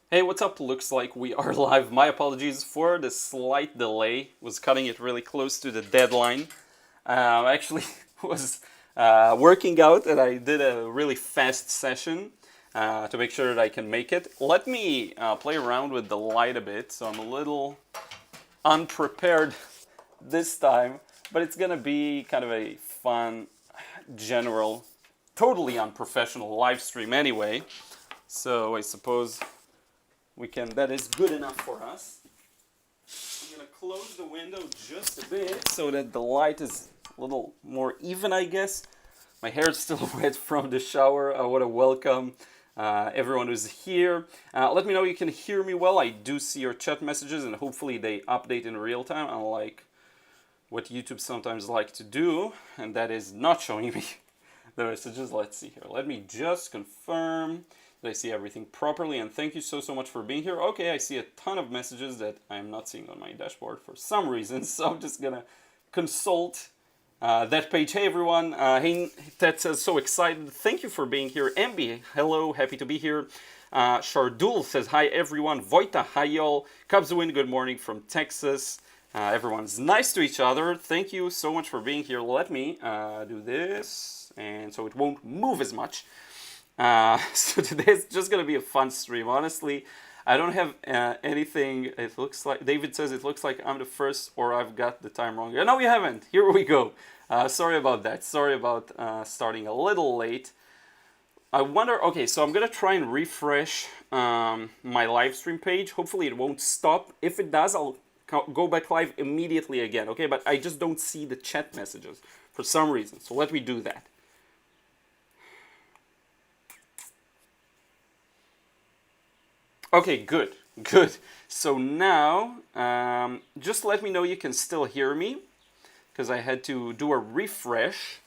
Hey, what's up? Looks like we are live. My apologies for the slight delay. Was cutting it really close to the deadline. Actually, was working out, and I did a really fast session to make sure that I can make it. Let me play around with the light a bit, so I'm a little unprepared this time, but it's gonna be kind of a fun, general, totally unprofessional live stream anyway. So I suppose we can. That is good enough for us. I'm gonna close the window just a bit so that the light is a little more even, I guess. My hair is still wet from the shower. I want to welcome everyone who's here. Let me know you can hear me well. I do see your chat messages, and hopefully they update in real time, unlike what YouTube sometimes like to do, and that is not showing me the messages. Let's see here. Let me just confirm that I see everything properly, and thank you so much for being here. Okay, I see a ton of messages that I'm not seeing on my dashboard for some reason, so I'm just gonna consult that page. Hey everyone, hey, Ted says, so excited. Thank you for being here. MB, hello, happy to be here. Shardul says, hi everyone. Vojta, hi y'all. Cubswin, good morning from Texas. Everyone's nice to each other. Thank you so much for being here. Let me do this, and so it won't move as much. So today's just gonna be a fun stream. Honestly, I don't have anything. It looks like David says it looks like I'm the first, or I've got the time wrong. No, you haven't. Here we go. Sorry about that. Sorry about starting a little late. I wonder. Okay, so I'm gonna try and refresh my live stream page. Hopefully, it won't stop. If it does, I'll go back live immediately again. Okay, but I just don't see the chat messages for some reason. So let me do that. Okay, good, good. So now, just let me know you can still hear me, because I had to do a refresh.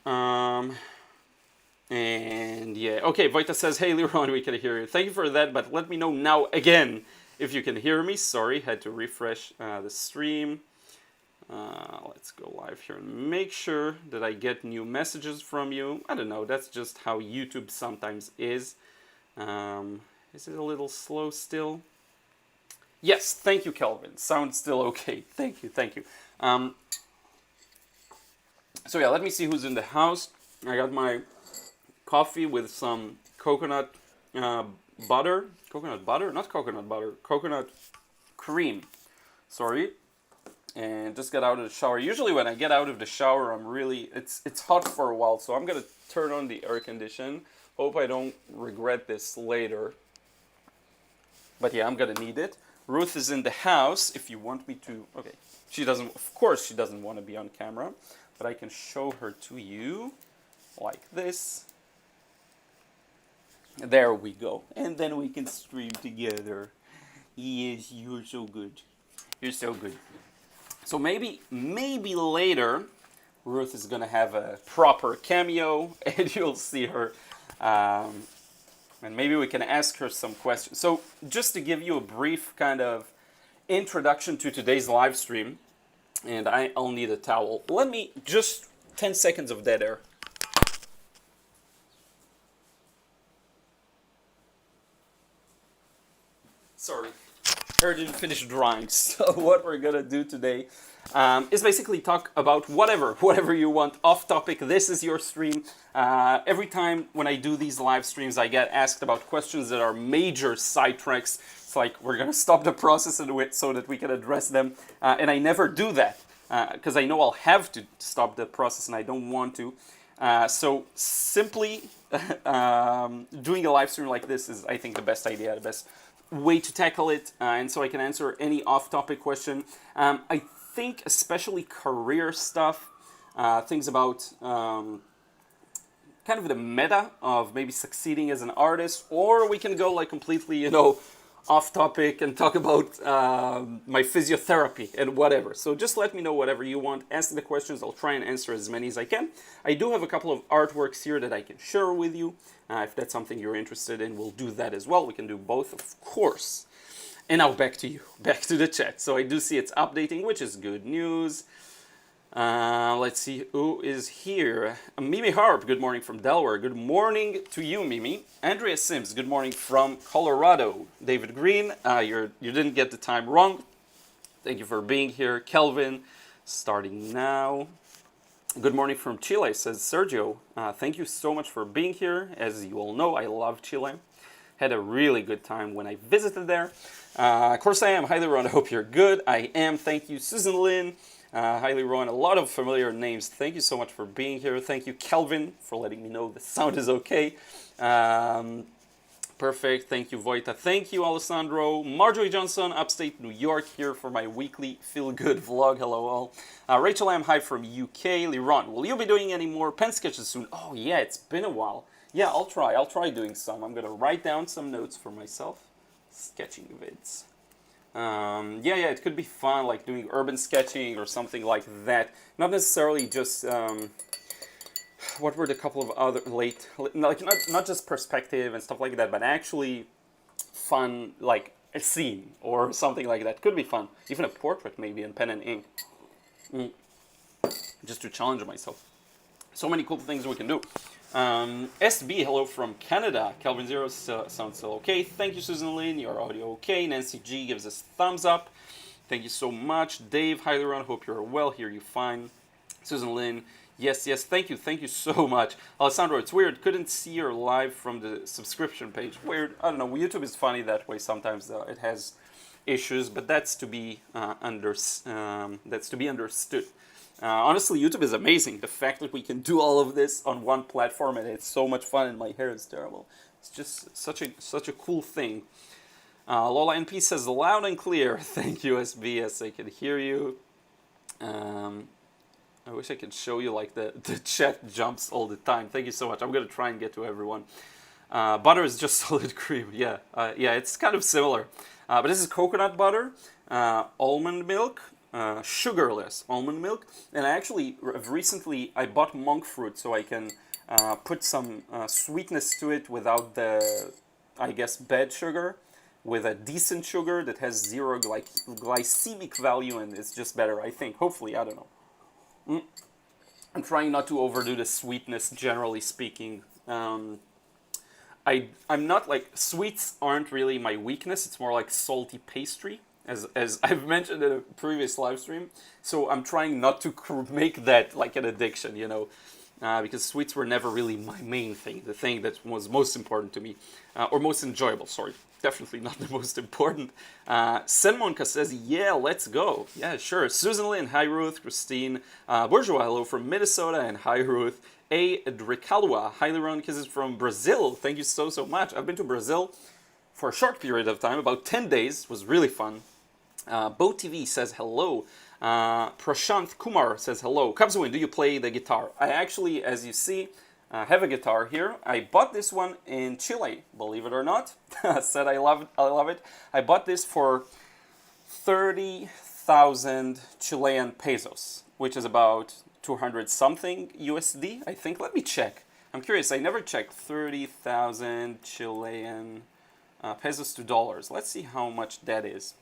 And yeah, okay, Vojta says, hey Liron, we can hear you. Thank you for that, but let me know now again if you can hear me. Sorry, had to refresh the stream. Let's go live here and make sure that I get new messages from you. I don't know, that's just how YouTube sometimes is. Is it a little slow still? Yes, thank you, Kelvin. Sounds still okay. Thank you, thank you. So yeah, let me see who's in the house. I got my coffee with some coconut butter. Coconut butter? Not coconut butter. Coconut cream. Sorry. And just got out of the shower. Usually when I get out of the shower, it's hot for a while, so I'm gonna turn on the air condition. Hope I don't regret this later. But yeah, I'm gonna need it. Ruth is in the house if you want me to. Okay, of course she doesn't want to be on camera, but I can show her to you like this. There we go. And then we can stream together. Yes, you're so good. You're so good. So maybe later, Ruth is gonna have a proper cameo, and you'll see her. And maybe we can ask her some questions. So just to give you a brief kind of introduction to today's live stream, and I'll need a towel. Let me just 10 seconds of dead air. Sorry, hair didn't finish drying. So what we're gonna do today is basically talk about whatever you want, off topic. This is your stream. Every time when I do these live streams, I get asked about questions that are major sidetracks. It's like we're gonna stop the process so that we can address them, and I never do that because I know I'll have to stop the process, and I don't want to. So simply doing a live stream like this is, I think, the best idea, the best way to tackle it, and so I can answer any off-topic question. I think especially career stuff, things about kind of the meta of maybe succeeding as an artist, or we can go like completely, off topic and talk about my physiotherapy and whatever. So just let me know whatever you want. Ask the questions. I'll try and answer as many as I can. I do have a couple of artworks here that I can share with you. If that's something you're interested in, we'll do that as well. We can do both, of course. And now back to you, back to the chat. So I do see it's updating, which is good news. Let's see who is here. Mimi Harp, good morning from Delaware. Good morning to you, Mimi. Andrea Sims, good morning from Colorado. David Green, you didn't get the time wrong. Thank you for being here. Kelvin, starting now. Good morning from Chile, says Sergio. Thank you so much for being here. As you all know, I love Chile. Had a really good time when I visited there. Of course I am. Hi, Liron. I hope you're good. I am. Thank you, Susan Lynn. Hi, Liron. A lot of familiar names. Thank you so much for being here. Thank you, Kelvin, for letting me know the sound is okay. Perfect. Thank you, Voita. Thank you, Alessandro. Marjorie Johnson, upstate New York, here for my weekly feel-good vlog. Hello, all. Rachel M. Hi from UK. Liron, will you be doing any more pen sketches soon? Oh, yeah, it's been a while. Yeah, I'll try. I'll try doing some. I'm going to write down some notes for myself. Sketching vids. Yeah, it could be fun, like doing urban sketching or something like that. Not necessarily just... what were the couple of other like not just perspective and stuff like that, but actually fun, like a scene or something like that. Could be fun. Even a portrait maybe in pen and ink. Just to challenge myself. So many cool things we can do. SB, hello from Canada. Calvin Zero sounds still okay. Thank you, Susan Lynn. Your audio okay. Nancy G gives us thumbs up. Thank you so much. Dave, hi Liron. Hope you're well. Hear you fine. Susan Lynn, yes. Thank you so much. Alessandro, it's weird. Couldn't see your live from the subscription page. Weird. I don't know. YouTube is funny that way. Sometimes it has issues, but that's to be understood. Honestly, YouTube is amazing. The fact that we can do all of this on one platform and it's so much fun and my hair is terrible. It's just such a cool thing. Lola NP says loud and clear. Thank you, SB. Yes, I can hear you. I wish I could show you like the chat jumps all the time. Thank you so much. I'm going to try and get to everyone. Butter is just solid cream. Yeah, it's kind of similar. But this is coconut butter, almond milk, sugarless almond milk, and I bought monk fruit so I can put some sweetness to it without the, I guess, bad sugar, with a decent sugar that has zero glycemic value, and it's just better, I think. Hopefully, I don't know. I'm trying not to overdo the sweetness, generally speaking. I'm not like, sweets aren't really my weakness. It's more like salty pastry, as I've mentioned in a previous live stream. So I'm trying not to make that like an addiction, you know, because sweets were never really my main thing, the thing that was most important to me, or most enjoyable, sorry. Definitely not the most important. Senmonka says, yeah, let's go. Yeah, sure. Susan Lynn, hi Ruth. Christine Bourgeois, hello from Minnesota, and hi Ruth. A. Dricalua, hi Liron, kisses from Brazil. Thank you so much. I've been to Brazil for a short period of time, about 10 days. It was really fun. Bo TV says hello. Prashant Kumar says hello. Cubswin, do you play the guitar? I actually, as you see, have a guitar here. I bought this one in Chile, believe it or not. Said I love it. I bought this for 30,000 Chilean pesos, which is about 200 something USD, I think. Let me check. I'm curious. I never checked 30,000 Chilean pesos to dollars. Let's see how much that is.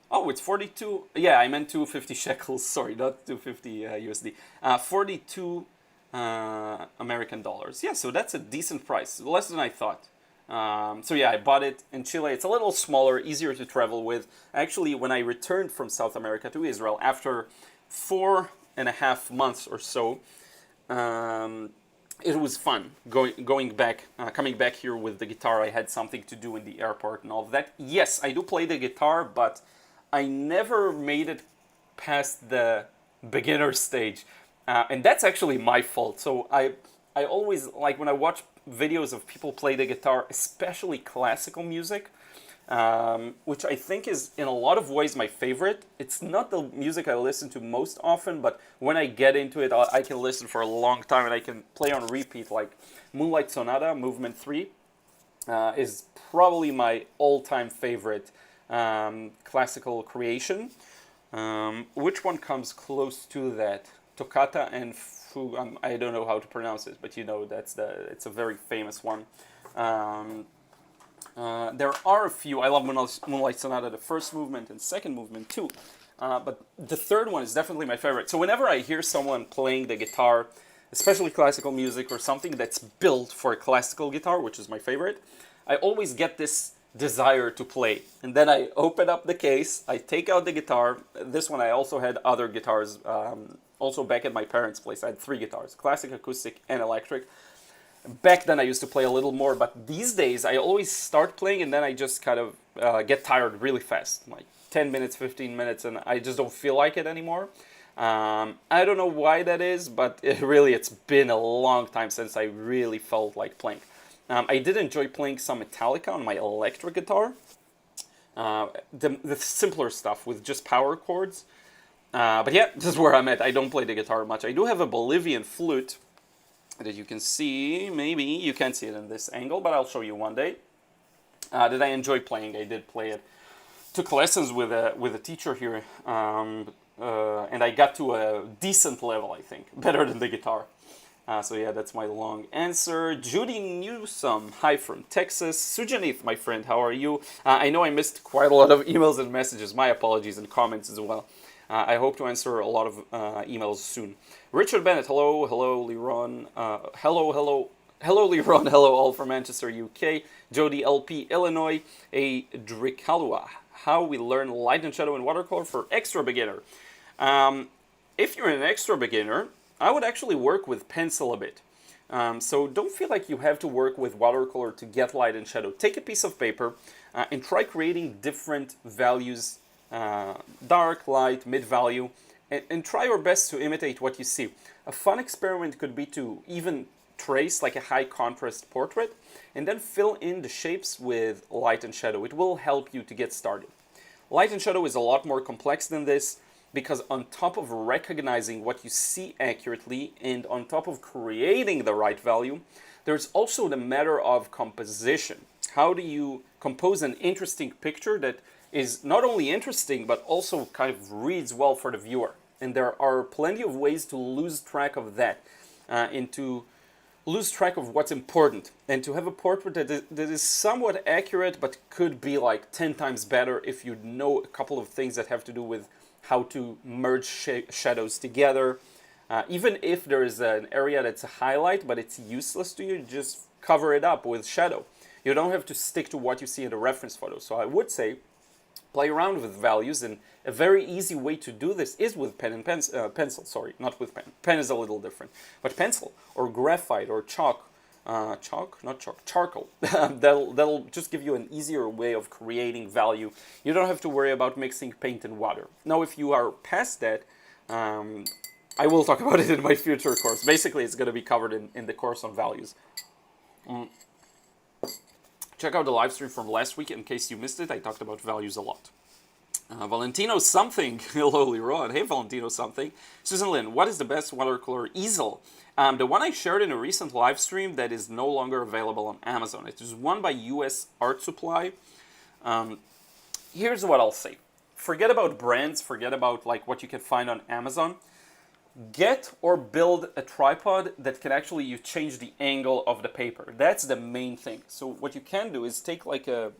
Oh, it's 42. Yeah, I meant 250 shekels. Sorry, not 250 USD. 42 American dollars. Yeah, so that's a decent price, less than I thought. So yeah, I bought it in Chile. It's a little smaller, easier to travel with. Actually, when I returned from South America to Israel after 4.5 months or so, it was fun coming back here with the guitar. I had something to do in the airport and all of that. Yes, I do play the guitar, but I never made it past the beginner stage. And that's actually my fault. So I always, like when I watch videos of people play the guitar, especially classical music, which I think is in a lot of ways my favorite. It's not the music I listen to most often, but when I get into it, I can listen for a long time and I can play on repeat. Like Moonlight Sonata, Movement 3, is probably my all-time favorite classical creation. Which one comes close to that? Toccata and Fugue. I don't know how to pronounce it, but you know it's a very famous one. There are a few. I love Moonlight Sonata, the first movement and second movement too. But the third one is definitely my favorite. So whenever I hear someone playing the guitar, especially classical music or something that's built for a classical guitar, which is my favorite, I always get this desire to play. And then I open up the case, I take out the guitar. This one I also had other guitars. Also back at my parents' place, I had 3 guitars, classic, acoustic, and electric. Back then I used to play a little more, but these days I always start playing and then I just kind of get tired really fast, like 10 minutes, 15 minutes, and I just don't feel like it anymore. I don't know why that is, but it's been a long time since I really felt like playing. I did enjoy playing some Metallica on my electric guitar. The simpler stuff with just power chords. But yeah, this is where I'm at. I don't play the guitar much. I do have a Bolivian flute that you can see. Maybe you can't see it in this angle, but I'll show you one day. That I enjoy playing. I did play it. Took lessons with a teacher here, and I got to a decent level, I think. Better than the guitar. So yeah, that's my long answer. Judy Newsome, hi from Texas. Sujanith, my friend, how are you? I know I missed quite a lot of emails and messages. My apologies, and comments as well. I hope to answer a lot of emails soon. Richard Bennett, hello, Liron. Hello, Liron, hello, all from Manchester, UK. Jody LP, Illinois. A Drikalua, how we learn light and shadow in watercolor for extra beginner. If you're an extra beginner, I would actually work with pencil a bit. So don't feel like you have to work with watercolor to get light and shadow. Take a piece of paper and try creating different values, dark, light, mid-value, and try your best to imitate what you see. A fun experiment could be to even trace like a high contrast portrait and then fill in the shapes with light and shadow. It will help you to get started. Light and shadow is a lot more complex than this, because on top of recognizing what you see accurately and on top of creating the right value, there's also the matter of composition. How do you compose an interesting picture that is not only interesting but also kind of reads well for the viewer? And there are plenty of ways to lose track of that, and to lose track of what's important, and to have a portrait that is somewhat accurate but could be like 10 times better if you know a couple of things that have to do with how to merge shadows together. Even if there is an area that's a highlight but it's useless to you, just cover it up with shadow. You don't have to stick to what you see in the reference photo. So I would say play around with values, and a very easy way to do this is with pen and pencil. Sorry, not with pen. Pen is a little different, but pencil or graphite or chalk. Charcoal. that'll just give you an easier way of creating value. You don't have to worry about mixing paint and water. Now, if you are past that, I will talk about it in my future course. Basically, it's going to be covered in the course on values. Check out the live stream from last week in case you missed it. I talked about values a lot. Valentino something. Hello, Liron. Hey, Valentino something. Susan Lynn, what is the best watercolor easel? The one I shared in a recent live stream that is no longer available on Amazon. It is one by US Art Supply. Here's what I'll say. Forget about brands. Forget about like what you can find on Amazon. Get or build a tripod that can actually you change the angle of the paper. That's the main thing. So what you can do is take like a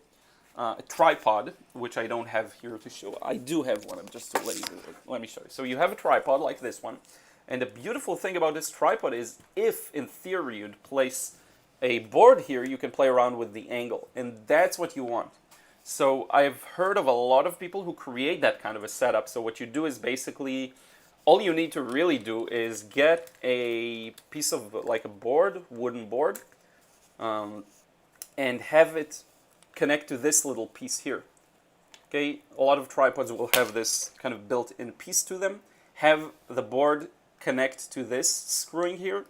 tripod, which I don't have here to show. I do have one. I'm just too lazy. Let me show you. So you have a tripod like this one. And the beautiful thing about this tripod is if, in theory, you'd place a board here, you can play around with the angle. And that's what you want. So I've heard of a lot of people who create that kind of a setup. So what you do is basically, all you need to really do is get a piece of like a board, wooden board, and have it connect to this little piece here. Okay, a lot of tripods will have this kind of built-in piece to them. Have the board connect to this screwing here,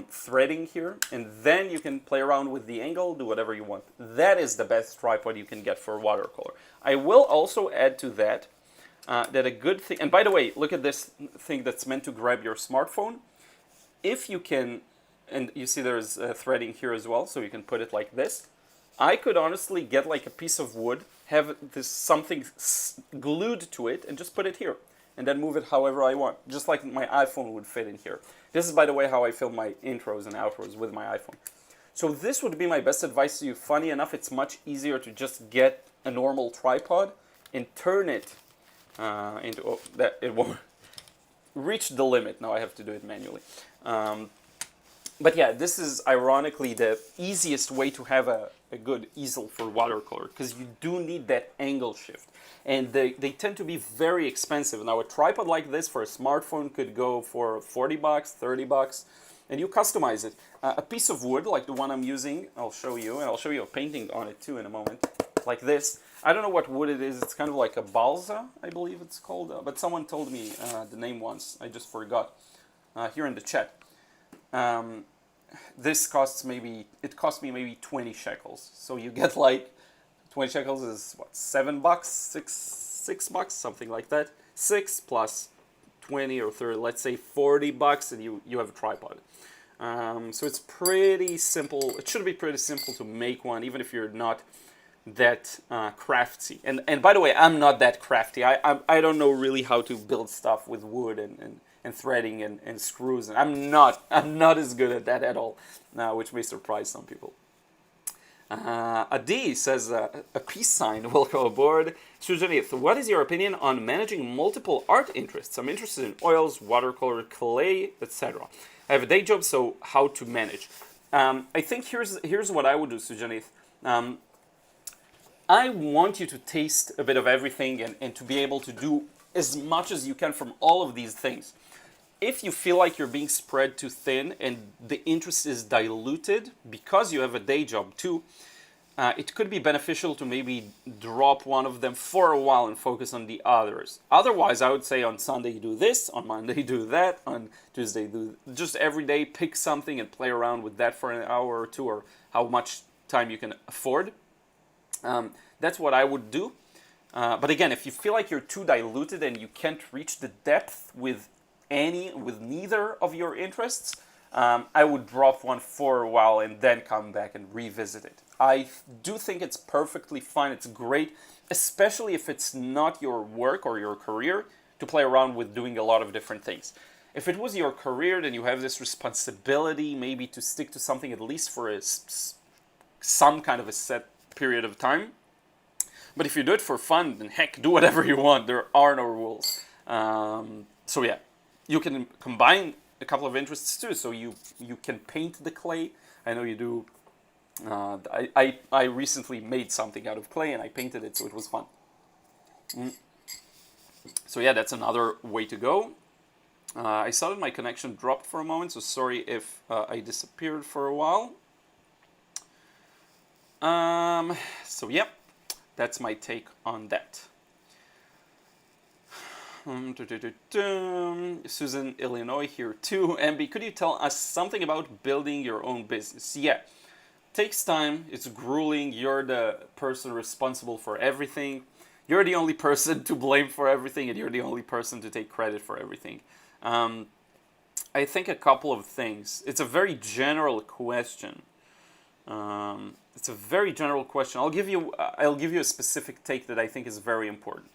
threading here, and then you can play around with the angle, do whatever you want. That is the best tripod you can get for watercolor. I will also add to that that a good thing, and by the way, look at this thing that's meant to grab your smartphone. If you can, and you see there's threading here as well, so you can put it like this. I could honestly get like a piece of wood, have this something glued to it, and just put it here. And then move it however I want, just like my iPhone would fit in here. This is, by the way, how I film my intros and outros with my iPhone. So this would be my best advice to you. Funny enough, it's much easier to just get a normal tripod and turn it that it won't reach the limit. Now I have to do it manually. But yeah, this is ironically the easiest way to have a good easel for watercolor, because you do need that angle shift. And they tend to be very expensive. Now a tripod like this for a smartphone could go for 40 bucks, 30 bucks, and you customize it. A piece of wood like the one I'm using, I'll show you, and I'll show you a painting on it too in a moment, like this. I don't know what wood it is. It's kind of like a balsa, I believe it's called, but someone told me the name once. I just forgot here in the chat. This costs it cost me maybe 20 shekels. So you get like 20 shekels is what, $7, six bucks, something like that. 6 plus 20 or 30, let's say 40 bucks, and you have a tripod. So it's pretty simple. It should be pretty simple to make one, even if you're not that crafty. And by the way, I'm not that crafty. I don't know really how to build stuff with wood and threading and screws. And I'm not as good at that at all, which may surprise some people. Adi says, a peace sign, welcome aboard. Sujanith, what is your opinion on managing multiple art interests? I'm interested in oils, watercolor, clay, etc. I have a day job, so how to manage? I think here's what I would do, Sujanith. I want you to taste a bit of everything and to be able to do as much as you can from all of these things. If you feel like you're being spread too thin and the interest is diluted because you have a day job too, it could be beneficial to maybe drop one of them for a while and focus on the others. Otherwise, I would say on Sunday you do this, on Monday do that, on Tuesday do just every day pick something and play around with that for an hour or two, or how much time you can afford. That's what I would do. But again, if you feel like you're too diluted and you can't reach the depth with neither of your interests, I would drop one for a while and then come back and revisit it. I do think it's perfectly fine. It's great, especially if it's not your work or your career, to play around with doing a lot of different things. If it was your career, then you have this responsibility maybe to stick to something at least for some kind of a set period of time. But if you do it for fun, then heck, do whatever you want. There are no rules. So yeah, you can combine a couple of interests too. So you can paint the clay. I know you do. I recently made something out of clay and I painted it, so it was fun. So yeah, that's another way to go. I saw that my connection dropped for a moment, so sorry if I disappeared for a while. So yeah, that's my take on that. Susan, Illinois here too. MB, could you tell us something about building your own business? Yeah, takes time. It's grueling. You're the person responsible for everything. You're the only person to blame for everything, and you're the only person to take credit for everything. I think a couple of things. It's a very general question. It's a very general question. I'll give you a specific take that I think is very important.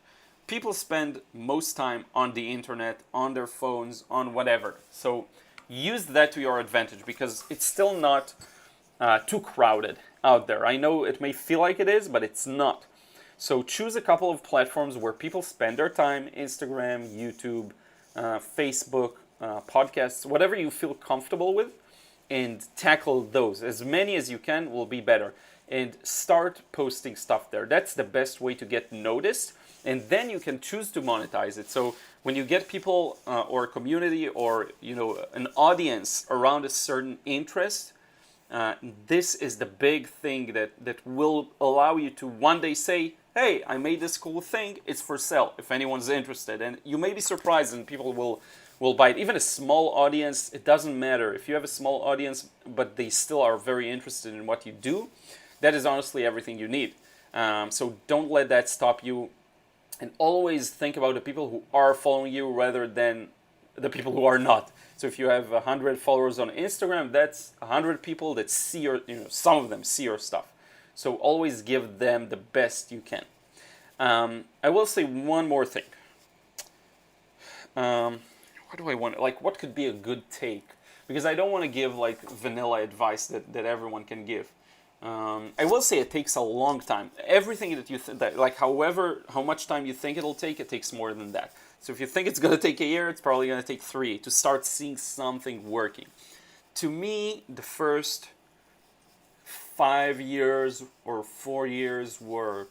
People spend most time on the internet, on their phones, on whatever. So use that to your advantage, because it's still not too crowded out there. I know it may feel like it is, but it's not. So choose a couple of platforms where people spend their time: Instagram, YouTube, Facebook, podcasts, whatever you feel comfortable with, and tackle those. As many as you can will be better. And start posting stuff there. That's the best way to get noticed. And then you can choose to monetize it. So when you get people or a community or an audience around a certain interest, this is the big thing that will allow you to one day say, hey, I made this cool thing, it's for sale, if anyone's interested. And you may be surprised and people will buy it. Even a small audience, it doesn't matter. If you have a small audience, but they still are very interested in what you do, that is honestly everything you need. So don't let that stop you. And always think about the people who are following you rather than the people who are not. So if you have 100 followers on Instagram, that's 100 people that see your, some of them see your stuff. So always give them the best you can. I will say one more thing. What do I want? Like, what could be a good take? Because I don't want to give like vanilla advice that everyone can give. I will say it takes a long time. Everything that you like, however, how much time you think it'll take, it takes more than that. So if you think it's going to take a year, it's probably going to take 3 to start seeing something working. To me, the first 5 years or 4 years were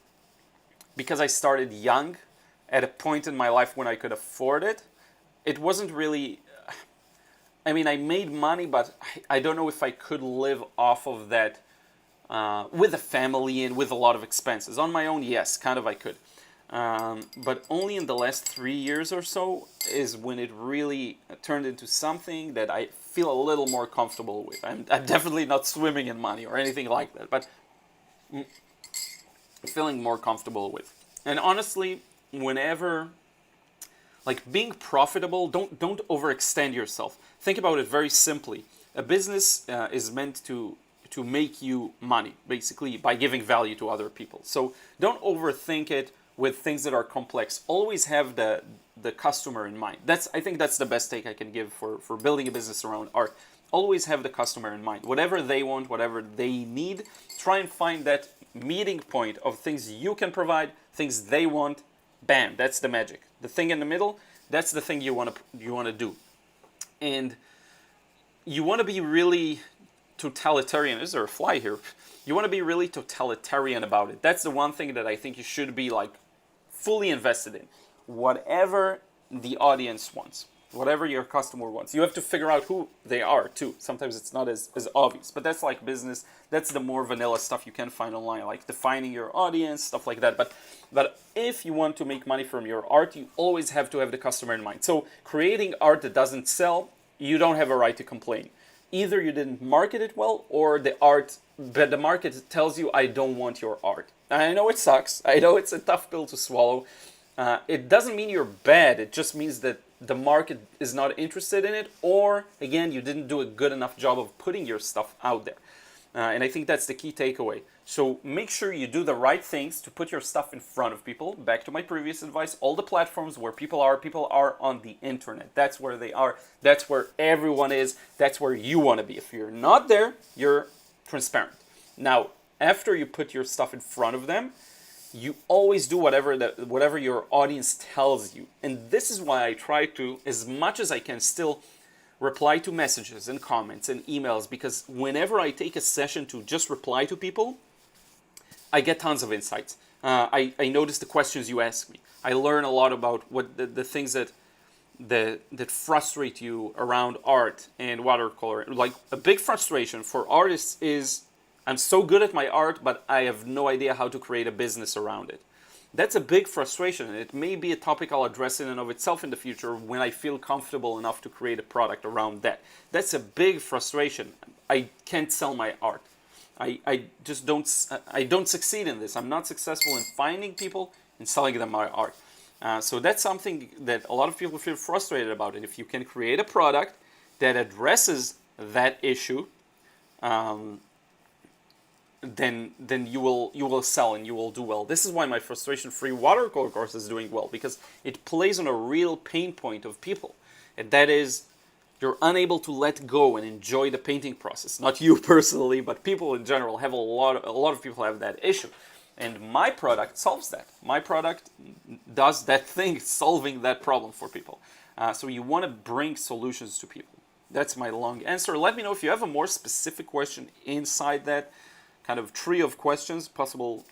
because I started young, at a point in my life when I could afford it. It wasn't really. I mean, I made money, but I don't know if I could live off of that with a family and with a lot of expenses. On my own, yes, kind of I could. But only in the last 3 years or so is when it really turned into something that I feel a little more comfortable with. I'm definitely not swimming in money or anything like that, but feeling more comfortable with. And honestly, whenever, like, being profitable, don't overextend yourself. Think about it very simply. A business is meant to make you money, basically, by giving value to other people. So don't overthink it with things that are complex. Always have the customer in mind. I think that's the best take I can give for building a business around art. Always have the customer in mind. Whatever they want, whatever they need, try and find that meeting point of things you can provide, things they want. Bam, that's the magic. The thing in the middle, that's the thing you want to do. And you want to be really totalitarian. Is there a fly here? You want to be really totalitarian about it. That's the one thing that I think you should be, like, fully invested in. Whatever the audience wants, whatever your customer wants. You have to figure out who they are too. Sometimes it's not as obvious, but that's like business. That's the more vanilla stuff you can find online, like defining your audience, stuff like that. But if you want to make money from your art, you always have to have the customer in mind. So creating art that doesn't sell, you don't have a right to complain. Either you didn't market it well, or the market tells you, I don't want your art. And I know it sucks. I know it's a tough pill to swallow. It doesn't mean you're bad. It just means that the market is not interested in it, or again, you didn't do a good enough job of putting your stuff out there. And I think that's the key takeaway. So make sure you do the right things to put your stuff in front of people. Back to my previous advice, all the platforms where people are on the internet. That's where they are. That's where everyone is. That's where you want to be. If you're not there, you're transparent. Now, after you put your stuff in front of them, you always do whatever your audience tells you. And this is why I try to, as much as I can, still reply to messages and comments and emails, because whenever I take a session to just reply to people, I get tons of insights. I notice the questions you ask me. I learn a lot about what the things that frustrate you around art and watercolor. Like, a big frustration for artists is, I'm so good at my art, but I have no idea how to create a business around it. That's a big frustration, and it may be a topic I'll address in and of itself in the future when I feel comfortable enough to create a product around that. That's a big frustration. I can't sell my art. I just don't succeed in this. I'm not successful in finding people and selling them my art. So that's something that a lot of people feel frustrated about it. If you can create a product that addresses that issue, then you will sell and you will do well. This is why my frustration-free watercolor course is doing well, because it plays on a real pain point of people, and that is, you're unable to let go and enjoy the painting process. Not you personally, but people in general have a lot of people have that issue, and my product solves that. My product does that thing, solving that problem for people. So you want to bring solutions to people. That's my long answer. Let me know if you have a more specific question inside that kind of tree of questions, possible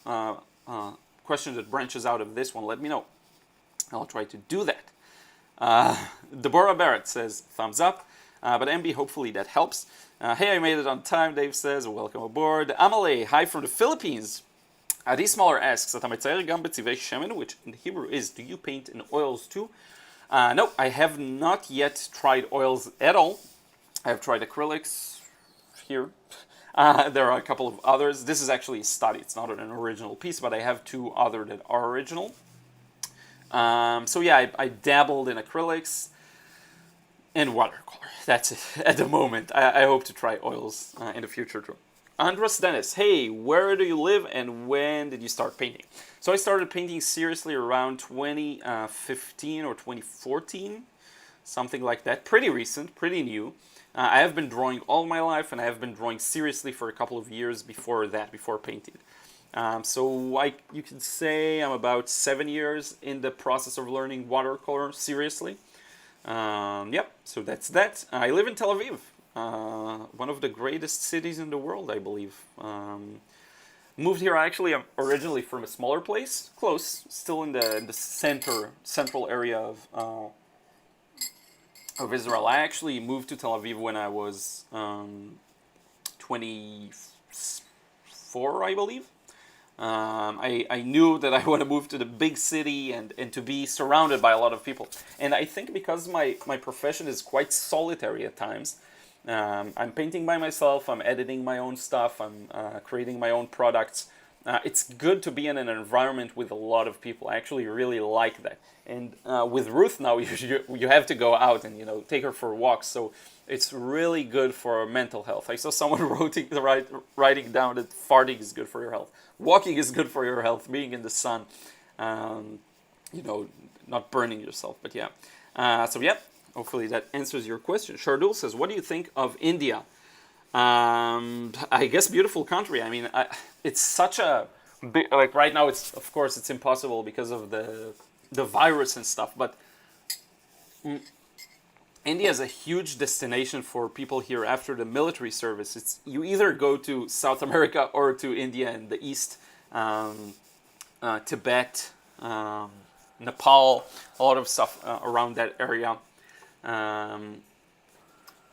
question that branches out of this one. Let me know. I'll try to do that. Deborah Barrett says, thumbs up. But MB, hopefully that helps. Hey, I made it on time, Dave says. Welcome aboard. Amalei, hi from the Philippines. Adi Smaller asks, אתה מצייר גם בצבעי שמן, which in Hebrew is, do you paint in oils too? No, I have not yet tried oils at all. I have tried acrylics here. There are a couple of others. This is actually a study. It's not an original piece, but I have 2 other that are original. So yeah, I dabbled in acrylics and watercolor. That's it at the moment. I hope to try oils in the future too. Andros Dennis, hey, where do you live and when did you start painting? So I started painting seriously around 2015 or 2014. something like that. Pretty recent, pretty new. I have been drawing all my life, and I have been drawing seriously for a couple of years before that, before painting. So you could say I'm about 7 years in the process of learning watercolor seriously. Yep, so that's that. I live in Tel Aviv, one of the greatest cities in the world, I believe. Moved here, actually, I'm originally from a smaller place, close, still in the central area of Israel. I actually moved to Tel Aviv when I was 24, I believe. I knew that I want to move to the big city and to be surrounded by a lot of people. And I think because my profession is quite solitary at times, I'm painting by myself, I'm editing my own stuff, I'm creating my own products. It's good to be in an environment with a lot of people. I actually really like that. And with Ruth now, you have to go out and take her for walks. So it's really good for mental health. I saw someone writing down that farting is good for your health. Walking is good for your health. Being in the sun, not burning yourself. But yeah. So yeah, hopefully that answers your question. Shardul says, what do you think of India? I guess beautiful country. I mean, it's such a big, like right now. Of course it's impossible because of the virus and stuff. But India is a huge destination for people here after the military service. You either go to South America or to India in the east, Tibet, Nepal, a lot of stuff around that area.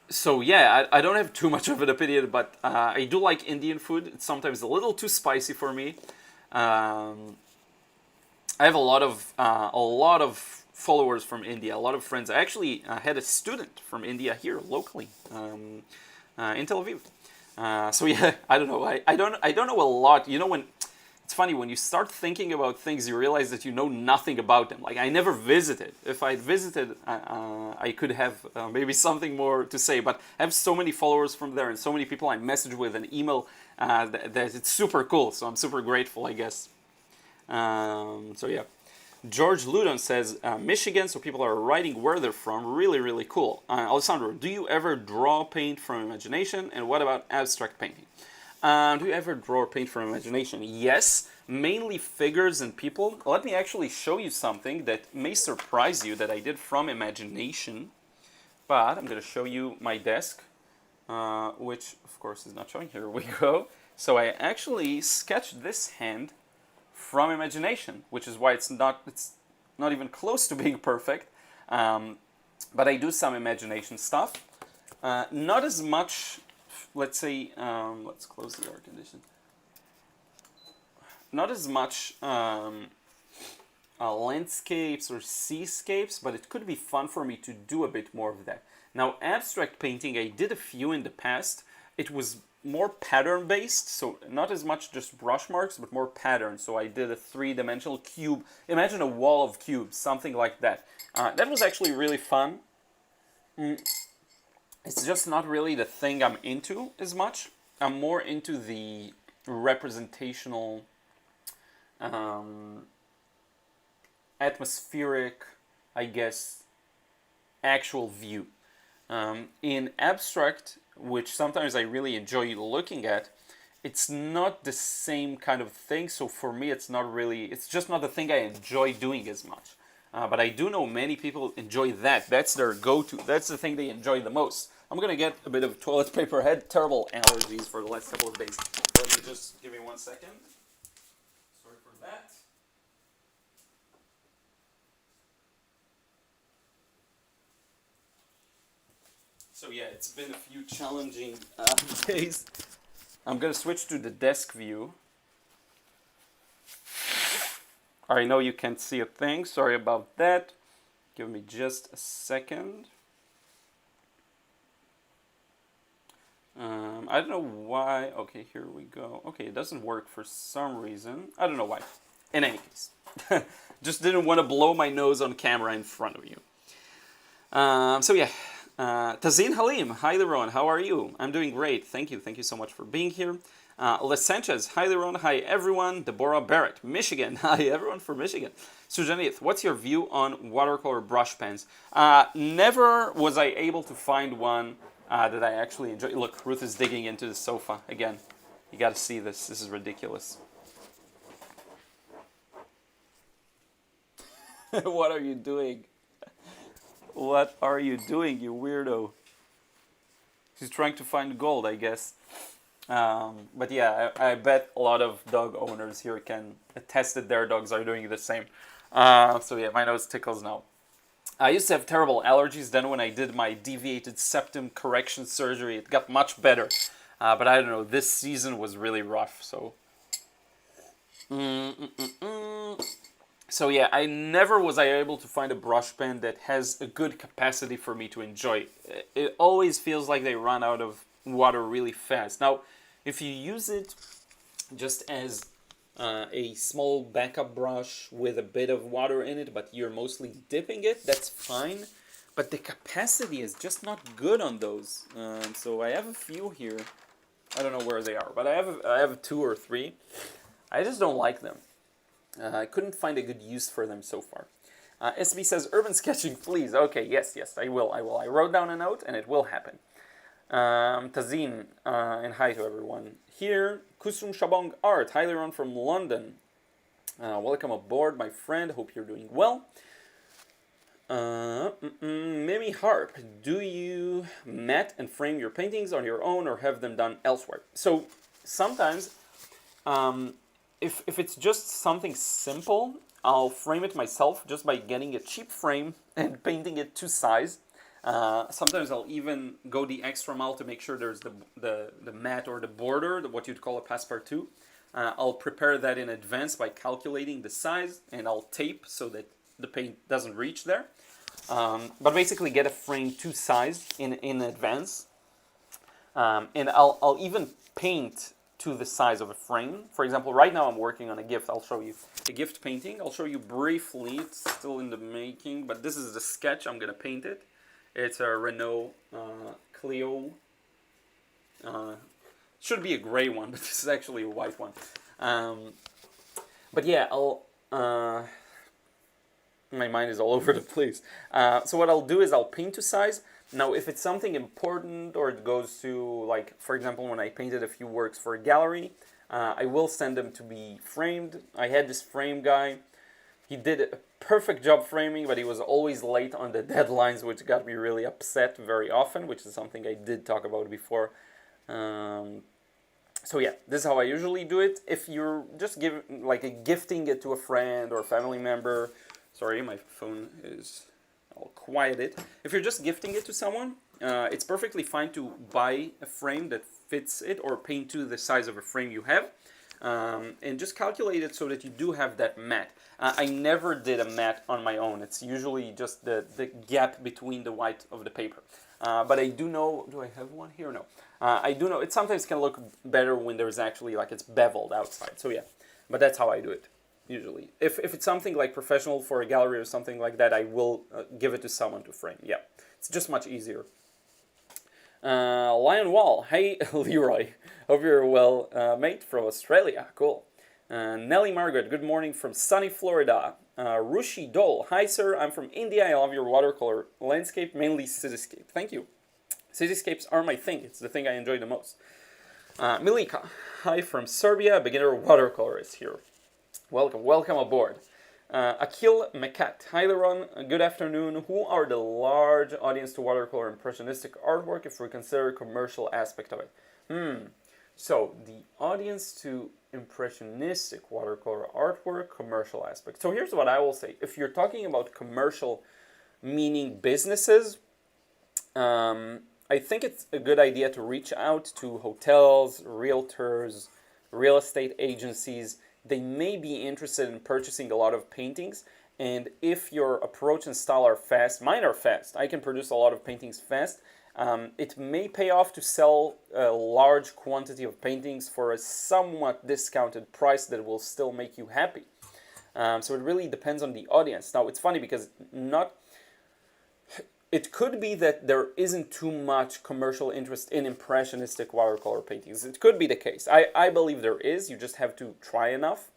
So yeah, I don't have too much of an opinion, but I do like Indian food. It's sometimes a little too spicy for me. I have a lot of followers from India, a lot of friends. I actually had a student from India here locally in Tel Aviv. So yeah, I don't know. I don't know a lot. When it's funny when you start thinking about things, you realize that you know nothing about them. Like I never visited. If I'd visited, I could have maybe something more to say. But I have so many followers from there and so many people I message with and email that it's super cool. So I'm super grateful, I guess. So yeah. George Ludon says, Michigan, so people are writing where they're from. Really, really cool. Alessandro, do you ever draw paint from imagination? And what about abstract painting? Do you ever draw or paint from imagination? Yes, mainly figures and people. Let me actually show you something that may surprise you that I did from imagination. But I'm going to show you my desk, which of course is not showing. Here we go. So I actually sketched this hand from imagination, which is why it's not even close to being perfect. But I do some imagination stuff. Not as much, let's say, let's close the air condition. Not as much landscapes or seascapes, but it could be fun for me to do a bit more of that. Now, abstract painting, I did a few in the past. It was more pattern based, so not as much just brush marks, but more pattern. So I did a 3-dimensional cube. Imagine a wall of cubes, something like that. That was actually really fun. It's just not really the thing I'm into as much. I'm more into the representational, atmospheric, I guess, actual view. In abstract, which sometimes I really enjoy looking at, it's not the same kind of thing. So for me, it's just not the thing I enjoy doing as much. But I do know many people enjoy that. That's their go-to. That's the thing they enjoy the most. I'm going to get a bit of toilet paper. I had terrible allergies for the last couple of days. Let me just give me 1 second. Sorry for that. So yeah, it's been a few challenging days. I'm going to switch to the desk view. I know you can't see a thing. Sorry about that. Give me just a second. I don't know why. Okay, here we go. Okay, it doesn't work for some reason. I don't know why. In any case, just didn't want to blow my nose on camera in front of you. So yeah, Tazeen Halim. Hi, Liron. How are you? I'm doing great. Thank you. Thank you so much for being here. Les Sanchez, hi Liron, hi everyone. Deborah Barrett, Michigan, hi everyone from Michigan. Sujanith, what's your view on watercolor brush pens? Never was I able to find one that I actually enjoy. Look, Ruth is digging into the sofa again. You got to see this. This is ridiculous. What are you doing? What are you doing, you weirdo? She's trying to find gold, I guess. But yeah, I bet a lot of dog owners here can attest that their dogs are doing the same. So yeah, my nose tickles now. I used to have terrible allergies. Then when I did my deviated septum correction surgery, it got much better. But I don't know, this season was really rough. So So yeah, I never was I able to find a brush pen that has a good capacity for me to enjoy. It always feels like they run out of water really fast. Now, if you use it just as a small backup brush with a bit of water in it, but you're mostly dipping it, that's fine. But the capacity is just not good on those. So I have a few here. I don't know where they are, but I have 2 or 3. I just don't like them. I couldn't find a good use for them so far. SB says, urban sketching, please. Okay, yes, I will. I wrote down a note, and it will happen. Tazin, and hi to everyone. Here, Kusum Shabong Art. Hi, Liron from London. Welcome aboard, my friend. Hope you're doing well. Mimi Harp, do you mat and frame your paintings on your own or have them done elsewhere? So, sometimes... If it's just something simple, I'll frame it myself just by getting a cheap frame and painting it to size. Sometimes I'll even go the extra mile to make sure there's the mat or the border, what you'd call a passepartout. I'll prepare that in advance by calculating the size, and I'll tape so that the paint doesn't reach there. But basically get a frame to size in advance. And I'll even paint to the size of a frame. For example, right now I'm working on a gift. I'll show you a gift painting. I'll show you briefly. It's still in the making, but this is the sketch. I'm gonna paint it. It's a Renault Clio. Should be a gray one, but this is actually a white one. But yeah, my mind is all over the place. So what I'll do is I'll paint to size. Now, if it's something important or it goes to, like, for example, when I painted a few works for a gallery, I will send them to be framed. I had this frame guy. He did a perfect job framing, but he was always late on the deadlines, which got me really upset very often, which is something I did talk about before. So yeah, this is how I usually do it. If you're just gifting it to a friend or a family member, sorry, my phone is... I'll quiet it. If you're just gifting it to someone, it's perfectly fine to buy a frame that fits it or paint to the size of a frame you have. And just calculate it so that you do have that mat. I never did a mat on my own. It's usually just the gap between the white of the paper. But I do know, do I have one here? No. I do know it sometimes can look better when there's actually like it's beveled outside. So yeah, but that's how I do it. Usually, if it's something like professional for a gallery or something like that, I will give it to someone to frame. Yeah, it's just much easier. Lion Wall, hey Leroy, hope you're well, mate, from Australia. Cool. Nellie Margaret, good morning from sunny Florida. Rushi Dole, hi sir, I'm from India. I love your watercolor landscape, mainly cityscape. Thank you. Cityscapes are my thing. It's the thing I enjoy the most. Milika, hi from Serbia. Beginner watercolorist here. Welcome aboard. Akil Mekat, hi Liron, good afternoon. Who are the large audience to watercolor impressionistic artwork if we consider a commercial aspect of it? So, the audience to impressionistic watercolor artwork, commercial aspect. So here's what I will say. If you're talking about commercial, meaning businesses, I think it's a good idea to reach out to hotels, realtors, real estate agencies. They may be interested in purchasing a lot of paintings, and if your approach and style are fast, mine are fast, I can produce a lot of paintings fast, it may pay off to sell a large quantity of paintings for a somewhat discounted price that will still make you happy. So it really depends on the audience. Now, it's funny because it could be that there isn't too much commercial interest in impressionistic watercolor paintings. It could be the case. I believe there is. You just have to try enough.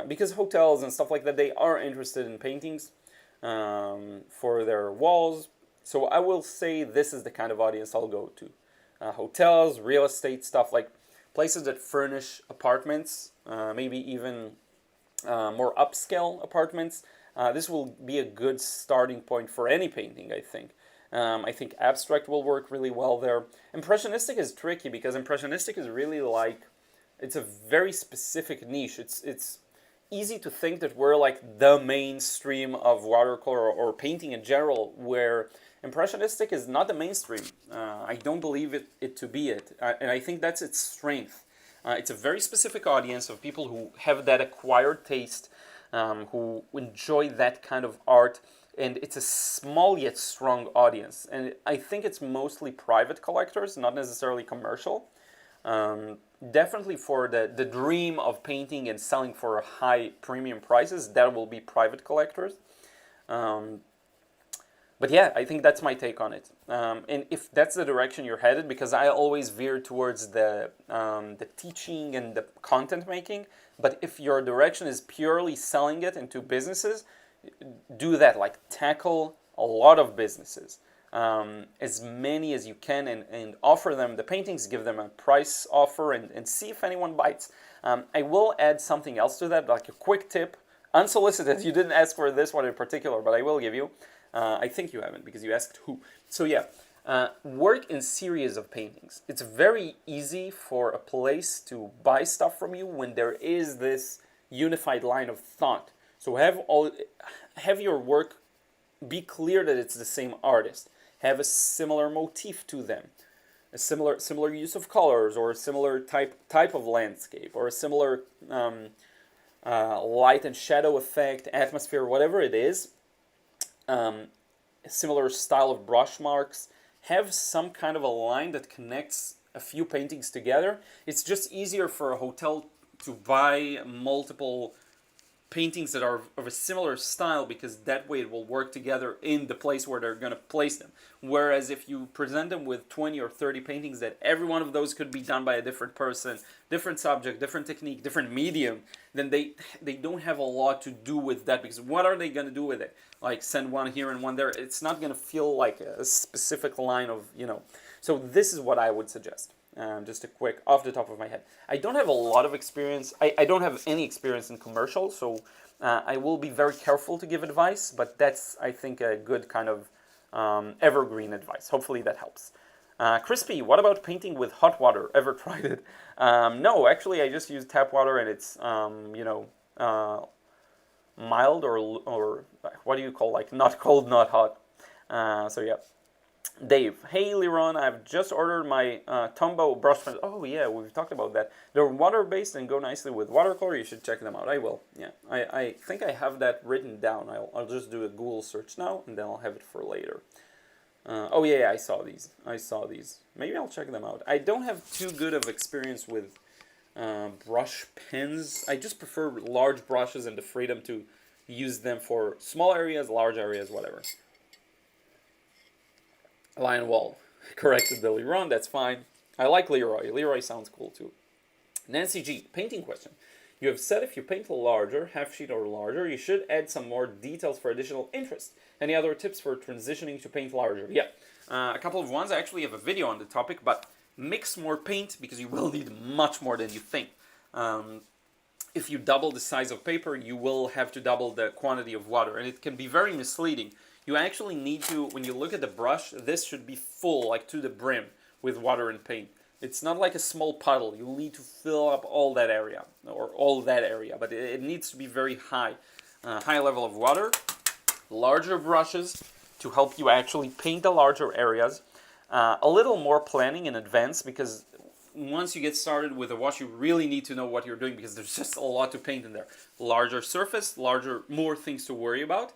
Because hotels and stuff like that, they are interested in paintings for their walls. So I will say this is the kind of audience I'll go to. Hotels, real estate stuff, like places that furnish apartments, maybe even more upscale apartments. This will be a good starting point for any painting, I think. I think abstract will work really well there. Impressionistic is tricky because impressionistic is really like, it's a very specific niche. It's easy to think that we're like the mainstream of watercolor or painting in general, where impressionistic is not the mainstream. I don't believe it to be it, and I think that's its strength. It's a very specific audience of people who have that acquired taste, who enjoy that kind of art, and it's a small yet strong audience. And I think it's mostly private collectors, not necessarily commercial. Definitely for the dream of painting and selling for high premium prices, that will be private collectors. But yeah, I think that's my take on it. And if that's the direction you're headed, because I always veer towards the teaching and the content making, but if your direction is purely selling it into businesses, do that. Like, tackle a lot of businesses, as many as you can, and offer them the paintings, give them a price offer, and see if anyone bites. I will add something else to that, like a quick tip, unsolicited. You didn't ask for this one in particular, but I will give you. I think you haven't, because you asked who. So yeah, work in series of paintings. It's very easy for a place to buy stuff from you when there is this unified line of thought. So have your work be clear that it's the same artist. Have a similar motif to them, a similar use of colors, or a similar type of landscape, or a similar light and shadow effect, atmosphere, whatever it is. A similar style of brush marks. Have some kind of a line that connects a few paintings together. It's just easier for a hotel to buy multiple paintings that are of a similar style, because that way it will work together in the place where they're going to place them. Whereas if you present them with 20 or 30 paintings that every one of those could be done by a different person, different subject, different technique, different medium, then they don't have a lot to do with that, because what are they going to do with it? Like, send one here and one there. It's not going to feel like a specific line of, So this is what I would suggest. Just a quick, off the top of my head. I don't have a lot of experience. I don't have any experience in commercial, so I will be very careful to give advice, but that's, I think, a good kind of evergreen advice. Hopefully that helps. Crispy, what about painting with hot water? Ever tried it? No, actually, I just use tap water, and it's, mild, or what do you call, like, not cold, not hot. So yeah. Dave, hey Liron, I've just ordered my Tombow brush pens. Oh yeah, we've talked about that. They're water-based and go nicely with watercolor. You should check them out. I will. Yeah, I think I have that written down. I'll just do a Google search now, and then I'll have it for later. Oh yeah, I saw these. Maybe I'll check them out. I don't have too good of experience with brush pens. I just prefer large brushes and the freedom to use them for small areas, large areas, whatever. Lion Wall corrected the Liron, that's fine. I like Leroy. Leroy sounds cool too. Nancy G, painting question. You have said if you paint larger, half sheet or larger, you should add some more details for additional interest. Any other tips for transitioning to paint larger? Yeah, a couple of ones. I actually have a video on the topic, but mix more paint, because you will need much more than you think. If you double the size of paper, you will have to double the quantity of water, and it can be very misleading. You actually need to, when you look at the brush, this should be full, like to the brim, with water and paint. It's not like a small puddle. You'll need to fill up all that area, but it needs to be very high. High level of water, larger brushes to help you actually paint the larger areas. A little more planning in advance, because once you get started with a wash, you really need to know what you're doing, because there's just a lot to paint in there. Larger surface, more things to worry about.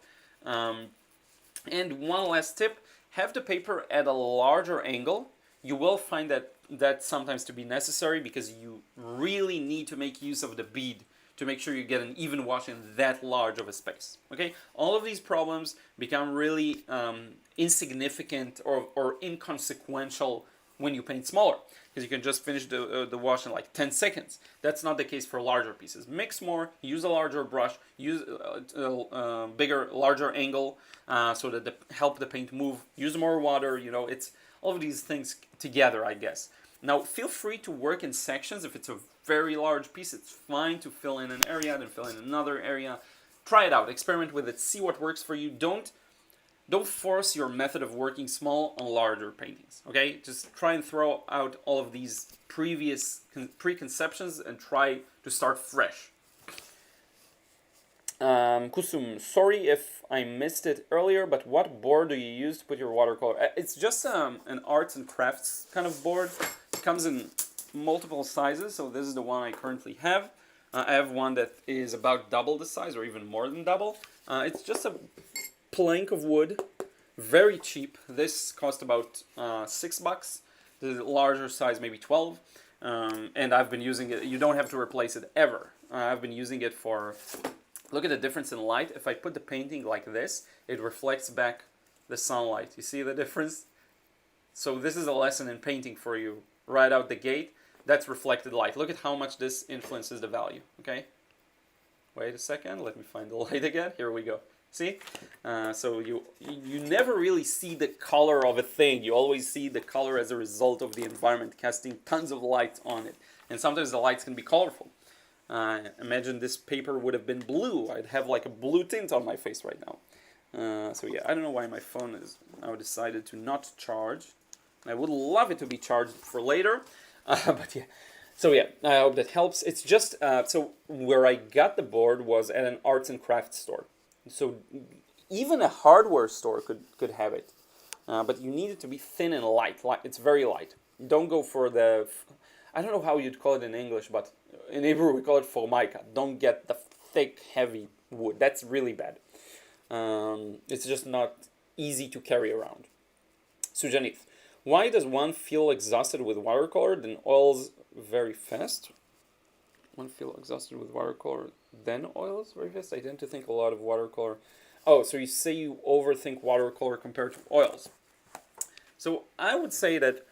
And one last tip, have the paper at a larger angle. You will find that sometimes to be necessary, because you really need to make use of the bead to make sure you get an even wash in that large of a space. Okay, all of these problems become really insignificant or inconsequential when you paint smaller, because you can just finish the wash in like 10 seconds. That's not the case for larger pieces. Mix more, use a larger brush, use a bigger, larger angle so that help the paint move, use more water, you know, it's all of these things together, I guess. Now, feel free to work in sections. If it's a very large piece, it's fine to fill in an area, then fill in another area. Try it out, experiment with it, see what works for you. Don't force your method of working small on larger paintings, okay? Just try and throw out all of these previous preconceptions and try to start fresh. Kusum, sorry if I missed it earlier, but what board do you use to put your watercolor? It's just an arts and crafts kind of board. It comes in multiple sizes, so this is the one I currently have. I have one that is about double the size, or even more than double. It's just a plank of wood, very cheap. This cost about $6. The larger size maybe 12, and I've been using it. You don't have to replace it ever. I've been using it for. Look at the difference in light. If I put the painting like this, it reflects back the sunlight. You see the difference? So this is a lesson in painting for you right out the gate. That's reflected light. Look at how much this influences the value. Okay. Wait a second. Let me find the light again. Here we go. See? So you never really see the color of a thing. You always see the color as a result of the environment casting tons of light on it. And sometimes the lights can be colorful. Imagine this paper would have been blue. I'd have like a blue tint on my face right now. So yeah, I don't know why my phone is now decided to not charge. I would love it to be charged for later. But yeah. So yeah, I hope that helps. It's just, so where I got the board was at an arts and crafts store. So even a hardware store could have it, but you need it to be thin and light. It's very light. Don't go for the, I don't know how you'd call it in English, but in Hebrew we call it formica. Don't get the thick, heavy wood. That's really bad. It's just not easy to carry around. Sujanith, why does one feel exhausted with watercolor, then oils very fast? One feel exhausted with watercolor, then oils very fast? I tend to think a lot of watercolor. Oh, so you say you overthink watercolor compared to oils. So I would say that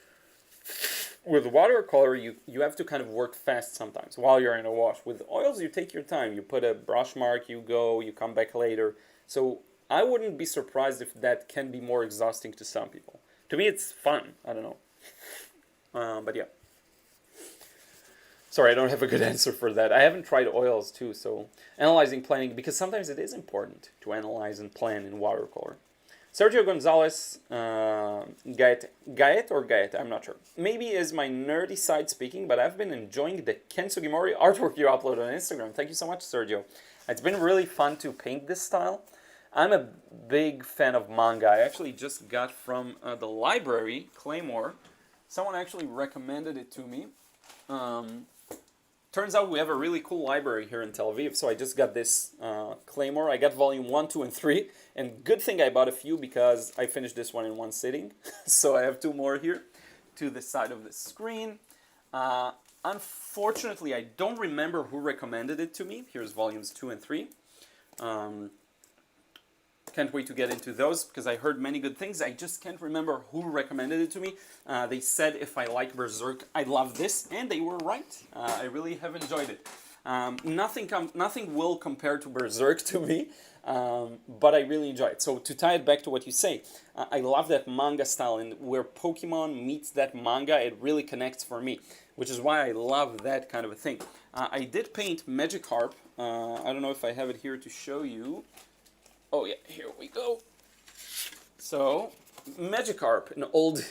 with watercolor, you have to kind of work fast sometimes while you're in a wash. With oils, you take your time. You put a brush mark, you go, you come back later. So I wouldn't be surprised if that can be more exhausting to some people. To me, it's fun. I don't know. But yeah. Sorry, I don't have a good answer for that. I haven't tried oils too, so analyzing, planning, because sometimes it is important to analyze and plan in watercolor. Sergio Gonzalez, Gaet, I'm not sure. Maybe is my nerdy side speaking, but I've been enjoying the Ken Sugimori artwork you upload on Instagram. Thank you so much, Sergio. It's been really fun to paint this style. I'm a big fan of manga. I actually just got from the library, Claymore. Someone actually recommended it to me. Turns out we have a really cool library here in Tel Aviv, so I just got this Claymore. I got volume 1, 2, and 3, and good thing I bought a few because I finished this one in one sitting. So I have 2 more here to the side of the screen. Unfortunately, I don't remember who recommended it to me. Here's volumes 2 and 3. Can't wait to get into those because I heard many good things. I just can't remember who recommended it to me. They said if I like Berserk, I'd love this, and they were right. I really have enjoyed it. Nothing will compare to Berserk to me, but I really enjoy it. So to tie it back to what you say, I love that manga style, and where Pokemon meets that manga, it really connects for me, which is why I love that kind of a thing. I did paint Magikarp. I don't know if I have it here to show you. Oh yeah, here we go. So, Magikarp, an old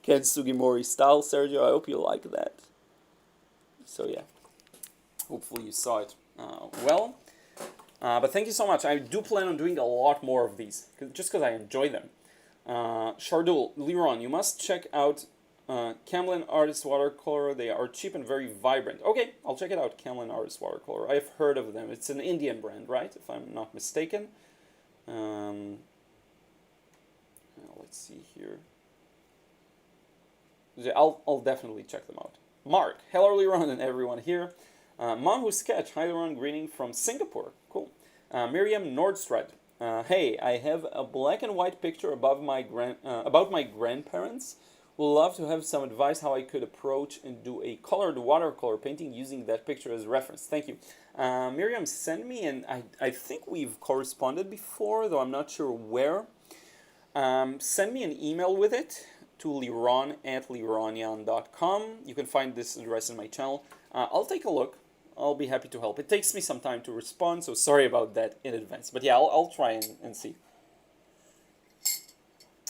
Ken Sugimori style, Sergio. I hope you like that. So yeah, hopefully you saw it well. But thank you so much. I do plan on doing a lot more of these, just because I enjoy them. Shardul, Liron, you must check out Camlin Artist Watercolor. They are cheap and very vibrant. Okay, I'll check it out, Camlin Artist Watercolor. I've heard of them. It's an Indian brand, right? If I'm not mistaken. Let's see here. I'll definitely check them out. Mark, hello Liron and everyone here. Monhu Sketch, hi Liron, greeting from Singapore. Cool. Miriam Nordstad. Hey, I have a black and white picture about my grandparents. Would love to have some advice how I could approach and do a colored watercolor painting using that picture as reference. Thank you. Miriam, send me, and I think we've corresponded before, though I'm not sure where. Send me an email with it to liron@lironyan.com. You can find this address in my channel. I'll take a look. I'll be happy to help. It takes me some time to respond, so sorry about that in advance. But yeah, I'll try and see.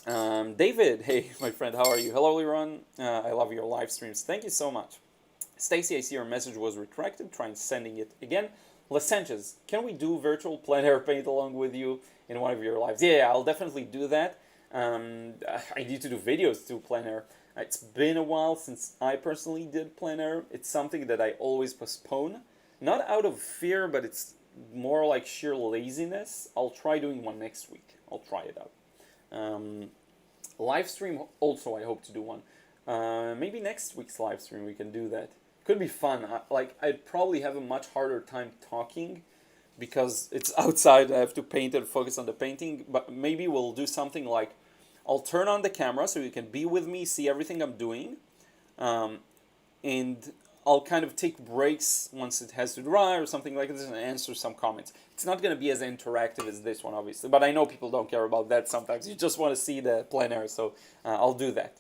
David, hey, my friend, how are you? Hello, Liron. I love your live streams. Thank you so much. Stacy, I see your message was retracted. Try sending it again. Les Sanchez, can we do virtual plein-air paint along with you in one of your lives? Yeah, I'll definitely do that. I need to do videos to plein-air. It's been a while since I personally did plein-air. It's something that I always postpone. Not out of fear, but it's more like sheer laziness. I'll try doing one next week. I'll try it out. Live stream also, I hope to do one. Maybe next week's live stream we can do that. Could be fun. I'd probably have a much harder time talking because it's outside. I have to paint and focus on the painting. But maybe we'll do something like I'll turn on the camera so you can be with me, see everything I'm doing, and I'll kind of take breaks once it has to dry or something like this and answer some comments. It's not going to be as interactive as this one, obviously, but I know people don't care about that sometimes. You just want to see the plein-air, so I'll do that.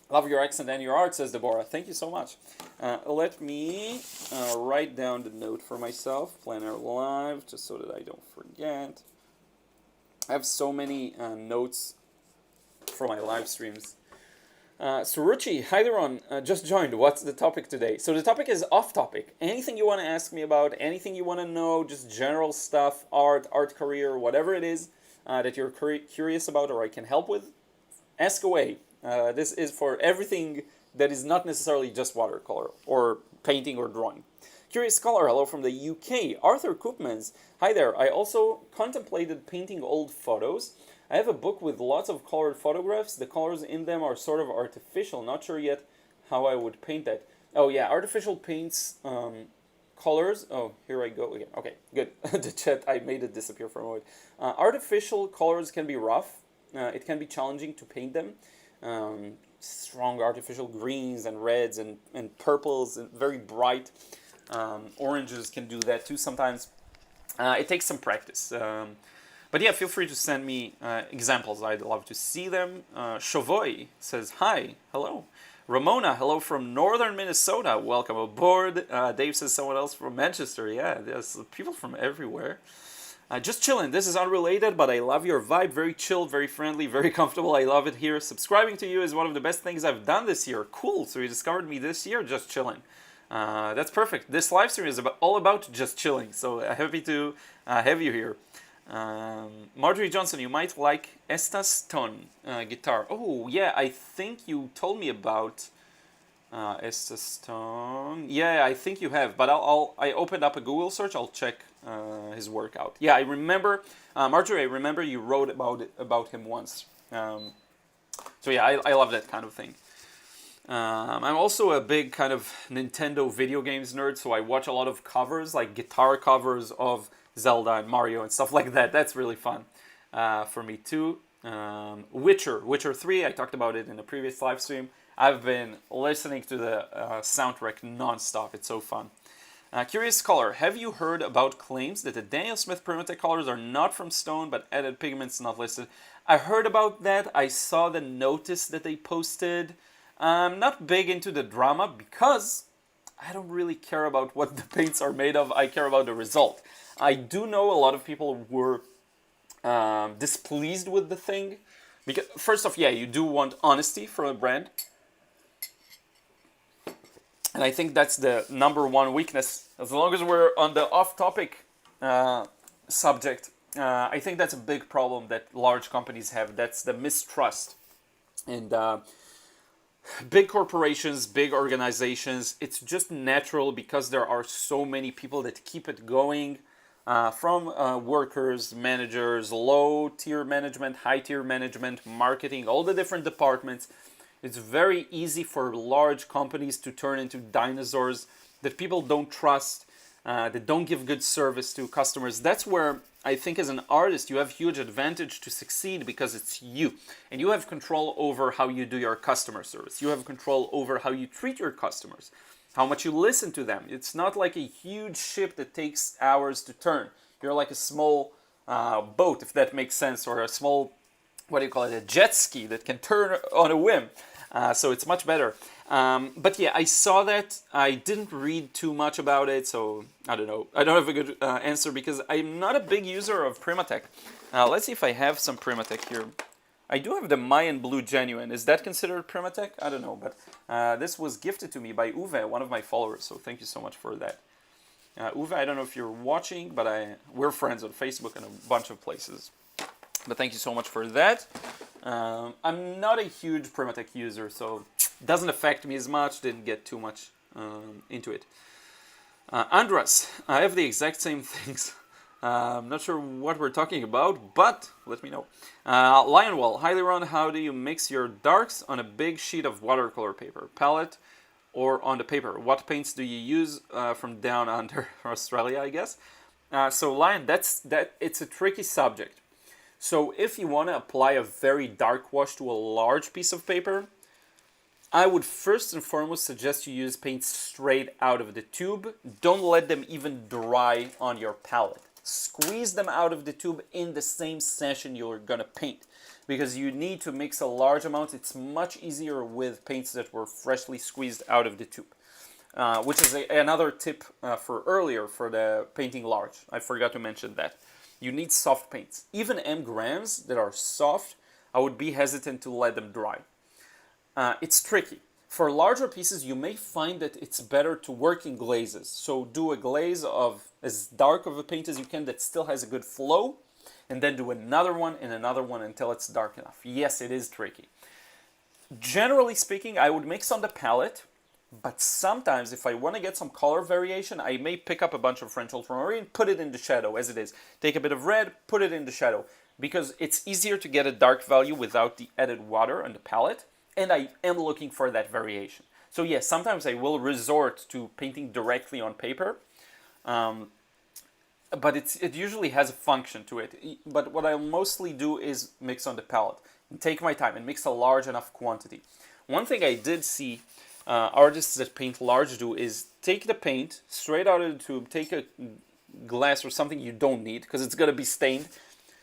Love your accent and your art, says Deborah. Thank you so much. Let me write down the note for myself, plein-air live, just so that I don't forget. I have so many notes for my live streams. Suruchi, hi Liron, just joined. What's the topic today? So the topic is off topic. Anything you want to ask me about, anything you want to know, just general stuff, art career, whatever it is that you're curious about or I can help with, ask away. This is for everything that is not necessarily just watercolor or painting or drawing. Curious Scholar, hello from the UK. Arthur Koopmans, hi there. I also contemplated painting old photos. I have a book with lots of colored photographs. The colors in them are sort of artificial. Not sure yet how I would paint that. Oh yeah, artificial paints, colors. Oh, here I go again. Okay, good. The chat, I made it disappear for a moment. Artificial colors can be rough. It can be challenging to paint them. Strong artificial greens and reds and purples and very bright oranges can do that too sometimes. It takes some practice. But yeah, feel free to send me examples. I'd love to see them. Shovoy says, hi, hello. Ramona, hello from northern Minnesota. Welcome aboard. Dave says someone else from Manchester. Yeah, there's people from everywhere. Just chilling. This is unrelated, but I love your vibe. Very chill, very friendly, very comfortable. I love it here. Subscribing to you is one of the best things I've done this year. Cool. So you discovered me this year, just chilling. That's perfect. This live stream is all about just chilling. So happy to have you here. Marjorie Johnson, you might like Estas Ton guitar. Oh, yeah, I think you told me about Estas Ton. Yeah, I think you have, but I opened up a Google search. I'll check his work out. Yeah, I remember, Marjorie, I remember you wrote about him once. So yeah, I love that kind of thing. I'm also a big kind of Nintendo video games nerd, so I watch a lot of covers, like guitar covers of Zelda and Mario and stuff like that. That's really fun for me too. Witcher 3, I talked about it in a previous live stream. I've been listening to the soundtrack non-stop. It's so fun. Curious Scholar, have you heard about claims that the Daniel Smith Permatex colors are not from stone but added pigments not listed? I heard about that. I saw the notice that they posted. I'm not big into the drama because I don't really care about what the paints are made of. I care about the result. I do know a lot of people were displeased with the thing. Because, first off, yeah, you do want honesty from a brand. And I think that's the number one weakness. As long as we're on the off-topic subject, I think that's a big problem that large companies have. That's the mistrust. And big corporations, big organizations, it's just natural because there are so many people that keep it going. From workers, managers, low-tier management, high-tier management, marketing, all the different departments. It's very easy for large companies to turn into dinosaurs that people don't trust, that don't give good service to customers. That's where I think as an artist you have huge advantage to succeed, because it's you. And you have control over how you do your customer service. You have control over how you treat your customers, how much you listen to them. It's not like a huge ship that takes hours to turn. You're like a small boat, if that makes sense, or a small, what do you call it, a jet ski that can turn on a whim. So it's much better. But yeah, I saw that. I didn't read too much about it, so I don't know. I don't have a good answer because I'm not a big user of Primatech. Let's see if I have some Primatech here. I do have the Mayan Blue Genuine. Is that considered Primatech? I don't know, but this was gifted to me by Uwe, one of my followers, so thank you so much for that. Uwe, I don't know if you're watching, but we're friends on Facebook and a bunch of places. But thank you so much for that. I'm not a huge Primatech user, so it doesn't affect me as much. Didn't get too much into it. Andras, I have the exact same things. I'm not sure what we're talking about, but let me know. Lionwall, hi Liron, how do you mix your darks on a big sheet of watercolor paper, palette, or on the paper? What paints do you use from down under Australia, I guess? So Lion, it's a tricky subject. So if you want to apply a very dark wash to a large piece of paper, I would first and foremost suggest you use paints straight out of the tube. Don't let them even dry on your palette. Squeeze them out of the tube in the same session you're going to paint, because you need to mix a large amount. It's much easier with paints that were freshly squeezed out of the tube, which is another tip for earlier for the painting large. I forgot to mention that. You need soft paints. Even M-grams that are soft, I would be hesitant to let them dry. It's tricky. For larger pieces, you may find that it's better to work in glazes. So do a glaze of as dark of a paint as you can that still has a good flow, and then do another one and another one until it's dark enough. Yes, it is tricky. Generally speaking, I would mix on the palette, but sometimes if I want to get some color variation, I may pick up a bunch of French ultramarine, put it in the shadow as it is. Take a bit of red, put it in the shadow, because it's easier to get a dark value without the added water on the palette, and I am looking for that variation. So yes, sometimes I will resort to painting directly on paper, but it usually has a function to it. But what I'll mostly do is mix on the palette, and take my time and mix a large enough quantity. One thing I did see artists that paint large do is take the paint straight out of the tube, take a glass or something you don't need because it's going to be stained,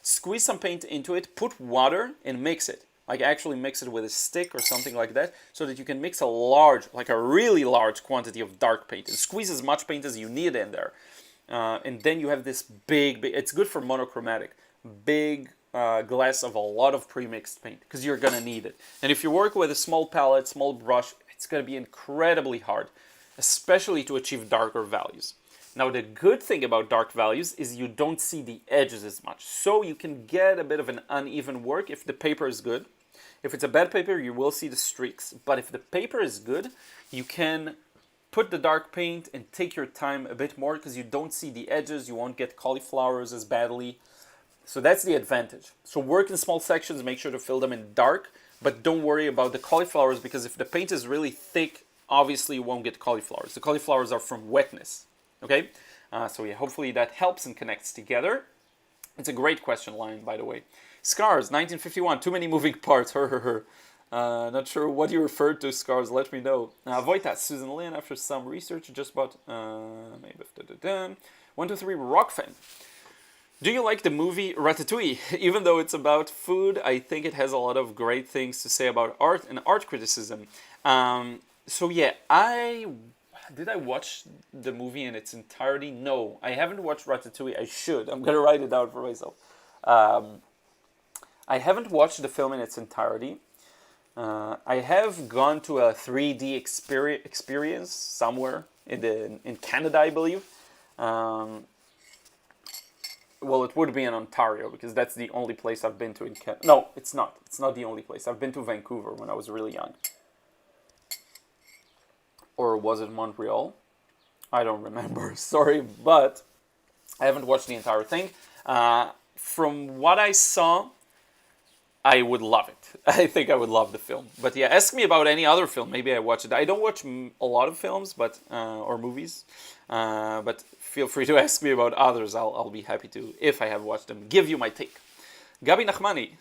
squeeze some paint into it, put water and mix it. Like actually mix it with a stick or something like that, so that you can mix a large, like a really large quantity of dark paint, and squeeze as much paint as you need in there. And then you have this big, it's good for monochromatic, big glass of a lot of pre-mixed paint, because you're going to need it. And if you work with a small palette, small brush, it's going to be incredibly hard, especially to achieve darker values. Now the good thing about dark values is you don't see the edges as much, so you can get a bit of an uneven work if the paper is good. If it's a bad paper, you will see the streaks, but if the paper is good, you can put the dark paint and take your time a bit more because you don't see the edges, you won't get cauliflowers as badly. So that's the advantage. So work in small sections, make sure to fill them in dark, but don't worry about the cauliflowers, because if the paint is really thick, obviously you won't get cauliflowers. The cauliflowers are from wetness. Okay, so yeah, hopefully that helps and connects together. It's a great question, Lion, by the way. Scars, 1951, too many moving parts, not sure what you referred to, Scars, let me know. Voitas, Susan Lynn, after some research, just bought, 123 Rock Fan. Do you like the movie Ratatouille? Even though it's about food, I think it has a lot of great things to say about art and art criticism. So yeah, did I watch the movie in its entirety? No, I haven't watched Ratatouille. I should. I'm going to write it down for myself. I haven't watched the film in its entirety. I have gone to a 3D experience somewhere in Canada, I believe. Well, it would be in Ontario, because that's the only place I've been to in Canada. No, it's not. It's not the only place. I've been to Vancouver when I was really young. Or was it Montreal? I don't remember, sorry, but I haven't watched the entire thing. From what I saw, I would love it. I think I would love the film. But yeah, ask me about any other film. Maybe I watch it. I don't watch a lot of films, but or movies. But feel free to ask me about others. I'll be happy to, if I have watched them, give you my take. Gabi Nachmani,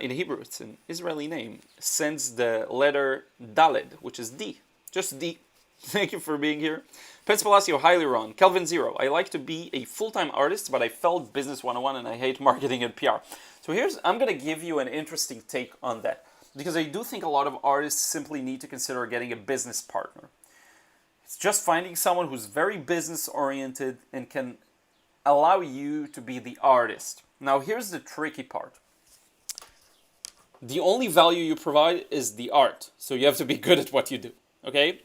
in Hebrew, it's an Israeli name, sends the letter Daled, which is D. Just D. Thank you for being here. Pence Palacio, hi Liron. Kelvin Zero, I like to be a full-time artist, but I failed Business 101 and I hate marketing and PR. So I'm going to give you an interesting take on that. Because I do think a lot of artists simply need to consider getting a business partner. It's just finding someone who's very business-oriented and can allow you to be the artist. Now here's the tricky part. The only value you provide is the art. So you have to be good at what you do, okay?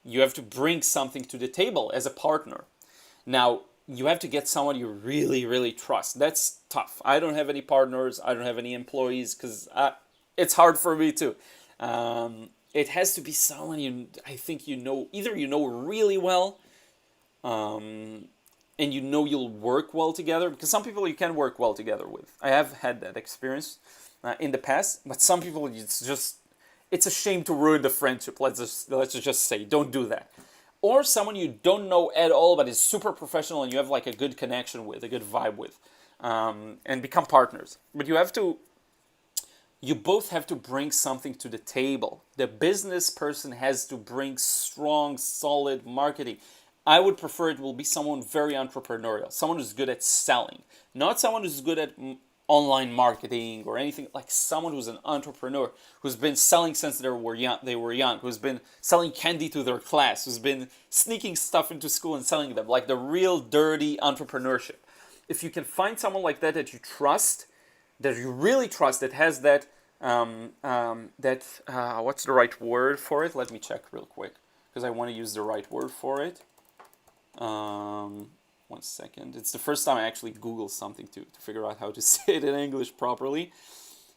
You have to bring something to the table as a partner. Now, you have to get someone you really, really trust. That's tough. I don't have any partners. I don't have any employees because it's hard for me too. It has to be someone I think either you know really well, and you know you'll work well together, because some people you can work well together with. I have had that experience in the past, but some people it's a shame to ruin the friendship. Let's just say, don't do that. Or someone you don't know at all, but is super professional and you have like a good connection with, a good vibe with, and become partners. But you both have to bring something to the table. The business person has to bring strong, solid marketing. I would prefer it will be someone very entrepreneurial, someone who's good at selling, not someone who's good at online marketing or anything, like someone who's an entrepreneur, who's been selling since they were young, who's been selling candy to their class, who's been sneaking stuff into school and selling them, like the real dirty entrepreneurship. If you can find someone like that that you trust, that you really trust, that has that, what's the right word for it? Let me check real quick, because I want to use the right word for it. 1 second. It's the first time I actually Googled something to figure out how to say it in English properly.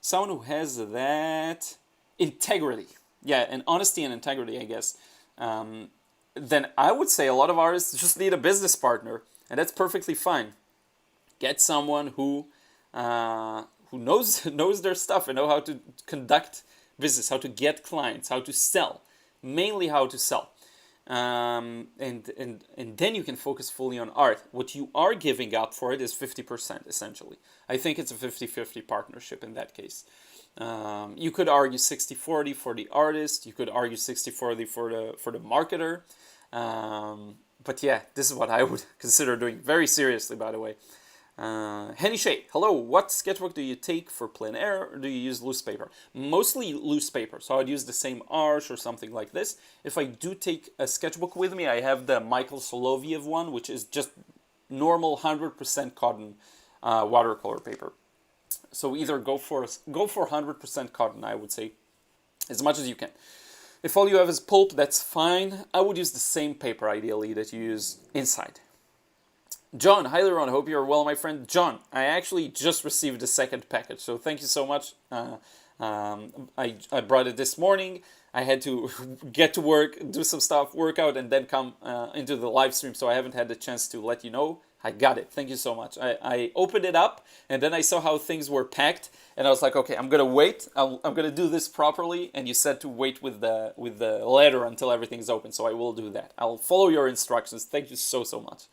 Someone who has that integrity. Yeah, and honesty and integrity, I guess. Then I would say a lot of artists just need a business partner, and that's perfectly fine. Get someone who knows their stuff and know how to conduct business, how to get clients, how to sell, mainly how to sell. And then you can focus fully on art. What you are giving up for it is 50%, essentially. I think it's a 50-50 partnership in that case. You could argue 60-40 for the artist. You could argue 60-40 for the marketer. But yeah, this is what I would consider doing very seriously, by the way. Henny Shay, hello, what sketchbook do you take for plein air, or do you use loose paper? Mostly loose paper, so I'd use the same Arch or something like this. If I do take a sketchbook with me, I have the Michael Soloviev one, which is just normal 100% cotton watercolor paper. So either go for 100% cotton, I would say, as much as you can. If all you have is pulp, that's fine. I would use the same paper, ideally, that you use inside. John, hi Liron, hope you're well, my friend. John, I actually just received the second package, so thank you so much. I brought it this morning. I had to get to work, do some stuff, work out, and then come into the live stream, so I haven't had the chance to let you know. I got it. Thank you so much. I opened it up, and then I saw how things were packed, and I was like, okay, I'm going to wait. I'm going to do this properly, and you said to wait with the letter until everything's open, so I will do that. I'll follow your instructions. Thank you so much.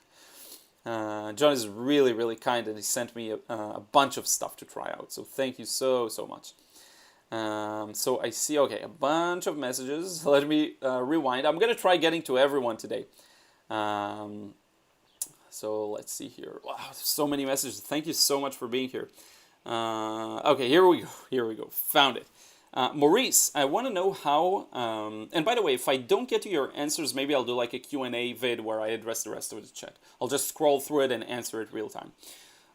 John is really, really kind, and he sent me a bunch of stuff to try out. So thank you so much. So I see, okay, a bunch of messages. Let me rewind. I'm going to try getting to everyone today. So let's see here. Wow, so many messages. Thank you so much for being here. Okay, here we go. Found it. Maurice, I want to know how, and by the way, if I don't get to your answers, maybe I'll do like a Q&A vid where I address the rest of the chat. I'll just scroll through it and answer it real time.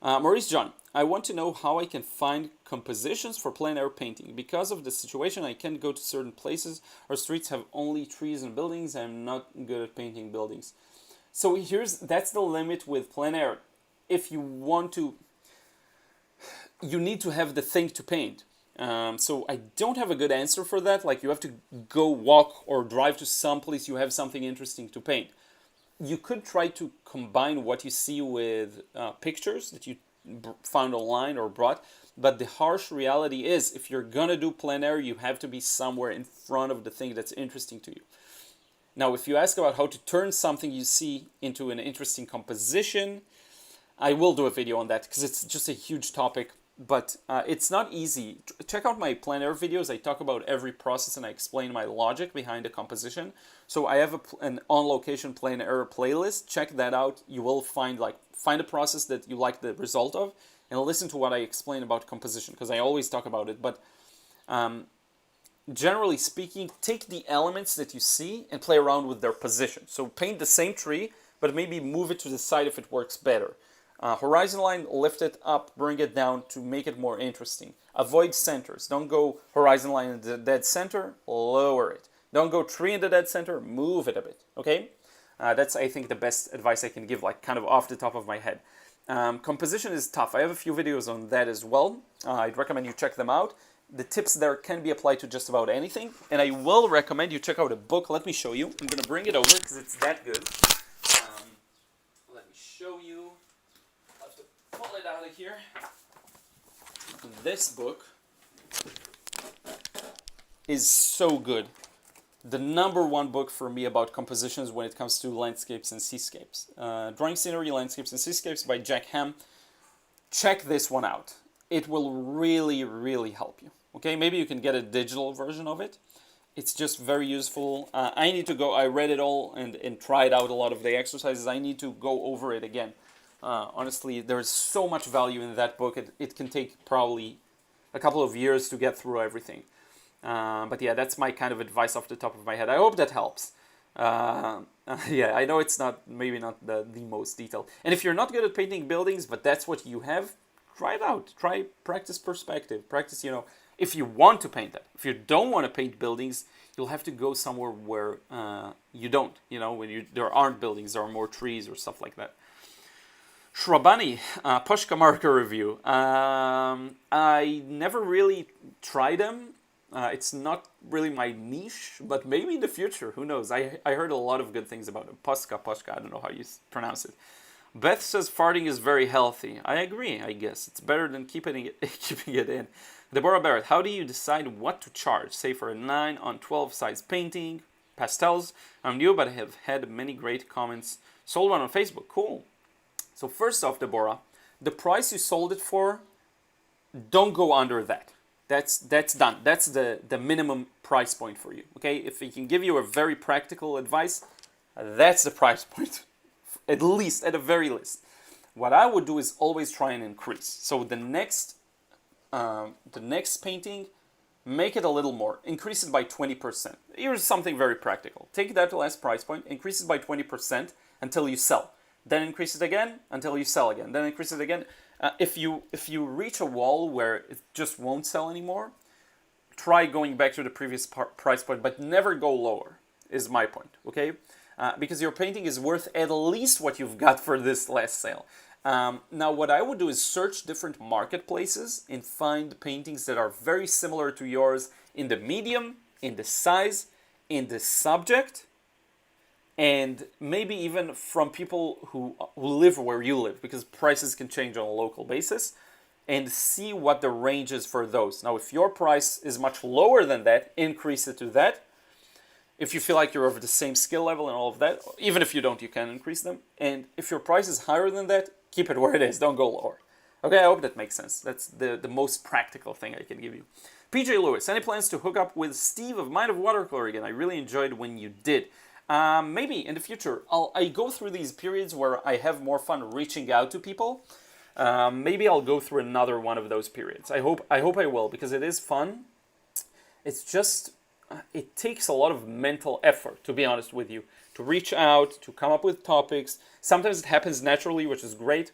Maurice John, I want to know how I can find compositions for plein air painting. Because of the situation, I can't go to certain places. Our streets have only trees and buildings. I'm not good at painting buildings. So that's the limit with plein air. If you want to, you need to have the thing to paint. So I don't have a good answer for that. Like, you have to go walk or drive to some place you have something interesting to paint. You could try to combine what you see with pictures that you found online or brought. But the harsh reality is, if you're gonna do plein air, you have to be somewhere in front of the thing that's interesting to you. Now, if you ask about how to turn something you see into an interesting composition, I will do a video on that because it's just a huge topic, but it's not easy. Check out my plein air videos. I talk about every process and I explain my logic behind the composition. So I have an on-location plein air playlist. Check that out. You will find a process that you like the result of, and listen to what I explain about composition, because I always talk about it. But generally speaking, take the elements that you see and play around with their position. So paint the same tree, but maybe move it to the side if it works better. Horizon line, lift it up, bring it down to make it more interesting. Avoid centers. Don't go horizon line in the dead center, lower it. Don't go tree in the dead center, move it a bit, okay? That's, I think, the best advice I can give, like kind of off the top of my head. Composition is tough. I have a few videos on that as well. I'd recommend you check them out. The tips there can be applied to just about anything, and I will recommend you check out a book. Let me show you. I'm going to bring it over because it's that good. Let me show you. I'll have to pull it out of here. This book is so good. The #1 book for me about compositions when it comes to landscapes and seascapes. Drawing Scenery, Landscapes and Seascapes by Jack Ham. Check this one out. It will really, really help you. Okay, maybe you can get a digital version of it. It's just very useful. I read it all and tried out a lot of the exercises. I need to go over it again. Honestly, there's so much value in that book. It can take probably a couple of years to get through everything. But yeah, that's my kind of advice off the top of my head. I hope that helps. Yeah, I know it's maybe not the most detailed. And if you're not good at painting buildings, but that's what you have, try it out. Practice perspective. Practice, if you want to paint that. If you don't want to paint buildings, you'll have to go somewhere where you don't. When there aren't buildings, there are more trees or stuff like that. Shrubani, Pushka marker review. I never really tried them. It's not really my niche, but maybe in the future, who knows? I heard a lot of good things about it. Pushka, I don't know how you pronounce it. Beth says farting is very healthy. I agree, I guess. It's better than keeping it in. Deborah Barrett, how do you decide what to charge? Say for a 9/12 size painting, pastels. I'm new, but I have had many great comments. Sold one on Facebook, cool. So first off, Deborah, the price you sold it for, don't go under that. That's done. That's the minimum price point for you. Okay, if we can give you a very practical advice, that's the price point, at the very least. What I would do is always try and increase. So the next painting, make it a little more. Increase it by 20%. Here's something very practical. Take that last price point, increase it by 20% until you sell. Then increase it again until you sell again. Then increase it again. If you reach a wall where it just won't sell anymore, try going back to the previous price point, but never go lower, is my point, okay? Because your painting is worth at least what you've got for this last sale. Now, what I would do is search different marketplaces and find paintings that are very similar to yours in the medium, in the size, in the subject, and maybe even from people who live where you live, because prices can change on a local basis, and see what the range is for those. Now, if your price is much lower than that, increase it to that. If you feel like you're of the same skill level and all of that, even if you don't, you can increase them. And if your price is higher than that, keep it where it is, don't go lower. Okay, I hope that makes sense. That's the most practical thing I can give you. PJ Lewis, any plans to hook up with Steve of Mind of Watercolor again? I really enjoyed when you did. Maybe in the future. I go through these periods where I have more fun reaching out to people. Maybe I'll go through another one of those periods. I hope I will, because it is fun. It's just, it takes a lot of mental effort, to be honest with you, to reach out, to come up with topics. Sometimes it happens naturally, which is great.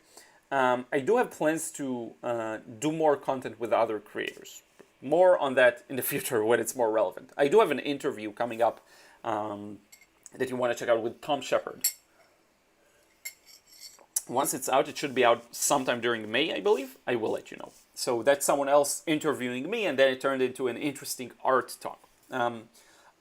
I do have plans to do more content with other creators. More on that in the future when it's more relevant. I do have an interview coming up that you want to check out with Tom Shepard. Once it's out, it should be out sometime during May, I believe. I will let you know. So that's someone else interviewing me, and then it turned into an interesting art talk.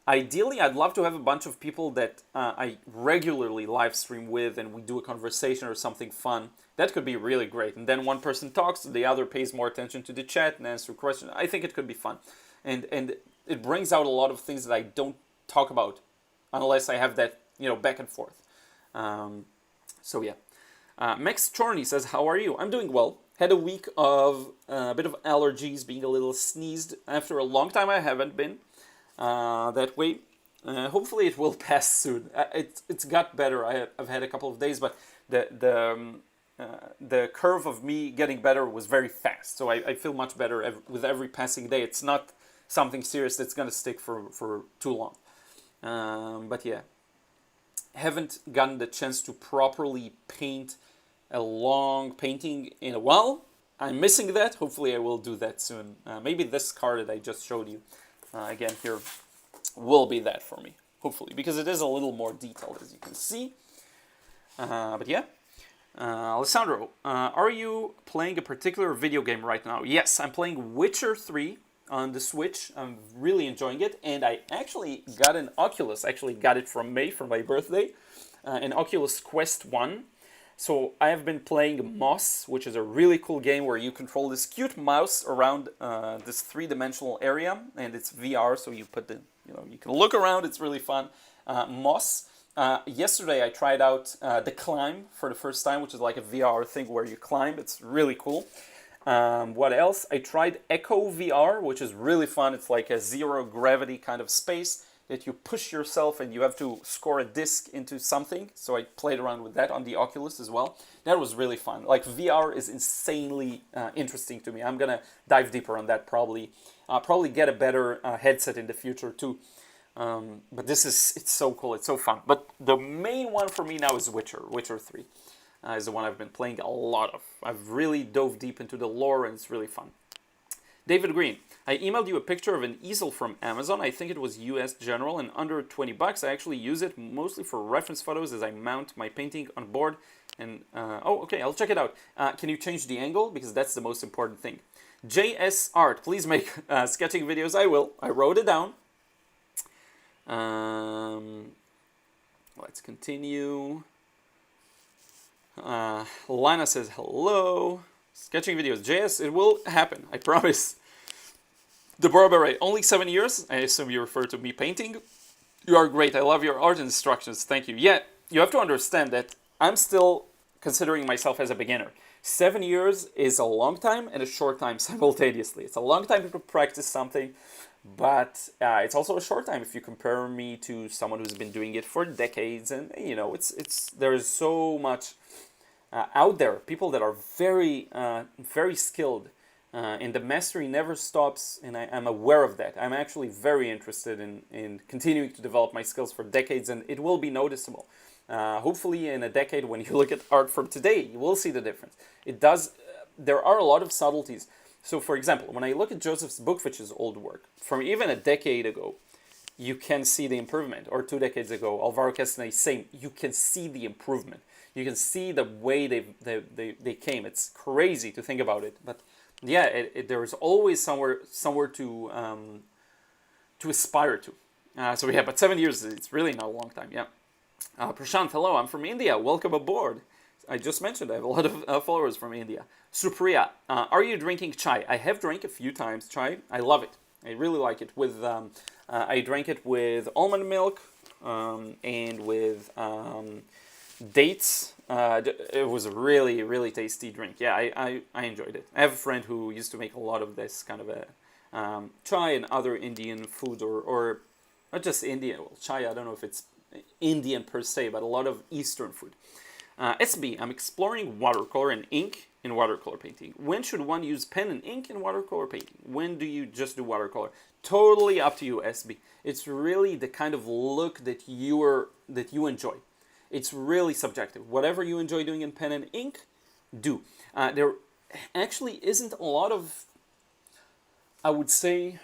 Ideally, I'd love to have a bunch of people that I regularly live stream with, and we do a conversation or something fun. That could be really great. And then one person talks, the other pays more attention to the chat and answer questions. I think it could be fun. And it brings out a lot of things that I don't talk about unless I have that, back and forth. So yeah. Max Chorney says, how are you? I'm doing well. Had a week of a bit of allergies, being a little sneezed after a long time I haven't been that way. Hopefully it will pass soon. It's got better. I've had a couple of days, but the curve of me getting better was very fast. So I feel much better with every passing day. It's not something serious that's going to stick for too long. But yeah, haven't gotten the chance to properly paint a long painting in a while. I'm missing that. Hopefully I will do that soon. Maybe this card that I just showed you again here will be that for me, hopefully, because it is a little more detailed, as you can see. But yeah. Alessandro, are you playing a particular video game right now? Yes, I'm playing Witcher 3 on the Switch. I'm really enjoying it, and I actually got an Oculus. Actually got it from May for my birthday, an Oculus Quest 1. So I have been playing Moss, which is a really cool game where you control this cute mouse around this three-dimensional area, and it's VR, so you put you can look around. It's really fun. Moss. Yesterday I tried out The Climb for the first time, which is like a VR thing where you climb. It's really cool. What else? I tried Echo VR, which is really fun. It's like a zero gravity kind of space that you push yourself and you have to score a disc into something. So I played around with that on the Oculus as well. That was really fun. Like VR is insanely interesting to me. I'm gonna dive deeper on that probably. Probably get a better headset in the future too. But it's so cool. It's so fun. But the main one for me now is Witcher 3. Is the one I've been playing a lot of. I've really dove deep into the lore and it's really fun. David Green, I emailed you a picture of an easel from Amazon. I think it was US General and under 20 bucks. I actually use it mostly for reference photos as I mount my painting on board. And okay, I'll check it out. Can you change the angle? Because that's the most important thing. JS Art, please make sketching videos. I will. I wrote it down. Let's continue. Lana says hello. Sketching videos. JS, it will happen. I promise. Deborah Beret, only 7 years. I assume you refer to me painting. You are great. I love your art instructions. Thank you. Yeah, you have to understand that I'm still considering myself as a beginner. 7 years is a long time and a short time simultaneously. It's a long time to practice something, but it's also a short time if you compare me to someone who's been doing it for decades. And there is so much out there. People that are very very skilled. And the mastery never stops, and I'm aware of that. I'm actually very interested in continuing to develop my skills for decades, and it will be noticeable. Hopefully in a decade, when you look at art from today, you will see the difference. There are a lot of subtleties. So for example, when I look at Joseph Bookfich's old work, from even a decade ago, you can see the improvement. Or 2 decades ago, Alvaro Castaneda, same. You can see the improvement. You can see the way they came. It's crazy to think about it, but yeah, there is always somewhere to aspire to. So yeah, but 7 years, it's really not a long time. Yeah. Prashant, hello, I'm from India. Welcome aboard. I just mentioned I have a lot of followers from India. Supriya, are you drinking chai? I have drank a few times chai. I love it. I really like it. I drank it with almond milk and with dates. It was a really, really tasty drink. Yeah, I enjoyed it. I have a friend who used to make a lot of this kind of a chai and other Indian food, or not just Indian. Well, chai, I don't know if it's Indian per se, but a lot of Eastern food. SB, I'm exploring watercolor and ink in watercolor painting. When should one use pen and ink in watercolor painting? When do you just do watercolor? Totally up to you, SB. It's really the kind of look that you enjoy. It's really subjective. Whatever you enjoy doing in pen and ink, do. There actually isn't a lot of, I would say,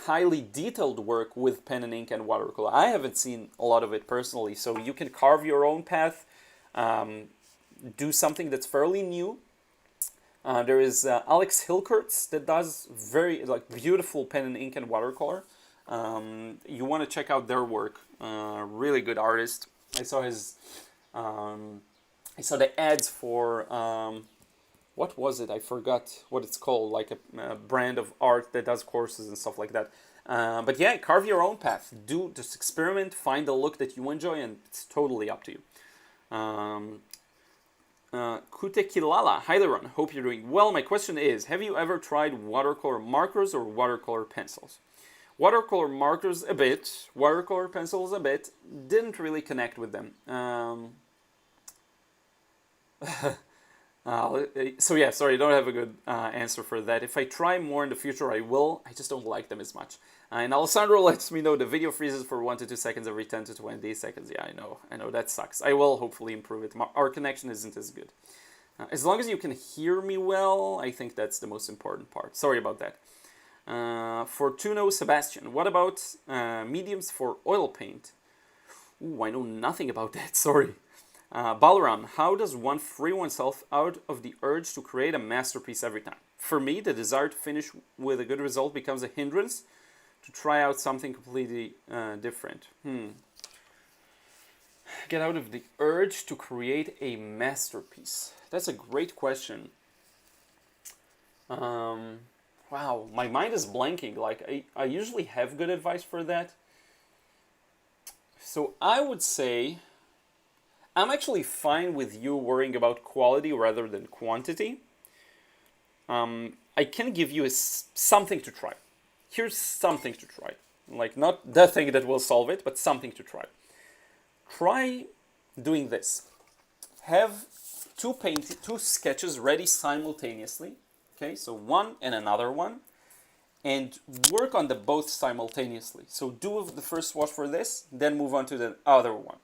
highly detailed work with pen and ink and watercolor. I haven't seen a lot of it personally, so you can carve your own path, do something that's fairly new. There is Alex Hilkertz that does very beautiful pen and ink and watercolor. You want to check out their work. Really good artist. I saw his. I saw the ads for. What was it? I forgot what it's called. Like a brand of art that does courses and stuff like that. But yeah, carve your own path. Just experiment. Find the look that you enjoy, and it's totally up to you. Kutekilala, hi Liron, hope you're doing well. My question is, have you ever tried watercolor markers or watercolor pencils? Watercolor markers a bit, watercolor pencils a bit, didn't really connect with them. So yeah, sorry, I don't have a good answer for that. If I try more in the future, I will. I just don't like them as much. And Alessandro lets me know the video freezes for 1 to 2 seconds every 10 to 20 seconds. Yeah, I know, that sucks. I will hopefully improve it. Our connection isn't as good. As long as you can hear me well, I think that's the most important part. Sorry about that. Fortuno Sebastian, what about mediums for oil paint? Ooh, I know nothing about that, sorry. Balaram, how does one free oneself out of the urge to create a masterpiece every time? For me, the desire to finish with a good result becomes a hindrance to try out something completely different. Get out of the urge to create a masterpiece. That's a great question. Wow, my mind is blanking. Like, I usually have good advice for that. So I would say I'm actually fine with you worrying about quality rather than quantity. I can give you something to try. Here's something to try. Like, not the thing that will solve it, but something to try. Try doing this. Have two sketches ready simultaneously. Okay, so one and another one. And work on them both simultaneously. So do the first wash for this, then move on to the other one.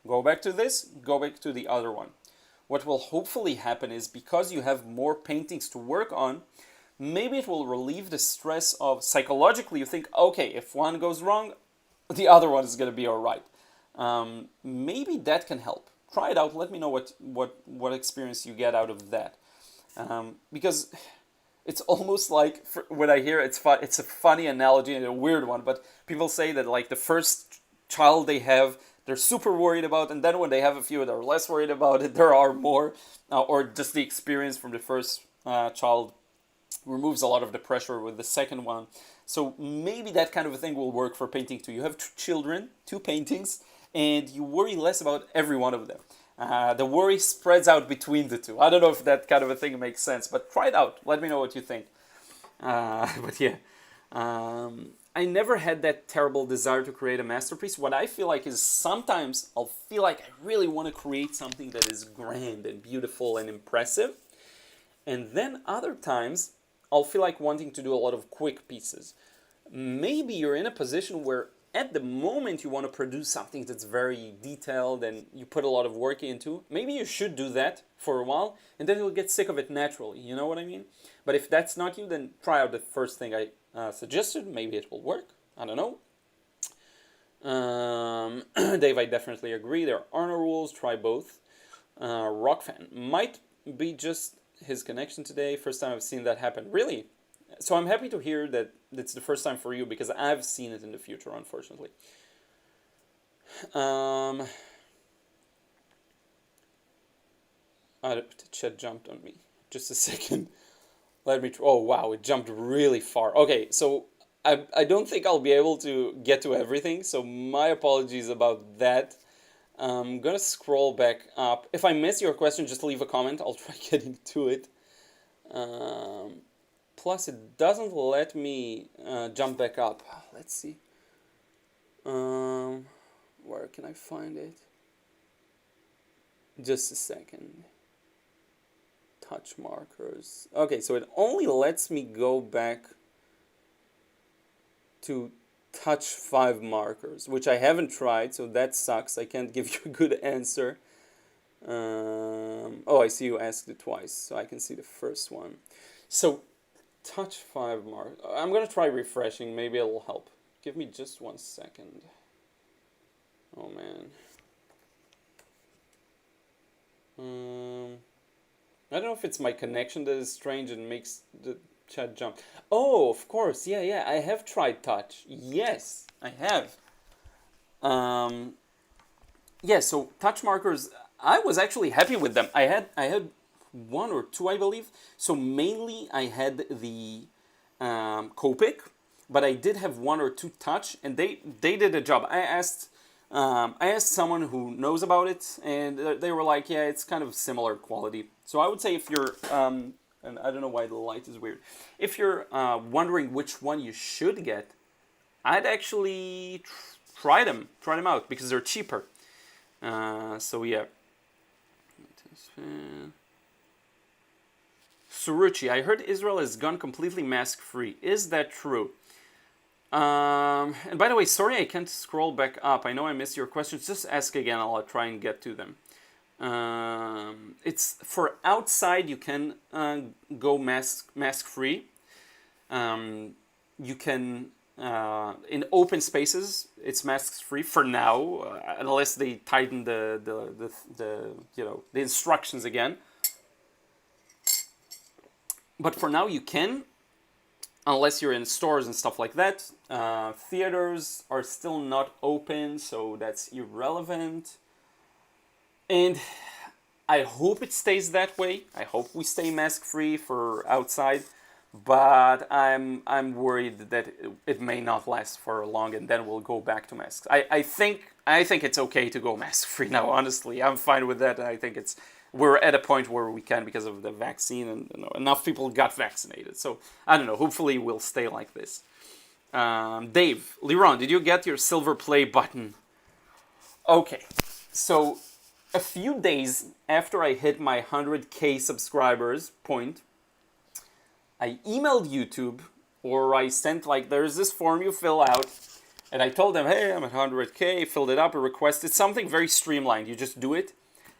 Go back to this, go back to the other one. What will hopefully happen is, because you have more paintings to work on, maybe it will relieve the stress of, psychologically you think, okay, if one goes wrong, the other one is going to be all right. Maybe that can help. Try it out. Let me know what experience you get out of that. Because it's almost like, when I hear it's a funny analogy and a weird one, but people say that like the first child they have, they're super worried about, and then when they have a few, they're less worried about it. There are more, or just the experience from the first child removes a lot of the pressure with the second one. So maybe that kind of a thing will work for painting too. You have 2 children, 2 paintings, and you worry less about every one of them. The worry spreads out between the 2. I don't know if that kind of a thing makes sense, but try it out. Let me know what you think. But yeah. I never had that terrible desire to create a masterpiece. What I feel like is sometimes I'll feel like I really want to create something that is grand and beautiful and impressive. And then other times I'll feel like wanting to do a lot of quick pieces. Maybe you're in a position where at the moment you want to produce something that's very detailed and you put a lot of work into. Maybe you should do that for a while and then you'll get sick of it naturally. You know what I mean? But if that's not you, then try out the first thing I suggested. Maybe it will work. I don't know. Dave, I definitely agree. There are no rules. Try both. Rockfan might be just his connection today. First time I've seen that happen. Really? So I'm happy to hear that it's the first time for you, because I've seen it in the future, unfortunately. The chat jumped on me. Just a second. Let me. Oh wow! It jumped really far. Okay, so I don't think I'll be able to get to everything. So my apologies about that. I'm gonna scroll back up. If I miss your question, just leave a comment. I'll try getting to it. Plus, it doesn't let me jump back up. Let's see. Where can I find it? Just a second. Touch markers. Okay, so it only lets me go back to touch 5 markers, which I haven't tried, so that sucks. I can't give you a good answer. Oh, I see you asked it twice, so I can see the first one. So, touch 5 markers. I'm gonna try refreshing. Maybe it'll help. Give me just 1 second. Oh man. I don't know if it's my connection that is strange and makes Chat jump. Oh, of course. Yeah, yeah. I have tried touch. Yes, I have. Um, yeah. So touch markers. I was actually happy with them. I had one or two, I believe. So mainly I had the Copic, but I did have one or two touch, and they did a job. I asked someone who knows about it, and they were like, yeah, it's kind of similar quality. So I would say if you're and I don't know why the light is weird. If you're wondering which one you should get, I'd actually try them out because they're cheaper. So yeah. Suruchi, I heard Israel has gone completely mask-free. Is that true? And by the way, sorry I can't scroll back up. I know I missed your questions. Just ask again. I'll try and get to them. It's for outside. You can go mask-free. You can in open spaces. It's masks-free for now, unless they tighten the the instructions again. But for now, you can, unless you're in stores and stuff like that. Theaters are still not open, so that's irrelevant. And I hope it stays that way. I hope we stay mask-free for outside. But I'm worried that it may not last for long, and then we'll go back to masks. I think it's okay to go mask-free now. Honestly, I'm fine with that. I think we're at a point where we can because of the vaccine, and enough people got vaccinated. So I don't know. Hopefully, we'll stay like this. Dave, Liron, did you get your silver play button? Okay, so a few days after I hit my 100K subscribers point, I emailed YouTube, or I sent there's this form you fill out, and I told them, hey, I'm at 100K, filled it up, a request. It's something very streamlined. You just do it.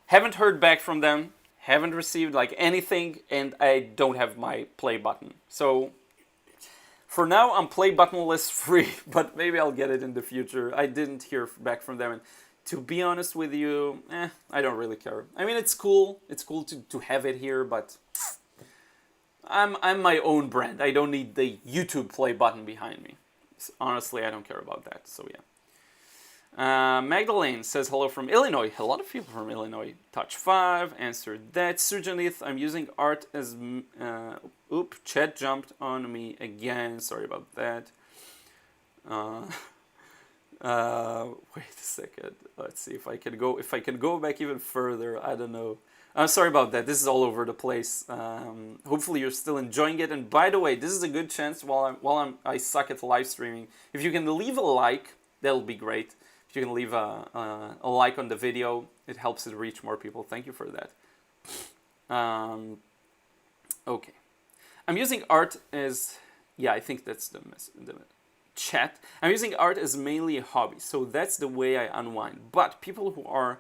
Haven't heard back from them, haven't received anything, and I don't have my play button. So for now, I'm play buttonless free, but maybe I'll get it in the future. I didn't hear back from them, and to be honest with you, I don't really care. I mean, it's cool. It's cool to have it here, but I'm my own brand. I don't need the YouTube play button behind me. Honestly, I don't care about that. So yeah. Magdalene says hello from Illinois. A lot of people from Illinois. Touch 5, answered that. Sujanith, I'm using art as... Chat jumped on me again. Sorry about that. Wait a second. Let's see if I can go back even further. I don't know. Sorry about that. This is all over the place. Hopefully you're still enjoying it. And by the way, this is a good chance while I suck at live streaming. If you can leave a like, that'll be great. If you can leave a like on the video, it helps it reach more people. Thank you for that. Okay. I'm using art as... Yeah, I think that's the chat. I'm using art as mainly a hobby. So that's the way I unwind. But people who are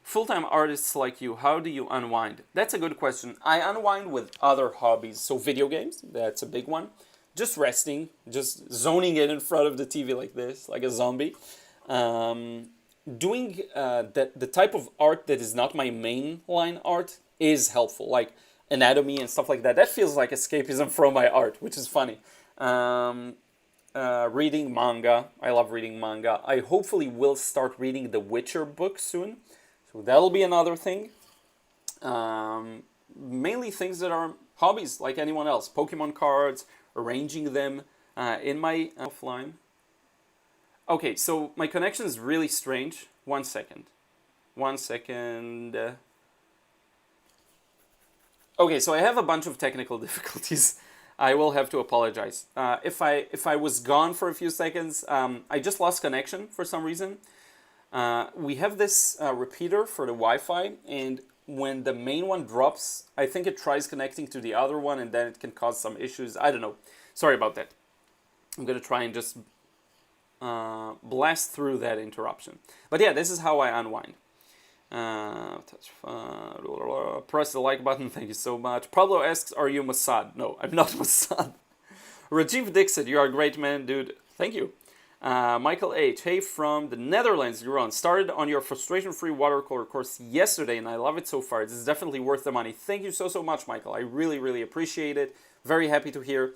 full-time artists like you, how do you unwind? That's a good question. I unwind with other hobbies. So video games, that's a big one. Just resting, just zoning in front of the TV like this, like a zombie. Doing the type of art that is not my main line art is helpful, like anatomy and stuff like that. That feels like escapism from my art, which is funny. Reading manga. I love reading manga. I hopefully will start reading the Witcher book soon. So that'll be another thing. Mainly things that are hobbies like anyone else. Pokemon cards, arranging them in my offline. Okay, so my connection is really strange. 1 second. 1 second. Okay, so I have a bunch of technical difficulties. I will have to apologize. If I was gone for a few seconds, I just lost connection for some reason. We have this repeater for the Wi-Fi, and when the main one drops, I think it tries connecting to the other one, and then it can cause some issues. I don't know. Sorry about that. I'm going to try and just blast through that interruption. But yeah, this is how I unwind. Press the like button, thank you so much. Pablo asks, are you Mossad? No, I'm not Mossad. Rajiv Dixit, you are a great man, dude. Thank you. Michael H. Hey, from the Netherlands, Liron. Started on your frustration-free watercolor course yesterday, and I love it so far. This is definitely worth the money. Thank you so much, Michael. I really, really appreciate it. Very happy to hear.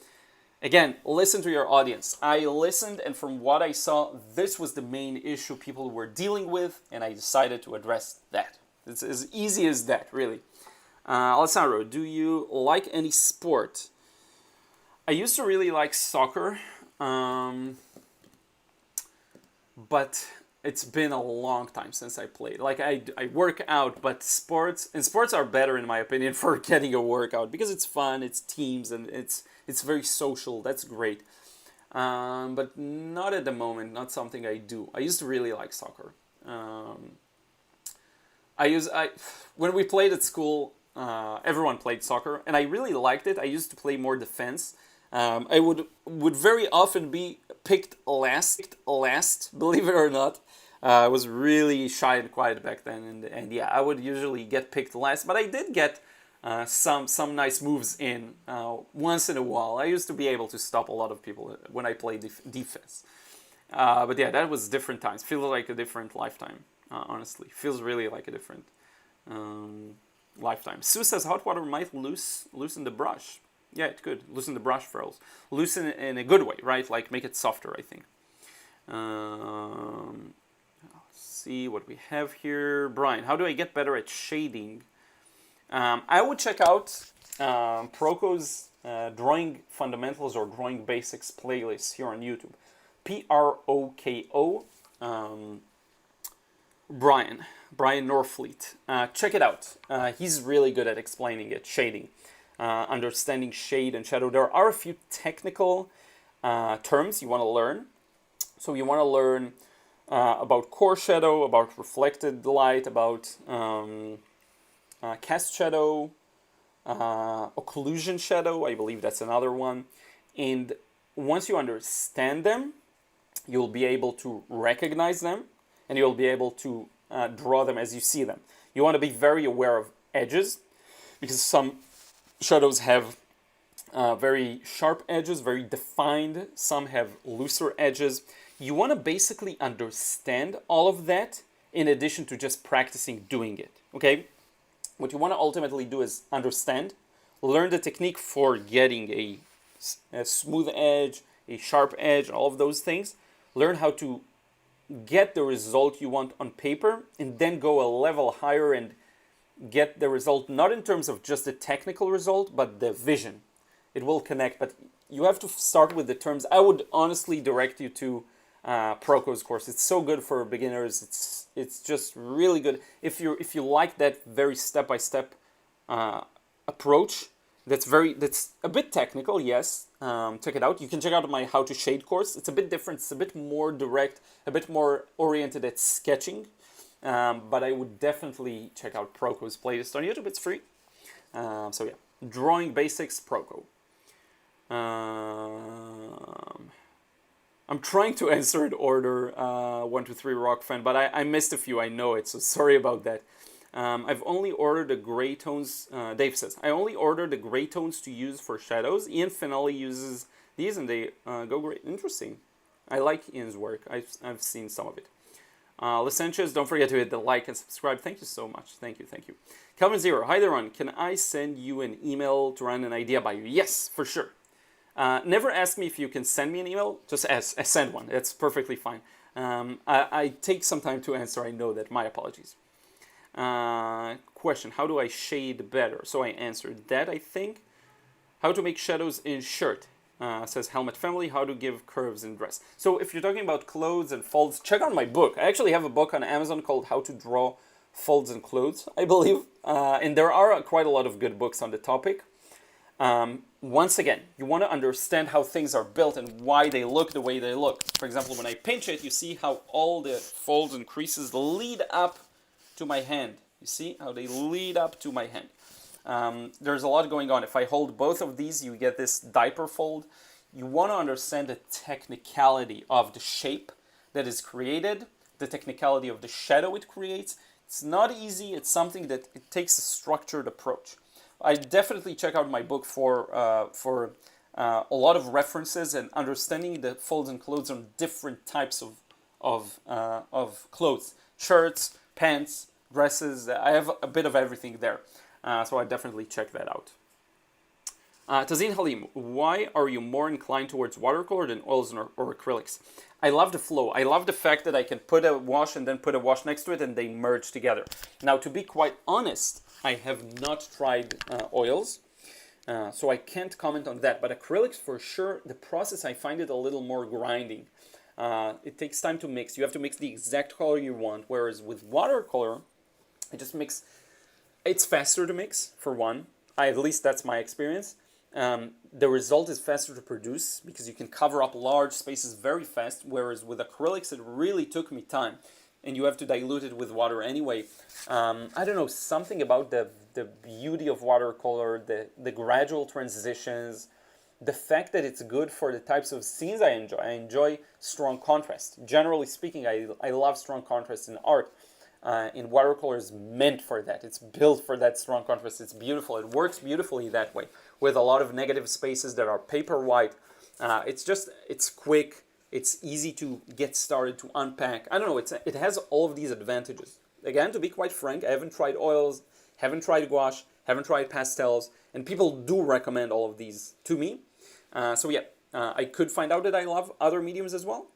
Again, listen to your audience. I listened, and from what I saw, this was the main issue people were dealing with, and I decided to address that. It's as easy as that, really. Alessandro, do you like any sport? I used to really like soccer. But it's been a long time since I played. Like I work out, but sports are better in my opinion for getting a workout because it's fun, it's teams, and it's very social. That's great. But not at the moment. Not something I do. I used to really like soccer. When we played at school, everyone played soccer, and I really liked it. I used to play more defense. I would very often be picked last, believe it or not. I was really shy and quiet back then, and yeah, I would usually get picked last, but I did get some nice moves in once in a while. I used to be able to stop a lot of people when I played defense. But yeah, that was different times. Feels like a different lifetime, honestly. Feels really like a different lifetime. Sue says hot water might loosen the brush. Yeah, it could loosen the brush furls. Loosen it in a good way, right? Like make it softer, I think. Let's see what we have here. Brian, how do I get better at shading? I would check out Proko's Drawing Fundamentals or Drawing Basics playlist here on YouTube. Proko. Brian Norfleet. Check it out. He's really good at explaining it, shading. Understanding shade and shadow. There are a few technical terms you want to learn. So you want to learn about core shadow, about reflected light, about cast shadow, occlusion shadow, I believe that's another one. And once you understand them, you'll be able to recognize them, and you'll be able to draw them as you see them. You want to be very aware of edges, because some shadows have very sharp edges, very defined. Some have looser edges. You want to basically understand all of that in addition to just practicing doing it, okay? What you want to ultimately do is understand, learn the technique for getting a smooth edge, a sharp edge, all of those things. Learn how to get the result you want on paper, and then go a level higher and get the result, not in terms of just the technical result, but the vision. It will connect, but you have to start with the terms. I would honestly direct you to Proko's course. It's so good for beginners. It's just really good. If you like that very step-by-step approach, that's a bit technical, yes. Check it out. You can check out my How to Shade course. It's a bit different. It's a bit more direct, a bit more oriented at sketching. But I would definitely check out Proko's playlist on YouTube. It's free. So yeah, Drawing Basics, Proko. I'm trying to answer in order, 1, 2, 3 Rock Fan, but I missed a few, I know it, so sorry about that. I've only ordered the gray tones, Dave says, I only ordered the gray tones to use for shadows. Ian Finelli uses these and they go great. Interesting. I like Ian's work. I've seen some of it. Sanchez, don't forget to hit the like and subscribe. Thank you so much. Thank you. Calvin Zero, hi there, Ron. Can I send you an email to run an idea by you? Yes, for sure. Never ask me if you can send me an email. Just send one. That's perfectly fine. I take some time to answer. I know that. My apologies. Question, how do I shade better? So I answered that, I think. How to make shadows in shirt. Says Helmet Family, how to give curves in dress. So if you're talking about clothes and folds, check out my book. I actually have a book on Amazon called How to Draw Folds and Clothes, I believe. And there are quite a lot of good books on the topic. Once again, you want to understand how things are built and why they look the way they look. For example, when I pinch it, you see how all the folds and creases lead up to my hand. You see how they lead up to my hand. There's a lot going on. If I hold both of these, you get this diaper fold. You want to understand the technicality of the shape that is created, the technicality of the shadow it creates. It's not easy. It's something that it takes a structured approach. I definitely check out my book for a lot of references and understanding the folds and clothes on different types of clothes, shirts, pants, dresses. I have a bit of everything there, so I definitely check that out. Tazeen Halim, why are you more inclined towards watercolor than oils or acrylics? I love the flow. I love the fact that I can put a wash and then put a wash next to it and they merge together. Now, to be quite honest, I have not tried oils, so I can't comment on that. But acrylics, for sure, the process, I find it a little more grinding. It takes time to mix. You have to mix the exact color you want, whereas with watercolor, it's faster to mix, for one. At least that's my experience. The result is faster to produce because you can cover up large spaces very fast, whereas with acrylics it really took me time, and you have to dilute it with water anyway. I don't know, something about the beauty of watercolor, the gradual transitions, the fact that it's good for the types of scenes I enjoy. I enjoy strong contrast. Generally speaking, I love strong contrast in art. In watercolor is meant for that. It's built for that strong contrast. It's beautiful. It works beautifully that way with a lot of negative spaces that are paper white. It's quick. It's easy to get started, to unpack. I don't know. It has all of these advantages. Again, to be quite frank, I haven't tried oils, haven't tried gouache, haven't tried pastels, and people do recommend all of these to me. So yeah, I could find out that I love other mediums as well.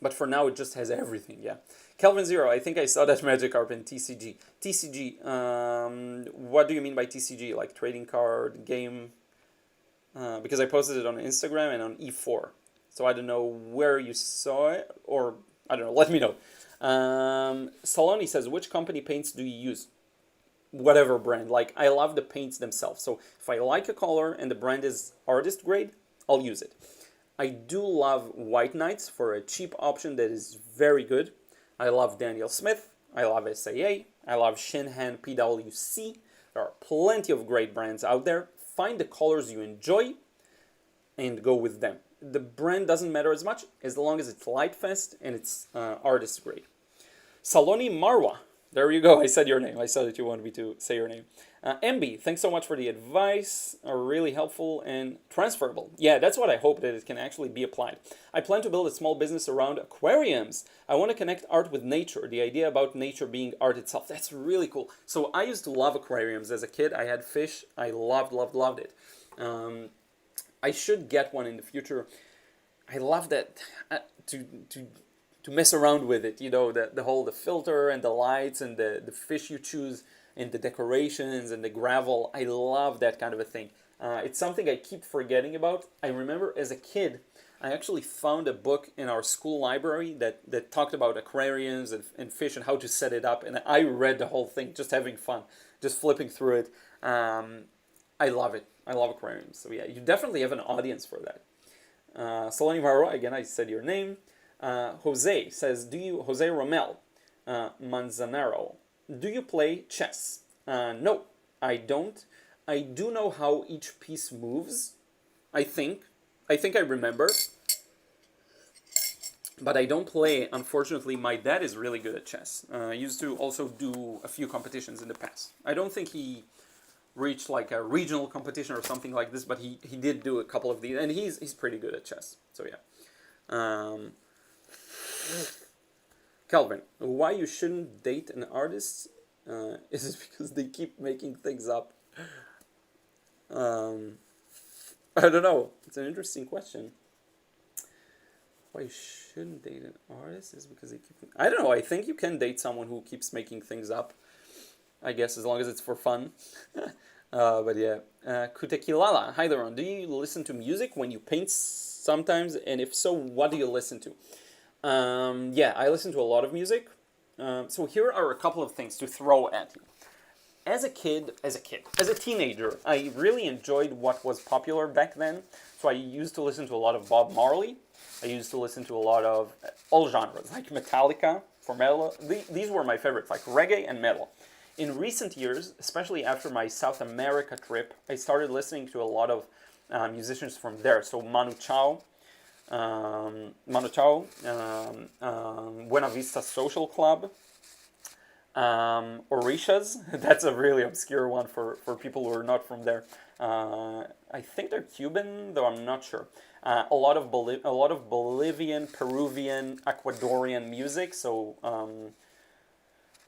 But for now, it just has everything, yeah. Kelvin Zero, I think I saw that Magikarp in TCG. TCG, what do you mean by TCG? Like trading card, game? Because I posted it on Instagram and on E4. So I don't know where you saw it, or I don't know, let me know. Saloni says, which company paints do you use? Whatever brand. Like, I love the paints themselves. So if I like a color and the brand is artist grade, I'll use it. I do love White Knights for a cheap option that is very good. I love Daniel Smith. I love SAA. I love Shinhan PWC. There are plenty of great brands out there. Find the colors you enjoy and go with them. The brand doesn't matter as much as long as it's Lightfest and it's artist grade. Saloni Marwa. There you go. I said your name. I saw that you wanted me to say your name. MB, thanks so much for the advice. Really helpful and transferable. Yeah, that's what I hope, that it can actually be applied. I plan to build a small business around aquariums. I want to connect art with nature. The idea about nature being art itself. That's really cool. So I used to love aquariums as a kid. I had fish. I loved it. I should get one in the future. I love that to mess around with it, you know, the filter and the lights and the fish you choose and the decorations and the gravel. I love that kind of a thing. It's something I keep forgetting about. I remember as a kid, I actually found a book in our school library that talked about aquariums and fish and how to set it up. And I read the whole thing, just having fun, just flipping through it. I love it. I love aquariums. So yeah, you definitely have an audience for that. Solani Varro, again, I said your name. Jose says, Jose Romel Manzanaro, do you play chess? No, I don't. I do know how each piece moves. I think I remember. But I don't play, unfortunately. My dad is really good at chess. Used to also do a few competitions in the past. I don't think he reached like a regional competition or something like this, but he did do a couple of these, and he's pretty good at chess. So yeah. Calvin, why you shouldn't date an artist? Is it because they keep making things up? I don't know. It's an interesting question. Why you shouldn't date an artist is because they keep... I don't know. I think you can date someone who keeps making things up. I guess as long as it's for fun. But yeah. Kutekilala. Hi Liron. Do you listen to music when you paint sometimes? And if so, what do you listen to? Yeah, I listen to a lot of music. So here are a couple of things to throw at you. As a teenager, I really enjoyed what was popular back then. So I used to listen to a lot of Bob Marley. I used to listen to a lot of all genres, like Metallica for metal. These were my favorites, like reggae and metal. In recent years, especially after my South America trip, I started listening to a lot of musicians from there. So Manu Chao, Buena Vista Social Club, Orishas, that's a really obscure one for people who are not from there. I think they're Cuban, though I'm not sure. A lot of Bolivian, Peruvian, Ecuadorian music. So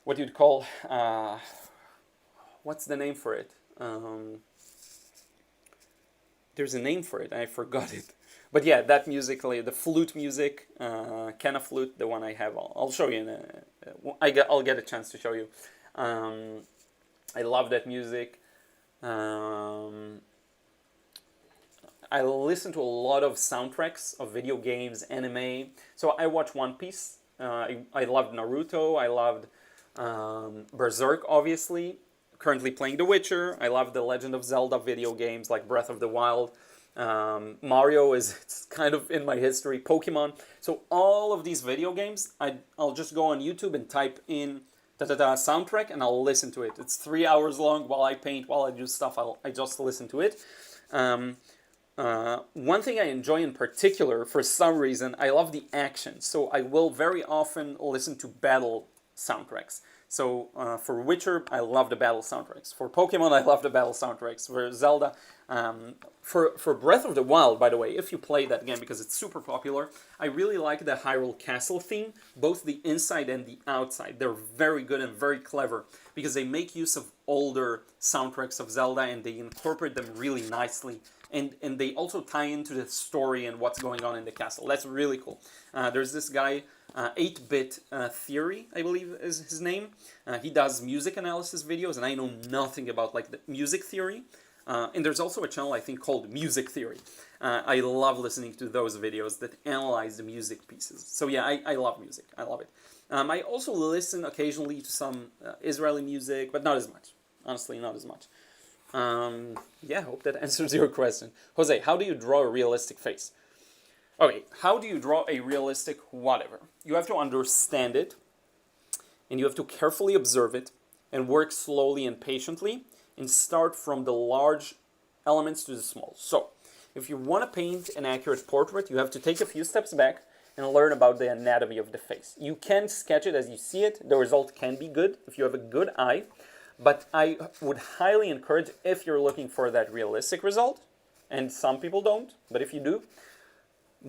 what you'd call what's the name for it? There's a name for it. I forgot it. But yeah, that music, like the flute music, Cana flute, the one I have, I'll show you. I'll get a chance to show you. I love that music. I listen to a lot of soundtracks of video games, anime. So I watch One Piece. I loved Naruto. I loved Berserk, obviously. Currently playing The Witcher. I love the Legend of Zelda video games like Breath of the Wild. Mario it's kind of in my history. Pokemon. So all of these video games, I'll just go on YouTube and type in soundtrack and I'll listen to it. It's 3 hours long while I paint, while I do stuff. I just listen to it. One thing I enjoy in particular, for some reason, I love the action. So I will very often listen to battle soundtracks. So for Witcher, I love the battle soundtracks. For Pokemon, I love the battle soundtracks. For Zelda, for Breath of the Wild, by the way, if you play that game because it's super popular, I really like the Hyrule Castle theme, both the inside and the outside. They're very good and very clever because they make use of older soundtracks of Zelda and they incorporate them really nicely. And they also tie into the story and what's going on in the castle. That's really cool. There's this guy, 8-Bit Theory, I believe is his name. He does music analysis videos, and I know nothing about like the music theory. And there's also a channel I think called Music Theory. I love listening to those videos that analyze the music pieces. So yeah, I love music. I love it. I also listen occasionally to some Israeli music, but not as much. Honestly, not as much. Yeah, I hope that answers your question. Jose, how do you draw a realistic face? Okay, how do you draw a realistic whatever? You have to understand it, and you have to carefully observe it, and work slowly and patiently, and start from the large elements to the small. So, if you want to paint an accurate portrait, you have to take a few steps back and learn about the anatomy of the face. You can sketch it as you see it. The result can be good if you have a good eye. But I would highly encourage, if you're looking for that realistic result, and some people don't, but if you do,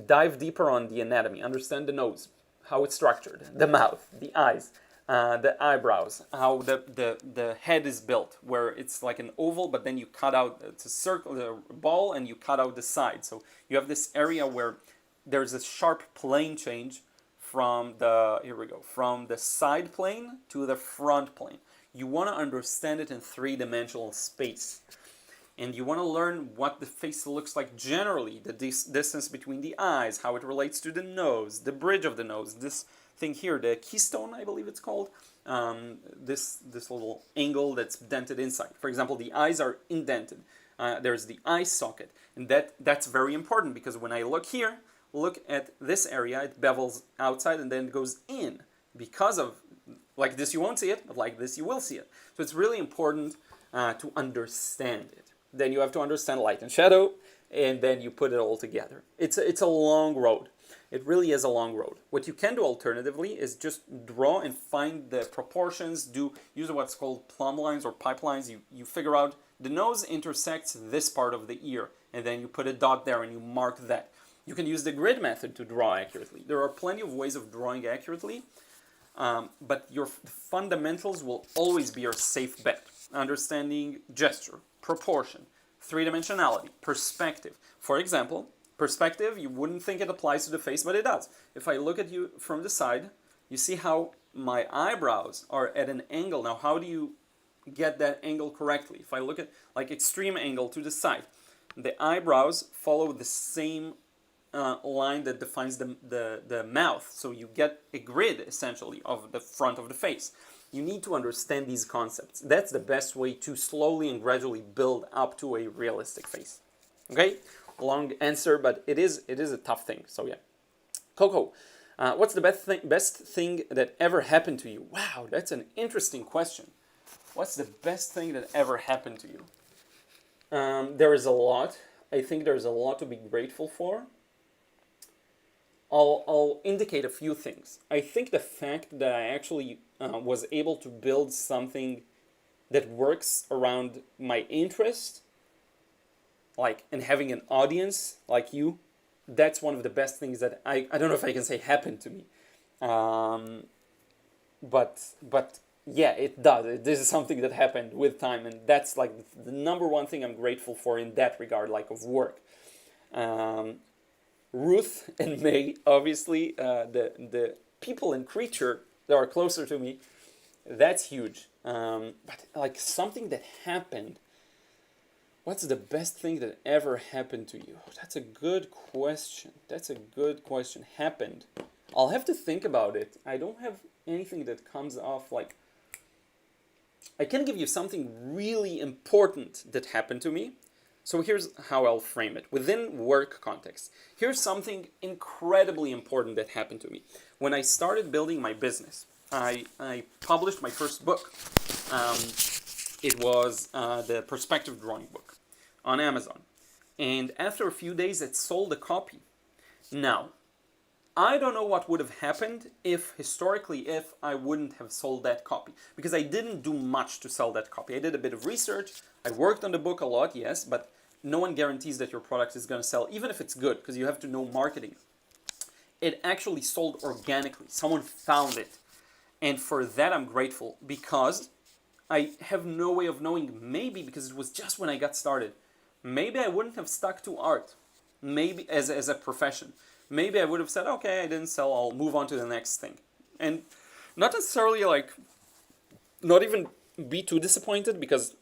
dive deeper on the anatomy. Understand the nose, how it's structured, the mouth, the eyes, the eyebrows, how the head is built, where it's like an oval, but then you cut out, it's a circle, the ball, and you cut out the side. So you have this area where there's a sharp plane change from from the side plane to the front plane. You want to understand it in three-dimensional space. And you want to learn what the face looks like generally, the distance between the eyes, how it relates to the nose, the bridge of the nose, this thing here, the keystone, I believe it's called, this little angle that's dented inside. For example, the eyes are indented. There's the eye socket. And that's very important because when I look here, look at this area, it bevels outside and then it goes in. Because of like this you won't see it, but like this you will see it. So it's really important to understand it. Then you have to understand light and shadow, and then you put it all together. It's a long road. It really is a long road. What you can do alternatively is just draw and find the proportions, use what's called plumb lines or pipelines. You figure out the nose intersects this part of the ear, and then you put a dot there and you mark that. You can use the grid method to draw accurately. There are plenty of ways of drawing accurately. But your fundamentals will always be your safe bet. Understanding gesture, proportion, three-dimensionality, perspective. For example, perspective, you wouldn't think it applies to the face, but it does. If I look at you from the side, you see how my eyebrows are at an angle. Now, how do you get that angle correctly? If I look at like extreme angle to the side, the eyebrows follow the same line that defines the mouth. So you get a grid, essentially, of the front of the face. You need to understand these concepts. That's the best way to slowly and gradually build up to a realistic face. Okay? Long answer, but it is a tough thing. So yeah. Coco, what's the best thing that ever happened to you? Wow, that's an interesting question. What's the best thing that ever happened to you? There is a lot. I think there's a lot to be grateful for. I'll indicate a few things. I think the fact that I actually was able to build something that works around my interest, like, and having an audience like you, that's one of the best things that I don't know if I can say happened to me. Um, but yeah, it does. This is something that happened with time, and that's like the number one thing I'm grateful for in that regard, like of work. Um, Ruth and May, obviously, the people and creature that are closer to me, that's huge. But like something that happened. What's the best thing that ever happened to you? That's a good question. That's a good question. Happened. I'll have to think about it. I don't have anything that comes off like. I can give you something really important that happened to me. So here's how I'll frame it within work context. Here's something incredibly important that happened to me. When I started building my business, I published my first book. Um, it was the perspective drawing book on Amazon. And after a few days, it sold a copy. Now, I don't know what would have happened if I wouldn't have sold that copy. Because I didn't do much to sell that copy. I did a bit of research. I worked on the book a lot, yes, but no one guarantees that your product is going to sell, even if it's good, because you have to know marketing. It actually sold organically. Someone found it. And for that, I'm grateful because I have no way of knowing, maybe because it was just when I got started. Maybe I wouldn't have stuck to art, maybe as a profession. Maybe I would have said, okay, I didn't sell, I'll move on to the next thing. And not necessarily like, not even be too disappointed because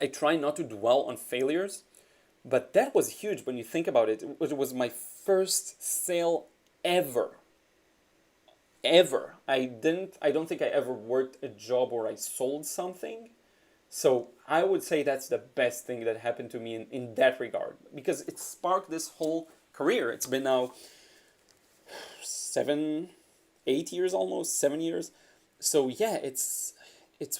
I try not to dwell on failures. But that was huge when you think about it. It was my first sale ever. Ever. I don't think I ever worked a job where I sold something. So I would say that's the best thing that happened to me in that regard. Because it sparked this whole career. It's been now 7, 8 years almost, 7 years. So yeah, it's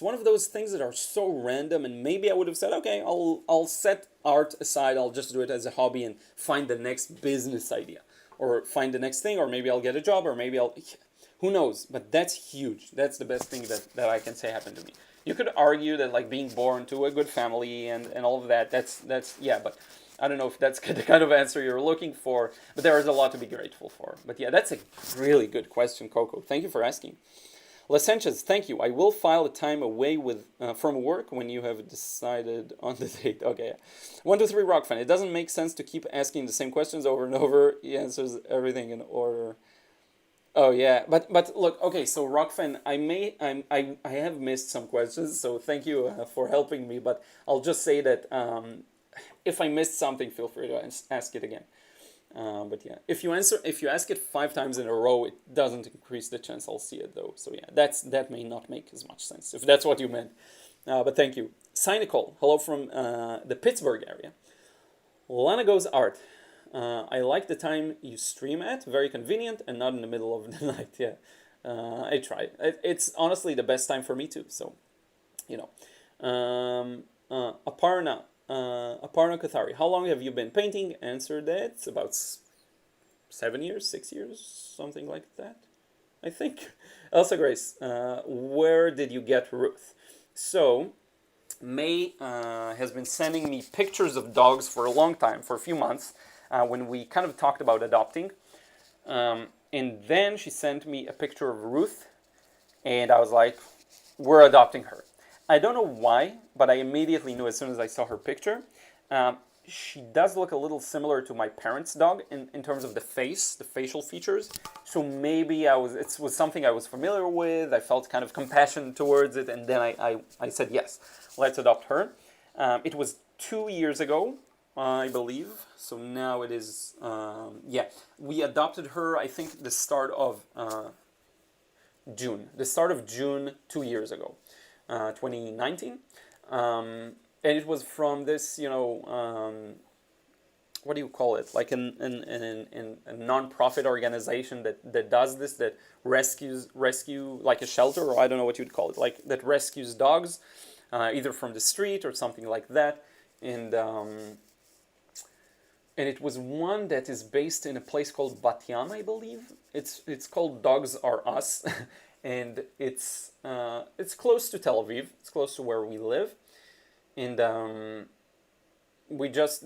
one of those things that are so random, and maybe I would have said, okay, I'll set art aside, I'll just do it as a hobby and find the next business idea, or find the next thing, or maybe I'll get a job, or maybe who knows? But that's huge. That's the best thing that I can say happened to me. You could argue that like being born to a good family and all of that, that's yeah, but I don't know if that's the kind of answer you're looking for, but there is a lot to be grateful for. But yeah, that's a really good question, Coco. Thank you for asking. La Sanchez, thank you. I will file a time away from work when you have decided on the date. Okay. 123 Rockfan. It doesn't make sense to keep asking the same questions over and over. He answers everything in order. Oh yeah, but look, okay. So Rockfan, I have missed some questions. So thank you for helping me. But I'll just say that if I missed something, feel free to ask it again. But yeah, if you ask it 5 times in a row, it doesn't increase the chance I'll see it though. So yeah, that may not make as much sense if that's what you meant. But thank you. Cynical, hello from the Pittsburgh area. Lana Goes Art. I like the time you stream at. Very convenient and not in the middle of the night. Yeah, I try. It's honestly the best time for me too. So, you know. Aparna. Aparna Kathari. How long have you been painting? Answer that. It's about 7 years, 6 years, something like that, I think. Elsa Grace. Where did you get Ruth? So, May has been sending me pictures of dogs for a long time, for a few months, when we kind of talked about adopting. And then she sent me a picture of Ruth, and I was like, we're adopting her. I don't know why, but I immediately knew as soon as I saw her picture. She does look a little similar to my parents' dog in terms of the face, the facial features. So maybe it was something I was familiar with. I felt kind of compassion towards it, and then I said, yes, let's adopt her. It was 2 years ago, I believe. So now it is, yeah. We adopted her, I think, the start of June. The start of June 2 years ago. 2019, and it was from this, what do you call it? Like a non-profit organization that does this, that rescue like a shelter, or I don't know what you'd call it, like that rescues dogs, either from the street or something like that, and and it was one that is based in a place called Bat Yam, I believe. It's called Dogs Are Us, and it's close to Tel Aviv. It's close to where we live, and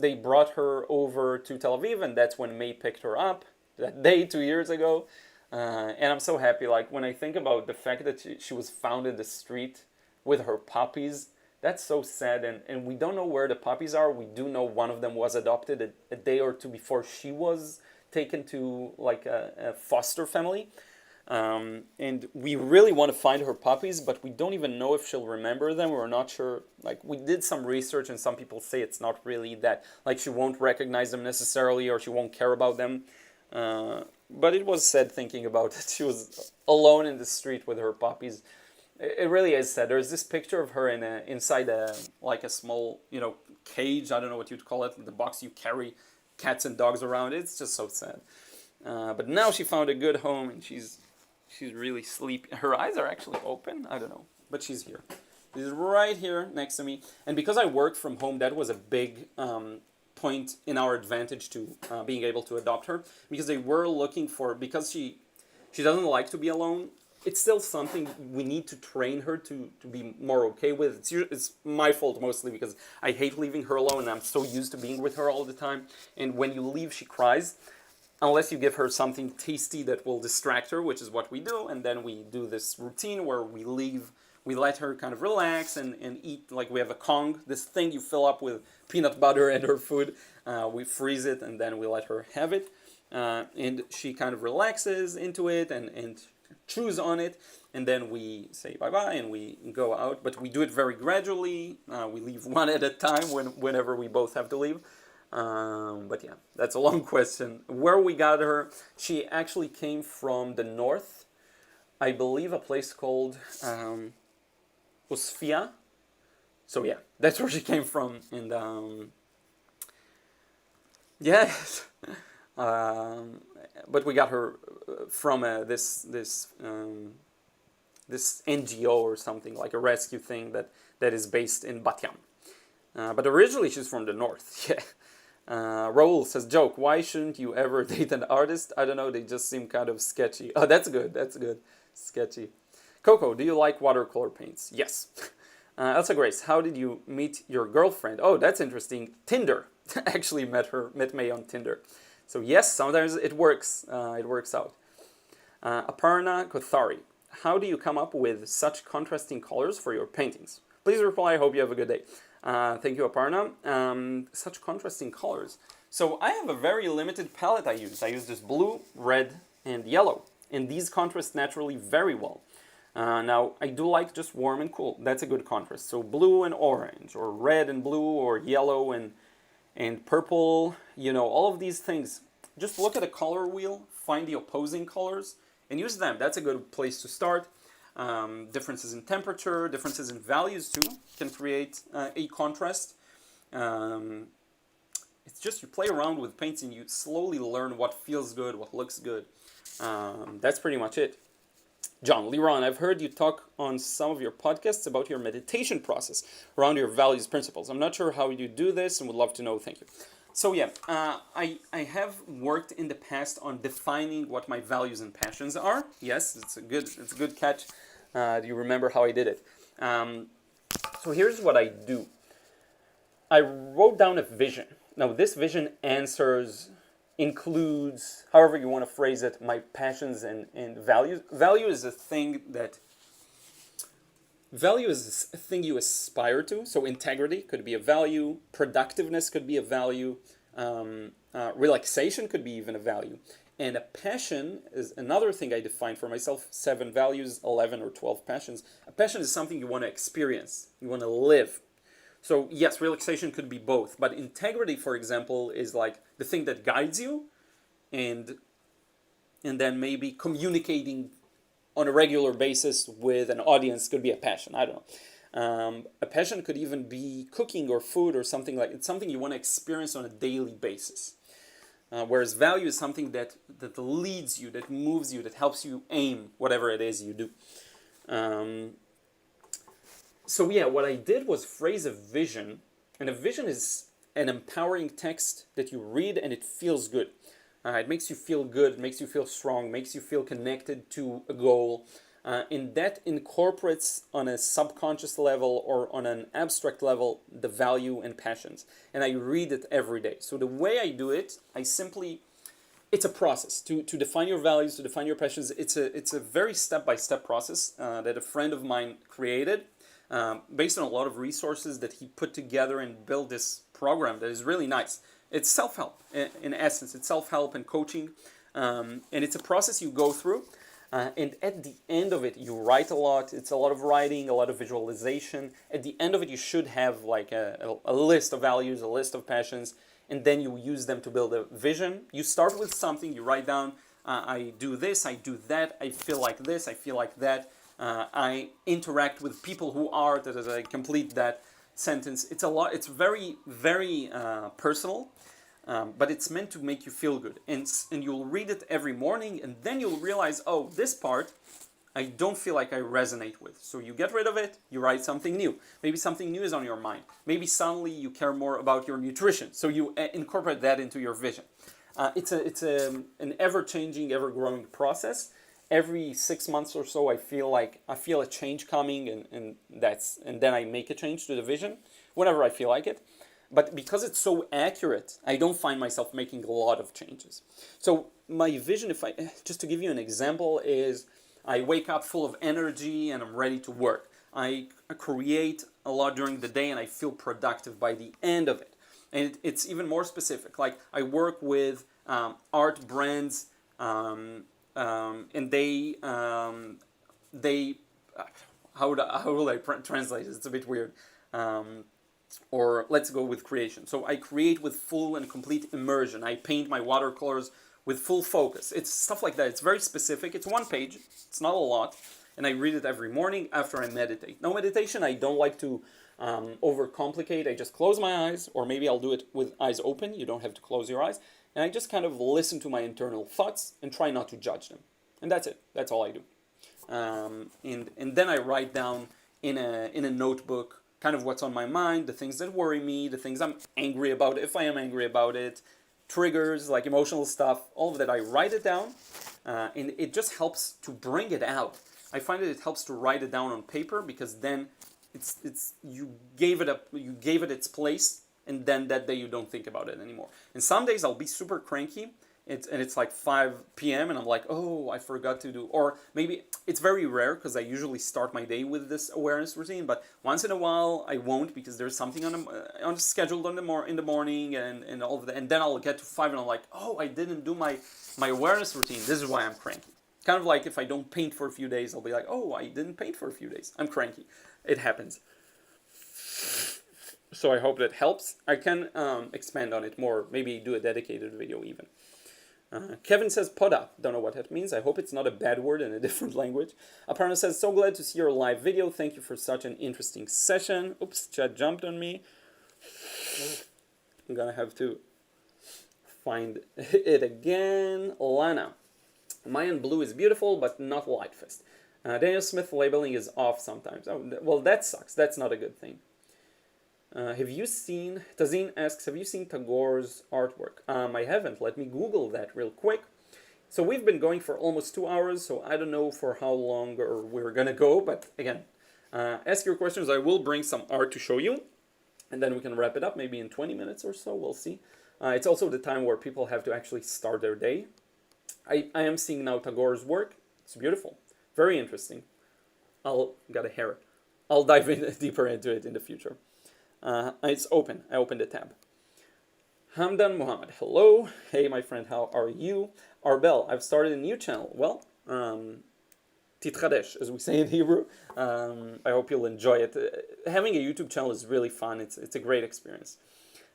they brought her over to Tel Aviv, and that's when May picked her up that day 2 years ago. And I'm so happy. Like when I think about the fact that she was found in the street with her puppies, that's so sad. And we don't know where the puppies are. We do know one of them was adopted a day or two before she was taken to like a foster family. And we really want to find her puppies, but we don't even know if she'll remember them. We're not sure. Like we did some research, and some people say it's not really that. Like she won't recognize them necessarily, or she won't care about them. But it was sad thinking about it. She was alone in the street with her puppies. It really is sad. There's this picture of her inside like a small, cage. I don't know what you'd call it. The box you carry cats and dogs around. It's just so sad. But now she found a good home, and she's really sleepy. Her eyes are actually open. I don't know, but she's here. She's right here next to me. And because I work from home, that was a big point in our advantage to being able to adopt her, because they were looking for, because she doesn't like to be alone. It's still something we need to train her to be more okay with. It's my fault mostly, because I hate leaving her alone, and I'm so used to being with her all the time. And when you leave, she cries, unless you give her something tasty that will distract her, which is what we do. And then we do this routine where we let her kind of relax and eat. Like we have a Kong, this thing you fill up with peanut butter and her food. We freeze it, and then we let her have it. And she kind of relaxes into it and chews on it. And then we say bye-bye and we go out. But we do it very gradually. We leave one at a time whenever we both have to leave. But yeah, that's a long question. Where we got her, she actually came from the north. I believe a place called Usfia. So yeah, that's where she came from. And yeah, but we got her from this NGO or something, like a rescue thing that is based in Bat Yam. But originally she's from the north. Yeah. Raul says, joke, why shouldn't you ever date an artist? I don't know, they just seem kind of sketchy. Oh, that's good. Sketchy. Coco, do you like watercolor paints? Yes. Elsa Grace, how did you meet your girlfriend? Oh, that's interesting. Tinder. Actually met May on Tinder. So yes, sometimes it works. It works out. Aparna Kothari, how do you come up with such contrasting colors for your paintings? Please reply, I hope you have a good day. Thank you, Aparna. Such contrasting colors. So I have a very limited palette I use. I use this blue, red, and yellow. And these contrast naturally very well. Now, I do like just warm and cool. That's a good contrast. So blue and orange, or red and blue, or yellow and purple. All of these things. Just look at a color wheel, find the opposing colors, and use them. That's a good place to start. Differences in temperature, differences in values too can create a contrast. It's just you play around with paints and you slowly learn what feels good, what looks good. That's pretty much it. John, Liron, I've heard you talk on some of your podcasts about your meditation process around your values principles. I'm not sure how you do this and would love to know. Thank you. So yeah, I have worked in the past on defining what my values and passions are. Yes, it's a good catch. Do you remember how I did it? So here's what I do. I wrote down a vision. Now this vision includes, however you want to phrase it, my passions and values. Value is a thing you aspire to. So integrity could be a value, productiveness could be a value, relaxation could be even a value. And a passion is another thing I define for myself, 7 values, 11 or 12 passions. A passion is something you want to experience, you want to live. So yes, relaxation could be both, but integrity, for example, is like the thing that guides you, and then maybe communicating on a regular basis with an audience could be a passion. I don't know. A passion could even be cooking or food or something like it's something you want to experience on a daily basis. Whereas value is something that leads you, that moves you, that helps you aim whatever it is you do. So yeah, what I did was phrase a vision, and a vision is an empowering text that you read and it feels good. It makes you feel good, makes you feel strong, makes you feel connected to a goal. And that incorporates on a subconscious level or on an abstract level the value and passions. And I read it every day. So the way I do it, it's a process to define your values, to define your passions. It's a very step-by-step process that a friend of mine created based on a lot of resources that he put together and built this program that is really nice. It's self-help, in essence. It's self-help and coaching. And it's a process you go through. And at the end of it, you write a lot. It's a lot of writing, a lot of visualization. At the end of it, you should have like a list of values, a list of passions, and then you use them to build a vision. You start with something, you write down, I do this, I do that, I feel like this, I feel like that. I interact with people who are, that I complete that sentence. It's a lot, it's very, very personal. But it's meant to make you feel good. And you'll read it every morning, and then you'll realize, oh, this part I don't feel like I resonate with. So you get rid of it, you write something new. Maybe something new is on your mind. Maybe suddenly you care more about your nutrition, so you incorporate that into your vision. It's an ever-changing, ever-growing process. Every 6 months or so, I feel a change coming, and then I make a change to the vision whenever I feel like it. But because it's so accurate, I don't find myself making a lot of changes. So my vision, just to give you an example, is I wake up full of energy and I'm ready to work. I create a lot during the day and I feel productive by the end of it. And it's even more specific. Like I work with art brands and they how will I translate it? It's a bit weird. Or let's go with creation. So I create with full and complete immersion. I paint my watercolors with full focus. It's stuff like that. It's very specific. It's 1 page. It's not a lot. And I read it every morning after I meditate. No meditation, I don't like to overcomplicate. I just close my eyes, or maybe I'll do it with eyes open. You don't have to close your eyes. And I just kind of listen to my internal thoughts and try not to judge them. And that's it. That's all I do. And then I write down in a notebook kind of what's on my mind, the things that worry me, the things I'm angry about, if I am angry about it, triggers, like emotional stuff, all of that. I write it down, and it just helps to bring it out. I find that it helps to write it down on paper, because then you gave it its place, and then that day you don't think about it anymore. And some days I'll be super cranky, it's like 5 p.m. and I'm like, oh, I forgot to do, or maybe it's very rare because I usually start my day with this awareness routine, but once in a while I won't, because there's something on scheduled in the morning and all of that, and then I'll get to 5 and I'm like, oh, I didn't do my awareness routine. This is why I'm cranky. Kind of like if I don't paint for a few days, I'll be like, oh, I didn't paint for a few days. I'm cranky. It happens. So I hope that helps. I can expand on it more, maybe do a dedicated video even. Kevin says poda. Don't know what that means. I hope it's not a bad word in a different language. Aparna says, so glad to see your live video. Thank you for such an interesting session. Oops, chat jumped on me. I'm gonna have to find it again. Lana. Mayan blue is beautiful, but not Lightfest. Daniel Smith labeling is off sometimes. Oh, well, that sucks. That's not a good thing. Have you seen, Tazine asks, have you seen Tagore's artwork? I haven't. Let me Google that real quick. So we've been going for almost 2 hours, so I don't know for how long we're going to go, but again, ask your questions. I will bring some art to show you, and then we can wrap it up maybe in 20 minutes or so. We'll see. It's also the time where people have to actually start their day. I am seeing now Tagore's work. It's beautiful. Very interesting. I'll dive in deeper into it in the future. It's open. I opened the tab. Hamdan Muhammad. Hello. Hey, my friend. How are you? Arbel. I've started a new channel. Well, Titchadesh, as we say in Hebrew. I hope you'll enjoy it. Having a YouTube channel is really fun. It's a great experience.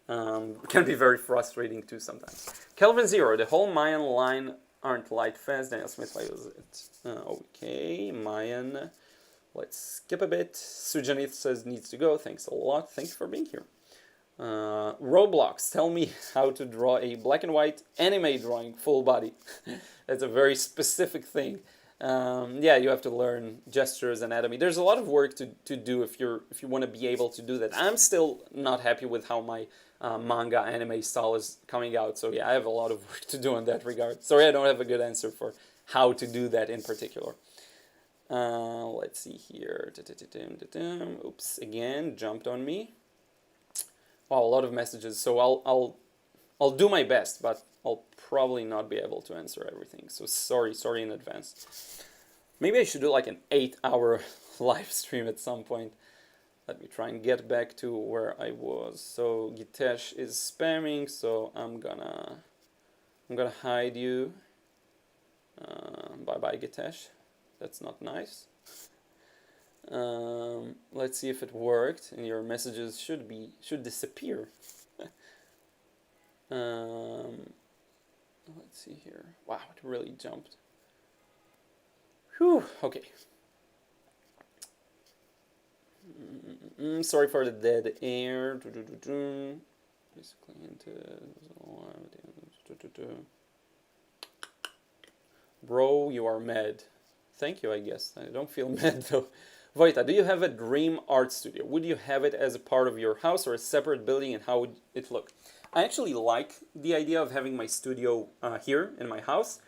It can be very frustrating too sometimes. Kelvin Zero. The whole Mayan line aren't Lightfest. Daniel Smith was it. Okay. Mayan. Let's skip a bit. Sujanith says needs to go. Thanks a lot. Thanks for being here. Roblox. Tell me how to draw a black and white anime drawing full body. That's a very specific thing. Yeah, you have to learn gestures, anatomy. There's a lot of work to do if you want to be able to do that. I'm still not happy with how my manga anime style is coming out. So yeah, I have a lot of work to do in that regard. Sorry, I don't have a good answer for how to do that in particular. Let's see here. Oops, again, jumped on me. Wow, a lot of messages. So I'll do my best, but I'll probably not be able to answer everything. So sorry in advance. Maybe I should do like an 8-hour live stream at some point. Let me try and get back to where I was. So Gitesh is spamming, so I'm gonna hide you. Bye bye Gitesh. That's not nice. Let's see if it worked, and your messages should disappear. Let's see here. Wow, it really jumped. Whew, okay. Sorry for the dead air. Basically Bro, you are mad. Thank you, I guess. I don't feel mad though. Vojta, do you have a dream art studio? Would you have it as a part of your house or a separate building, and how would it look? I actually like the idea of having my studio here in my house.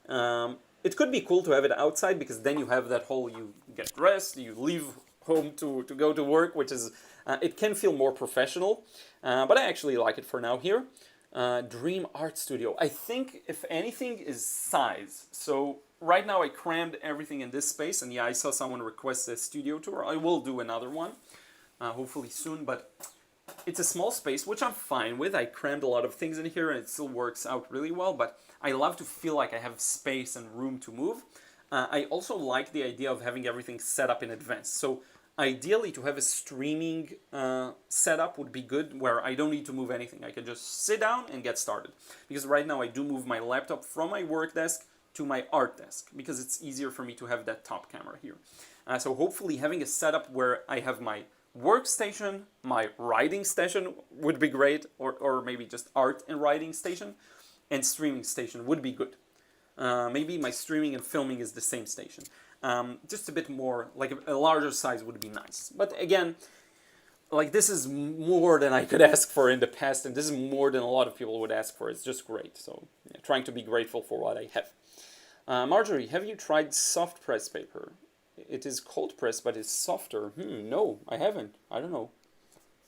It could be cool to have it outside, because then you have that whole, you get dressed, you leave home to go to work, which is, it can feel more professional. But I actually like it for now here. Dream art studio. I think, if anything, is size. So right now I crammed everything in this space, and yeah, I saw someone request a studio tour. I will do another one, hopefully soon, but it's a small space, which I'm fine with. I crammed a lot of things in here and it still works out really well, but I love to feel like I have space and room to move. I also like the idea of having everything set up in advance. So ideally, to have a streaming setup would be good, where I don't need to move anything. I can just sit down and get started. Because right now I do move my laptop from my work desk to my art desk, because it's easier for me to have that top camera here. So hopefully having a setup where I have my workstation, my writing station would be great, or maybe just art and writing station, and streaming station would be good. Maybe my streaming and filming is the same station. Just a bit more, like a larger size would be nice. But again, like, this is more than I could ask for in the past, and this is more than a lot of people would ask for. It's just great. So yeah, trying to be grateful for what I have. Marjorie, have you tried soft press paper? It is cold press, but it's softer. No, I haven't. I don't know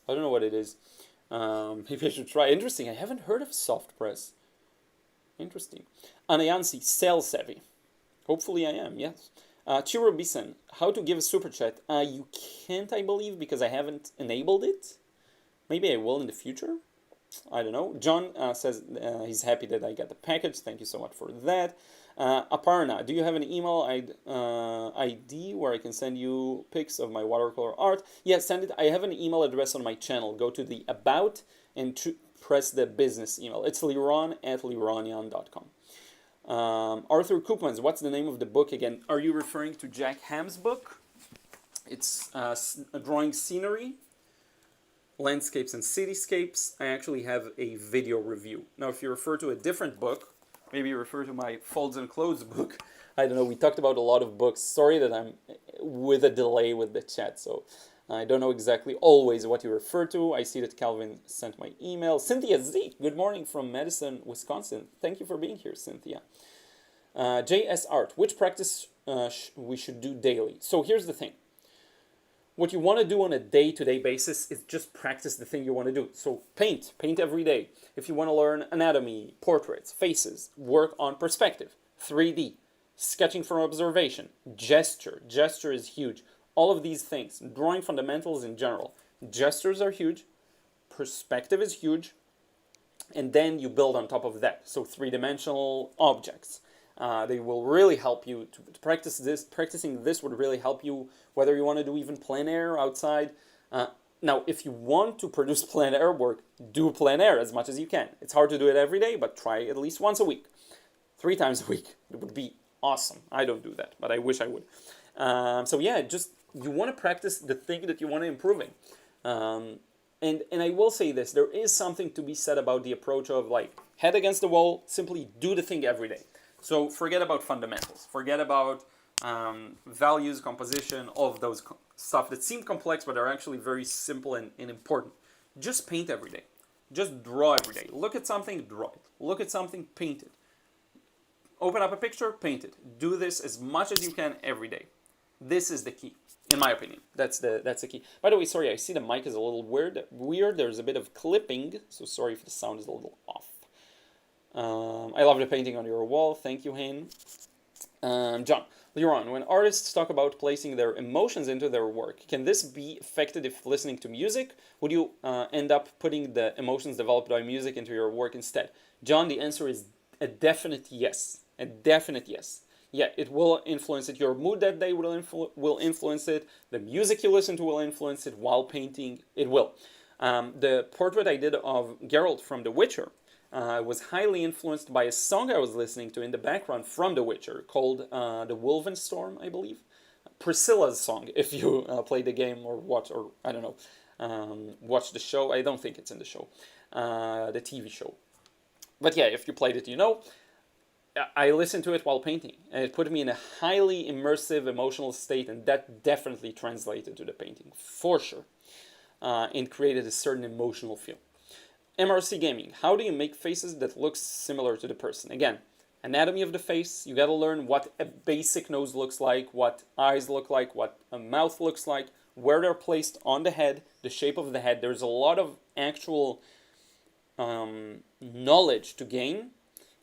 what it is. Maybe I should try. Interesting. I haven't heard of soft press. Interesting. Anayansi, sales savvy. Hopefully I am, yes. Chiro Bison, how to give a super chat? You can't, I believe, because I haven't enabled it. Maybe I will in the future. I don't know. John says he's happy that I got the package. Thank you so much for that. Aparna, do you have an email ID where I can send you pics of my watercolor art? Yes, send it. I have an email address on my channel. Go to the About and press the business email. It's liron@lironian.com. Arthur Koopmans, what's the name of the book again? Are you referring to Jack Ham's book? It's drawing scenery, landscapes and cityscapes. I actually have a video review. Now, if you refer to a different book, maybe you refer to my Folds and Clothes book. I don't know, we talked about a lot of books. Sorry that I'm with a delay with the chat, so I don't know exactly always what you refer to. I see that Calvin sent my email. Cynthia Z, good morning from Madison, Wisconsin. Thank you for being here, Cynthia. JS Art, which practice we should do daily? So here's the thing. What you want to do on a day-to-day basis is just practice the thing you want to do. So paint every day. If you want to learn anatomy, portraits, faces, work on perspective, 3D, sketching from observation, gesture is huge. All of these things, drawing fundamentals in general. Gestures are huge, perspective is huge, and then you build on top of that. So three-dimensional objects. They will really help you to practice this. Practicing this would really help you, whether you want to do even plein air outside. Now, if you want to produce plein air work, do plein air as much as you can. It's hard to do it every day, but try at least once a week. 3 times a week. It would be awesome. I don't do that, but I wish I would. So yeah, just you want to practice the thing that you want to improve in. And I will say this, there is something to be said about the approach of, like, head against the wall, simply do the thing every day. So forget about fundamentals. Forget about values, composition, all of those stuff that seem complex but are actually very simple and important. Just paint every day. Just draw every day. Look at something, draw it. Look at something, paint it. Open up a picture, paint it. Do this as much as you can every day. This is the key, in my opinion. That's the key. By the way, sorry, I see the mic is a little weird. There's a bit of clipping, so sorry if the sound is a little off. I love the painting on your wall. Thank you, Hayne. John, Liron, when artists talk about placing their emotions into their work, can this be affected if listening to music? Would you end up putting the emotions developed by music into your work instead? John, the answer is a definite yes. A definite yes. Yeah, it will influence it. Your mood that day will influence it. The music you listen to will influence it while painting. It will. The portrait I did of Geralt from The Witcher was highly influenced by a song I was listening to in the background from The Witcher called The Wolven Storm, I believe. Priscilla's song, if you play the game or watch, or I don't know, watch the show. I don't think it's in the show, the TV show. But yeah, if you played it, you know. I listened to it while painting, and it put me in a highly immersive emotional state, and that definitely translated to the painting, for sure, and created a certain emotional feel. MRC Gaming, how do you make faces that look similar to the person? Again, anatomy of the face, you gotta learn what a basic nose looks like, what eyes look like, what a mouth looks like, where they're placed on the head, the shape of the head. There's a lot of actual knowledge to gain,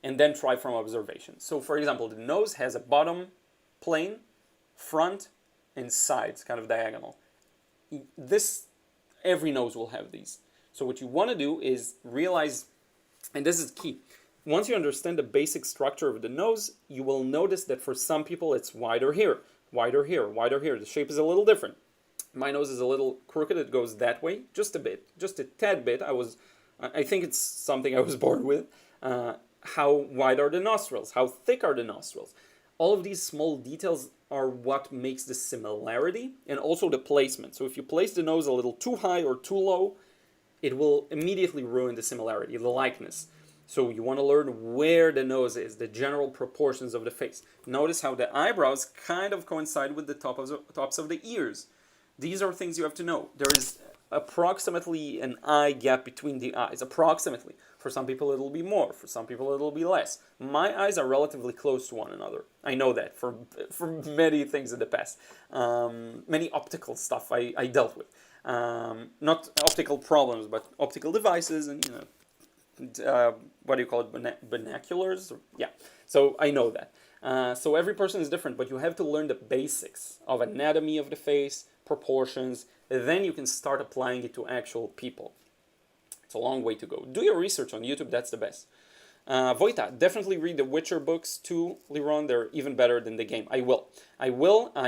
and then try from observation. So for example, the nose has a bottom plane, front, and sides, kind of diagonal. Every nose will have these. So what you want to do is realize, and this is key, once you understand the basic structure of the nose, you will notice that for some people it's wider here, wider here, wider here. The shape is a little different. My nose is a little crooked, it goes that way, just a bit, just a tad bit. I think it's something I was born with. How wide are the nostrils? How thick are the nostrils? All of these small details are what makes the similarity, and also the placement. So if you place the nose a little too high or too low, it will immediately ruin the similarity, the likeness. So you want to learn where the nose is, the general proportions of the face. Notice how the eyebrows kind of coincide with the tops of the ears. These are things you have to know. There is approximately an eye gap between the eyes, approximately. For some people it'll be more, for some people it'll be less. My eyes are relatively close to one another. I know that from many things in the past. Many optical stuff I dealt with. Not optical problems, but optical devices and, you know, what do you call it, binoculars? Yeah, so I know that. So every person is different, but you have to learn the basics of anatomy of the face, proportions, then you can start applying it to actual people. It's a long way to go. Do your research on YouTube, that's the best. Vojta, definitely read the Witcher books too, Liron. They're even better than the game. I will. I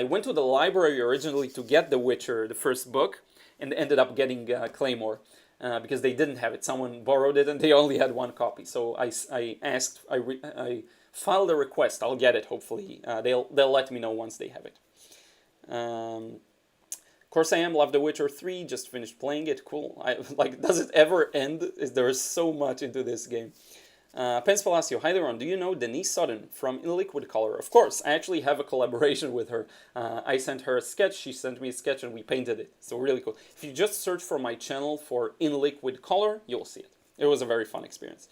went to the library originally to get The Witcher, the first book, and ended up getting Claymore because they didn't have it. Someone borrowed it and they only had one copy. So I filed a request. I'll get it, hopefully. They'll let me know once they have it. Of course I am. Love The Witcher 3. Just finished playing it. Cool. Does it ever end? There is so much into this game. Pence Palacio, hi Liron, do you know Denise Sutton from In Liquid Color? Of course, I actually have a collaboration with her. I sent her a sketch, she sent me a sketch, and we painted it. So really cool. If you just search for my channel for In Liquid Color, you'll see it. It was a very fun experience.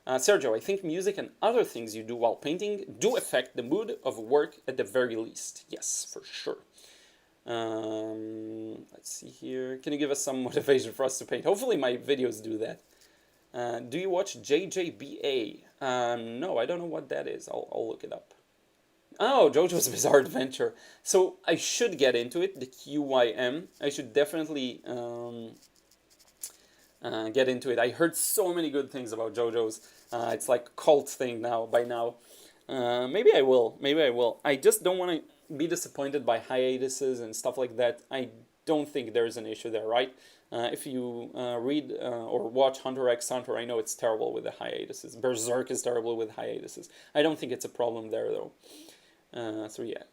Sergio, I think music and other things you do while painting do affect the mood of work at the very least. Yes, for sure. Let's see here. Can you give us some motivation for us to paint? Hopefully my videos do that. Do you watch JJBA? No, I don't know what that is. I'll look it up. Oh, JoJo's Bizarre Adventure. So I should get into it, the QYM. I should definitely get into it. I heard so many good things about JoJo's. It's like a cult thing now, by now. Maybe I will. Maybe I will. I just don't want to be disappointed by hiatuses and stuff like that. I don't think there's an issue there, right? If you read or watch Hunter x Hunter, I know it's terrible with the hiatuses. Berserk is terrible with hiatuses. I don't think it's a problem there, though. So yeah.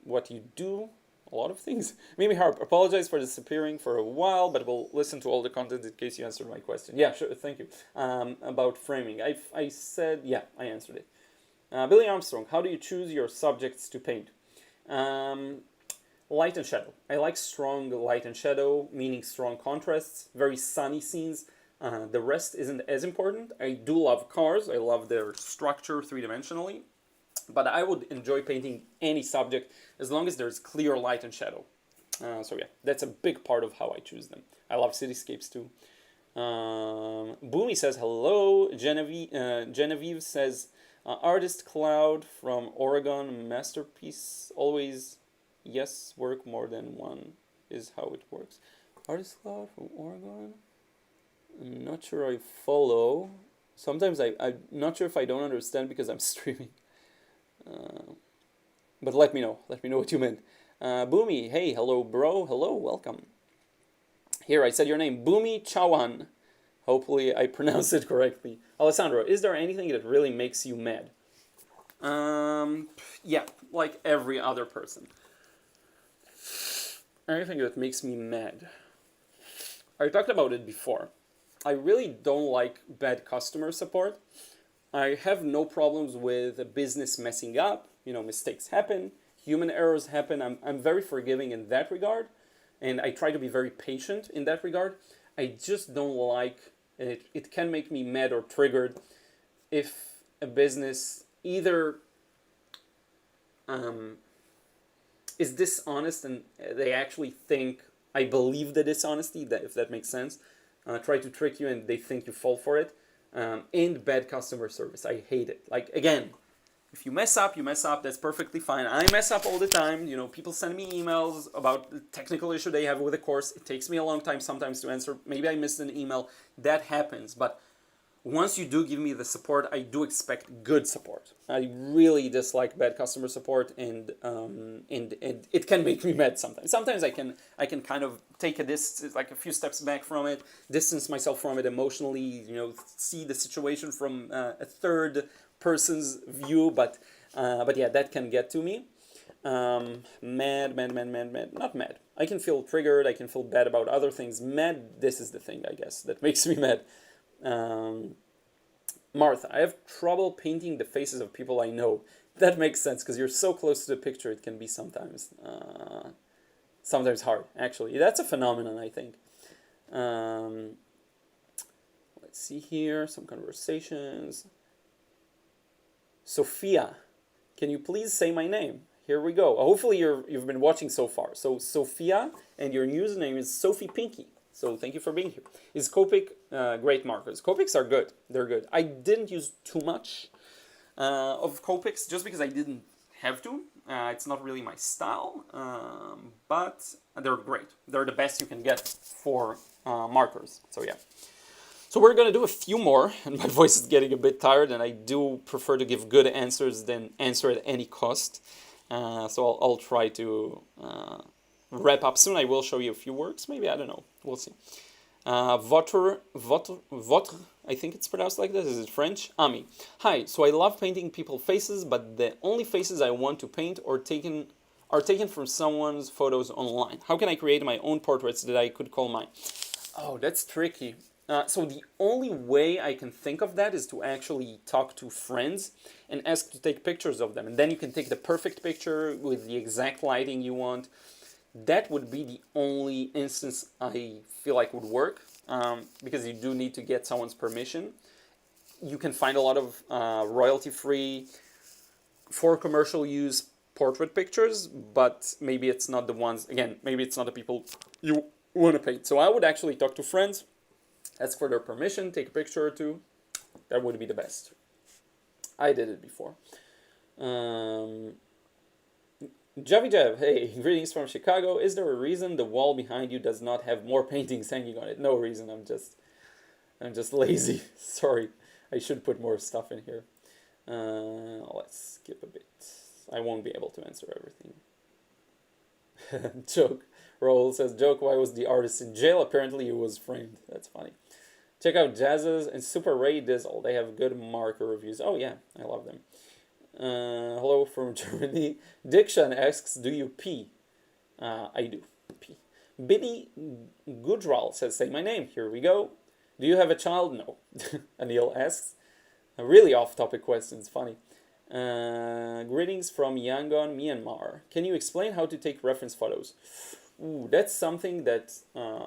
What you do, a lot of things. Mimi Harp, apologize for disappearing for a while, but we'll listen to all the content in case you answered my question. Yeah, sure, thank you. About framing. I said, yeah, I answered it. Billy Armstrong, how do you choose your subjects to paint? Um, Light and shadow. I like strong light and shadow, meaning strong contrasts, very sunny scenes. The rest isn't as important. I do love cars. I love their structure three-dimensionally. But I would enjoy painting any subject as long as there's clear light and shadow. So yeah, that's a big part of how I choose them. I love cityscapes too. Boomy says hello. Genevieve says artist cloud from Oregon, masterpiece. Always yes, work more than one is how it works. Artist cloud from Oregon. I'm not sure I follow. Sometimes I'm not sure if I don't understand because I'm streaming. But let me know. Let me know what you meant. Boomy, hey, hello, bro. Hello, welcome. Here, I said your name, Boomy Chawan. Hopefully I pronounced it correctly. Alessandro, is there anything that really makes you mad? Yeah, like every other person. Anything that makes me mad. I talked about it before. I really don't like bad customer support. I have no problems with a business messing up. You know, mistakes happen, human errors happen. I'm very forgiving in that regard, and I try to be very patient in that regard. I just don't like, and it can make me mad or triggered if a business either is dishonest and they actually think I believe the dishonesty, that if that makes sense, try to trick you and they think you fall for it, and bad customer service. I hate it. Like, again, if you mess up, you mess up. That's perfectly fine. I mess up all the time. You know, people send me emails about the technical issue they have with the course. It takes me a long time sometimes to answer. Maybe I missed an email. That happens. But once you do give me the support, I do expect good support. I really dislike bad customer support, and it can make me mad sometimes. Sometimes I can kind of take like a few steps back from it, distance myself from it emotionally. You know, see the situation from a third person's view, but yeah, that can get to me. Mad. Not mad. I can feel triggered. I can feel bad about other things. Mad. This is the thing, I guess, that makes me mad. Martha, I have trouble painting the faces of people I know. That makes sense because you're so close to the picture. It can be sometimes hard. Actually, that's a phenomenon, I think. Let's see here. Some conversations. Sophia, can you please say my name? Here we go. Hopefully you've been watching so far. So Sophia, and your username is Sophie Pinky. So thank you for being here. Is Copic great markers? Copics are good. They're good. I didn't use too much of Copics just because I didn't have to. It's not really my style, but they're great. They're the best you can get for markers. So yeah. So we're going to do a few more, and my voice is getting a bit tired, and I do prefer to give good answers than answer at any cost. So I'll try to wrap up soon. I will show you a few works, maybe, I don't know. We'll see. Votre, I think it's pronounced like this. Is it French? Ami. Hi, so I love painting people's faces, but the only faces I want to paint are taken from someone's photos online. How can I create my own portraits that I could call mine? Oh, that's tricky. So the only way I can think of that is to actually talk to friends and ask to take pictures of them. And then you can take the perfect picture with the exact lighting you want. That would be the only instance I feel like would work, because you do need to get someone's permission. You can find a lot of royalty-free, for commercial use portrait pictures, but maybe it's not the ones, again, maybe it's not the people you want to paint. So I would actually talk to friends, ask for their permission, take a picture or two. That would be the best. I did it before. Javi Jav, hey, greetings from Chicago. Is there a reason the wall behind you does not have more paintings hanging on it? No reason. I'm just lazy. Sorry. I should put more stuff in here. Let's skip a bit. I won't be able to answer everything. Joke. Raul says, joke, why was the artist in jail? Apparently he was framed. That's funny. Check out Jazz's and Super Ray Dizzle. They have good marker reviews. Oh yeah, I love them. Hello from Germany. Dikshan asks, do you pee? I do pee. Biddy Gudral says, say my name. Here we go. Do you have a child? No. Anil asks. A really off-topic question. It's funny. Greetings from Yangon, Myanmar. Can you explain how to take reference photos? Ooh, that's something that,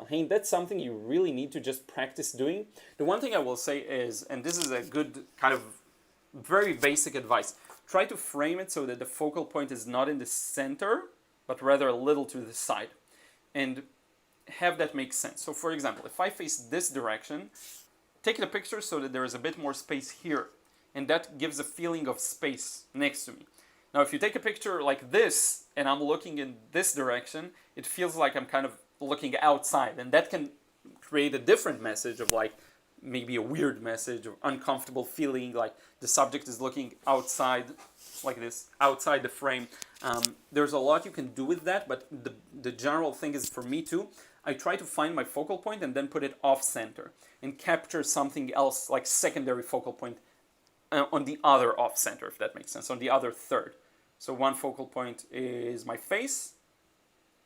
hey, that's something you really need to just practice doing. The one thing I will say is, and this is a good kind of very basic advice, try to frame it so that the focal point is not in the center, but rather a little to the side. And have that make sense. So for example, if I face this direction, take a picture so that there is a bit more space here. And that gives a feeling of space next to me. Now, if you take a picture like this, and I'm looking in this direction, it feels like I'm kind of looking outside. And that can create a different message of like, maybe a weird message or uncomfortable feeling, like the subject is looking outside, like this, outside the frame. There's a lot you can do with that, but the general thing is, for me too, I try to find my focal point and then put it off center and capture something else, like secondary focal point on the other off center, if that makes sense, on the other third. So one focal point is my face,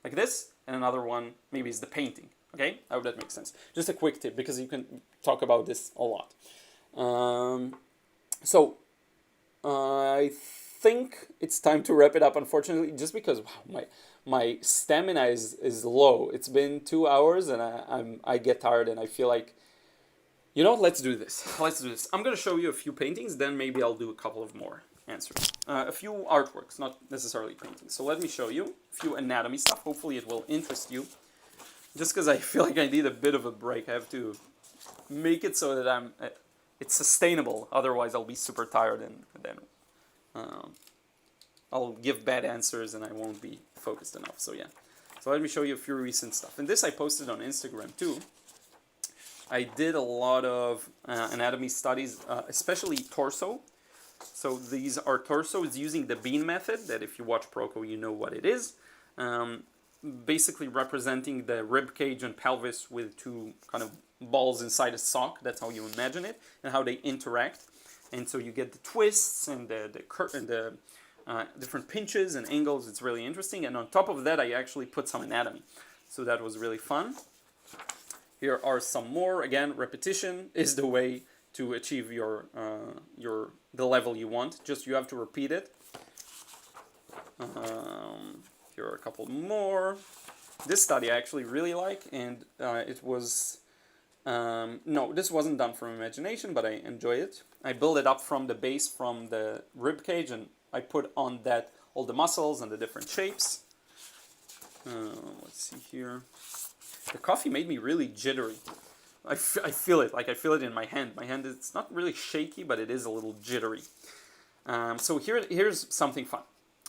like this, and another one maybe is the painting. Okay, I hope that makes sense. Just a quick tip, because you can talk about this a lot. I think it's time to wrap it up, unfortunately, just because wow, my stamina is low. It's been 2 hours and I get tired and I feel like, you know what, let's do this. Let's do this. I'm going to show you a few paintings, then maybe I'll do a couple of more answers. A few artworks, not necessarily paintings. So let me show you a few anatomy stuff. Hopefully it will interest you. Just because I feel like I need a bit of a break. I have to make it so that it's sustainable. Otherwise I'll be super tired and then I'll give bad answers and I won't be focused enough. So yeah. So let me show you a few recent stuff. And this I posted on Instagram too. I did a lot of anatomy studies, especially torso. So these are torsos using the bean method, that if you watch Proco, you know what it is. Basically representing the rib cage and pelvis with two kind of balls inside a sock. That's how you imagine it, and how they interact. And so you get the twists and the different pinches and angles. It's really interesting. And on top of that, I actually put some anatomy. So that was really fun. Here are some more. Again, repetition is the way to achieve the level you want. Just you have to repeat it. Here are a couple more. This study I actually really like, and it was no, this wasn't done from imagination, but I enjoy it. I build it up from the base, from the rib cage, and I put on that all the muscles and the different shapes. Let's see here. The coffee made me really jittery. I feel it, like I feel it in my hand. My hand, it's not really shaky, but it is a little jittery. So here's something fun.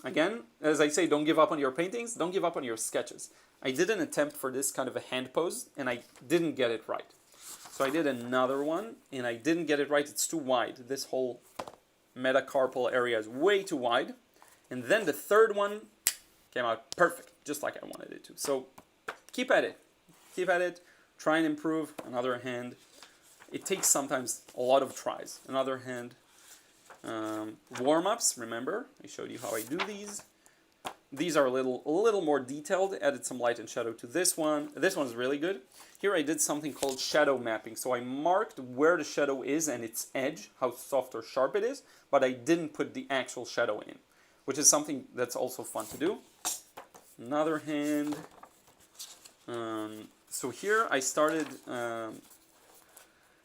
Again, as I say, don't give up on your paintings, don't give up on your sketches. I did an attempt for this kind of a hand pose, and I didn't get it right. So I did another one, and I didn't get it right. It's too wide. This whole metacarpal area is way too wide. And then the third one came out perfect, just like I wanted it to. So keep at it. Keep at it. Try and improve. Another hand. It takes sometimes a lot of tries. Another hand. Warm-ups, remember, I showed you how I do these. These are a little more detailed, added some light and shadow to this one. This one's really good. Here I did something called shadow mapping. So I marked where the shadow is and its edge, how soft or sharp it is, but I didn't put the actual shadow in, which is something that's also fun to do. Another hand. So here I started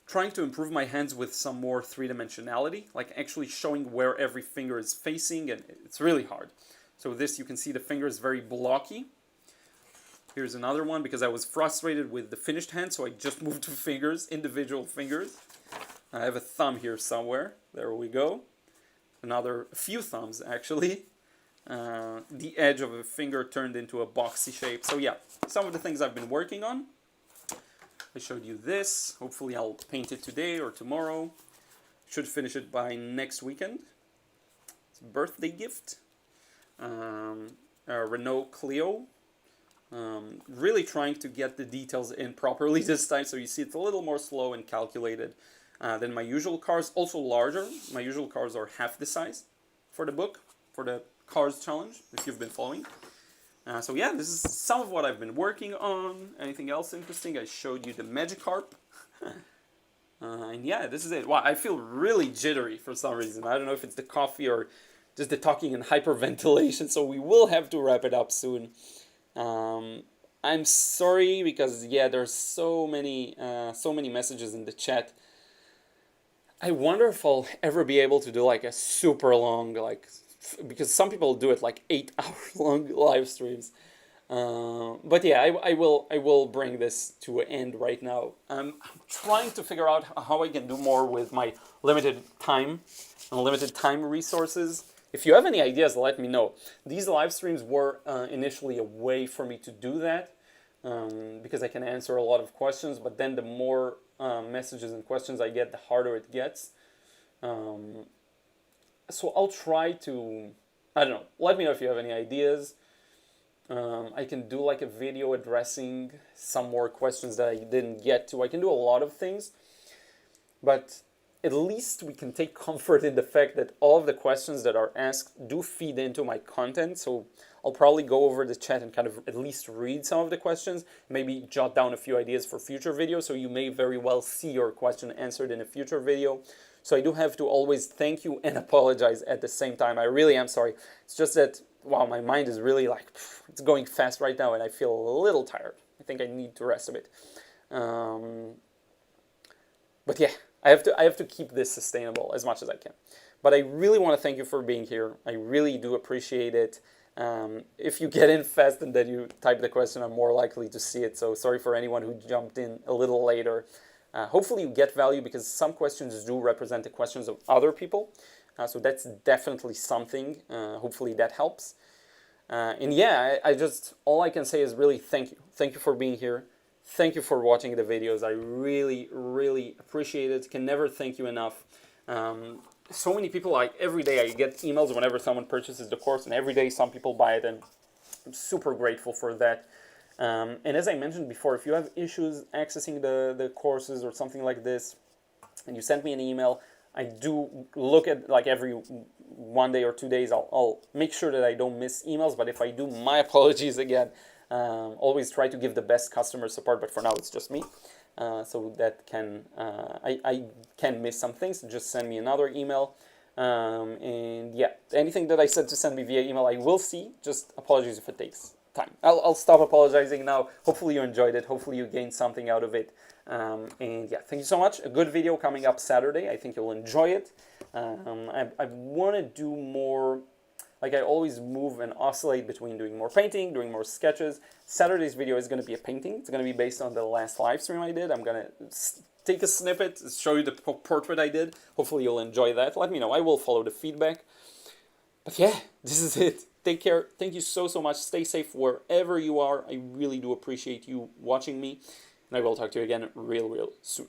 trying to improve my hands with some more three-dimensionality, like actually showing where every finger is facing, and it's really hard. So this, you can see the finger is very blocky. Here's another one, because I was frustrated with the finished hand, so I just moved to fingers, individual fingers. I have a thumb here somewhere. There we go. A few thumbs, actually. The edge of a finger turned into a boxy shape. So yeah, some of the things I've been working on. I showed you this. Hopefully I'll paint it today or tomorrow. Should finish it by next weekend. It's a birthday gift. Renault Clio. Really trying to get the details in properly this time, so you see it's a little more slow and calculated than my usual cars. Also larger. My usual cars are half the size for the book, for the Cars Challenge, if you've been following. So yeah, this is some of what I've been working on. Anything else interesting? I showed you the Magikarp. And yeah, this is it. Wow, I feel really jittery for some reason. I don't know if it's the coffee or just the talking and hyperventilation. So we will have to wrap it up soon. I'm sorry because yeah, there's so many messages in the chat. I wonder if I'll ever be able to do like a super long, like, because some people do it like 8 hour long live streams. But yeah, I will bring this to an end right now. I'm trying to figure out how I can do more with my limited time and limited time resources. If you have any ideas, let me know. These live streams were initially a way for me to do that because I can answer a lot of questions, but then the more messages and questions I get, the harder it gets. So I'll try to, I don't know, let me know if you have any ideas. I can do like a video addressing some more questions that I didn't get to. I can do a lot of things, but at least we can take comfort in the fact that all of the questions that are asked do feed into my content. So I'll probably go over the chat and kind of at least read some of the questions, maybe jot down a few ideas for future videos. So you may very well see your question answered in a future video. So I do have to always thank you and apologize at the same time. I really am sorry. It's just that, wow, my mind is really like, it's going fast right now and I feel a little tired. I think I need to rest a bit. But yeah, I have to keep this sustainable as much as I can. But I really want to thank you for being here. I really do appreciate it. If you get in fast and then you type the question, I'm more likely to see it. So sorry for anyone who jumped in a little later. Hopefully you get value because some questions do represent the questions of other people. So that's definitely something. Hopefully that helps. And yeah, I just, all I can say is really thank you. Thank you for being here. Thank you for watching the videos. I really, really appreciate it. Can never thank you enough. So many people, like every day I get emails whenever someone purchases the course, and every day some people buy it, and I'm super grateful for that. And as I mentioned before, if you have issues accessing the courses or something like this, and you send me an email, I do look at like every 1 day or 2 days. I'll make sure that I don't miss emails, but if I do, my apologies again. Always try to give the best customer support, but for now it's just me. So that can I can miss some things. Just send me another email. And yeah, anything that I said to send me via email, I will see. Just apologies if it takes time. I'll stop apologizing now. Hopefully you enjoyed it. Hopefully you gained something out of it. And yeah, thank you so much. A good video coming up Saturday. I think you'll enjoy it. I want to do more. Like I always move and oscillate between doing more painting, doing more sketches. Saturday's video is going to be a painting. It's going to be based on the last live stream I did. I'm going to take a snippet, show you the portrait I did. Hopefully you'll enjoy that. Let me know. I will follow the feedback. But yeah, this is it. Take care. Thank you so much. Stay safe wherever you are. I really do appreciate you watching me. And I will talk to you again real soon.